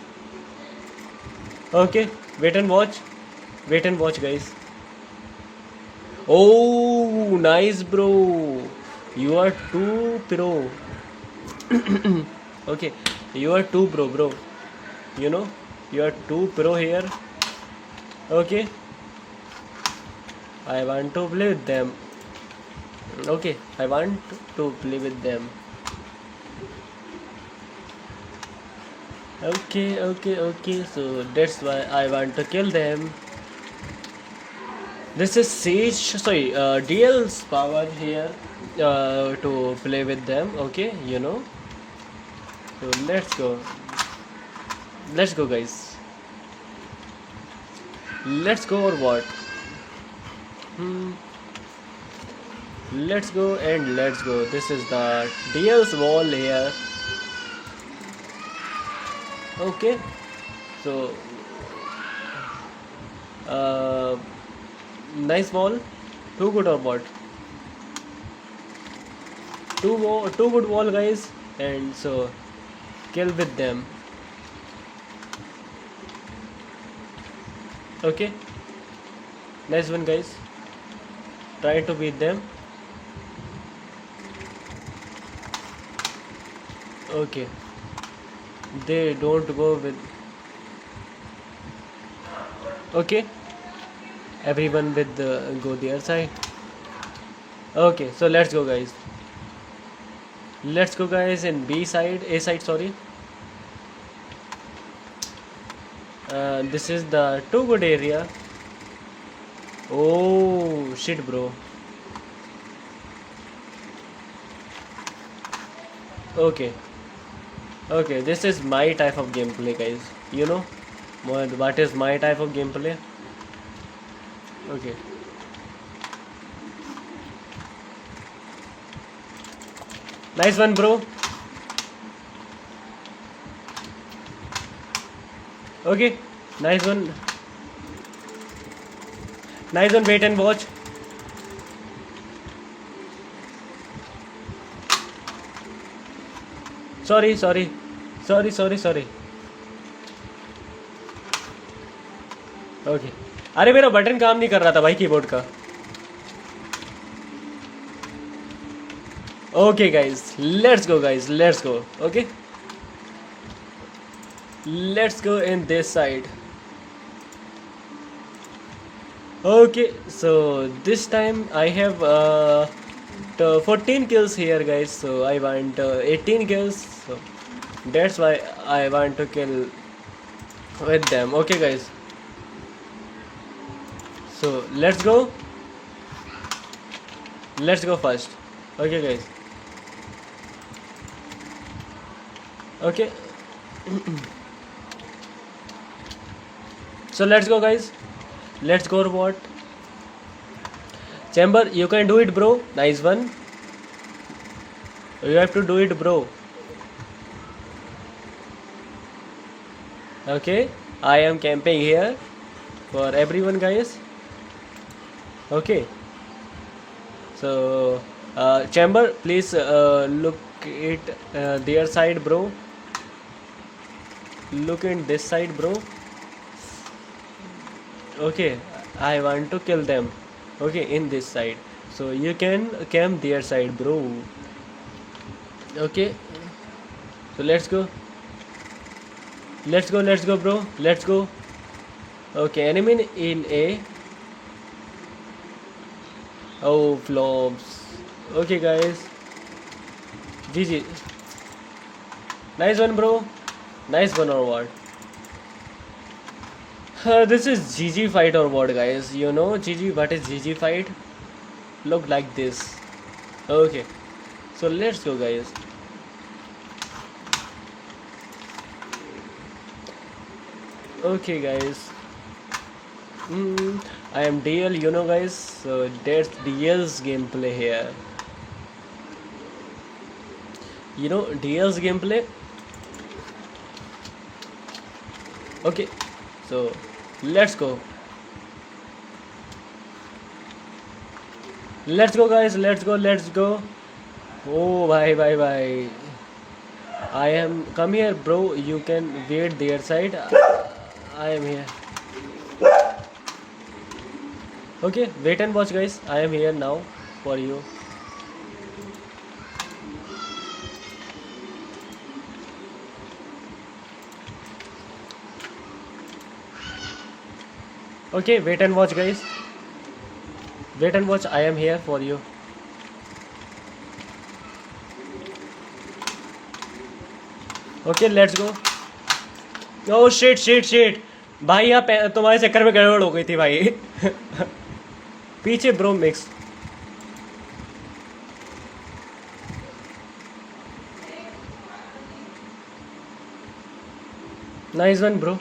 Speaker 10: Okay, wait and watch. Wait and watch, guys. Oh, nice, bro. You are too pro. Okay, you are too pro, bro. You know, you are too pro here. Okay. I want to play with them. Okay, I want to play with them. Okay. So that's why I want to kill them. This is Siege. Sorry, DL's power here to play with them. Okay, you know. So let's go. Let's go, guys. Let's go or what? Let's go and let's go. This is the DL's wall here. Okay, so nice wall. Too good or what? Too good wall, guys. And so kill with them. Okay, nice one, guys. Try to beat them. Okay, they don't go with. Okay, everyone with the go their side. Okay, so let's go, guys. Let's go, guys, in B side, A side, sorry. This is the too good area. Oh shit, bro. Okay, this is my type of gameplay, guys. You know what is my type of gameplay? Okay, nice one, bro. Okay, nice one. Nice one, wait and watch. Sorry. Okay, अरे मेरा button काम नहीं कर रहा था भाई keyboard का. Okay, guys, let's go, guys. Let's go. Okay, let's go in this side. Okay, so this time I have 14 kills here, guys. So I want 18 kills. So that's why I want to kill with them. Okay, guys. So let's go. Let's go first. Okay, guys. Okay. So let's go, guys. Let's go or what? Chamber, you can do it, bro. Nice one. You have to do it, bro. Okay, I am camping here for everyone, guys. Okay, so Chamber, please look at their side, bro. Look in this side, bro. Okay, I want to kill them. Okay, in this side, so you can camp their side, bro. Okay, so let's go, bro. Let's go. Okay, enemy in A. Oh, flops. Okay, guys, GG. Nice one, bro. Nice one or what? This is GG fight or what, guys? You know GG, what is GG fight? Look like this. Okay, so let's go, guys. Okay, guys. I am DL, you know, guys. So that's DL's gameplay here. You know DL's gameplay. Okay, so let's go. Let's go guys, let's go. Oh bye. I am, come here bro, you can wait their side. I am here. Okay, wait and watch guys, I am here now for you. Okay, wait and watch guys. Wait and watch, I am here for you. Okay, let's go. Oh shit. भाई यहाँ तुम्हारे चक्कर में गड़बड़ हो गई थी भाई. पीछे bro mix. Nice one bro.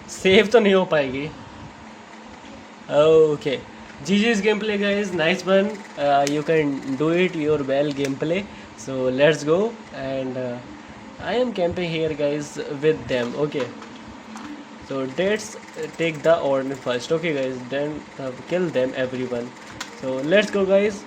Speaker 10: Save तो नहीं हो पाएगी. Okay. GG's gameplay guys, nice one. You can do it your well gameplay. So let's go, and I am camping here guys with them. Okay. So let's take the order first. Okay guys, then kill them everyone. So let's go guys.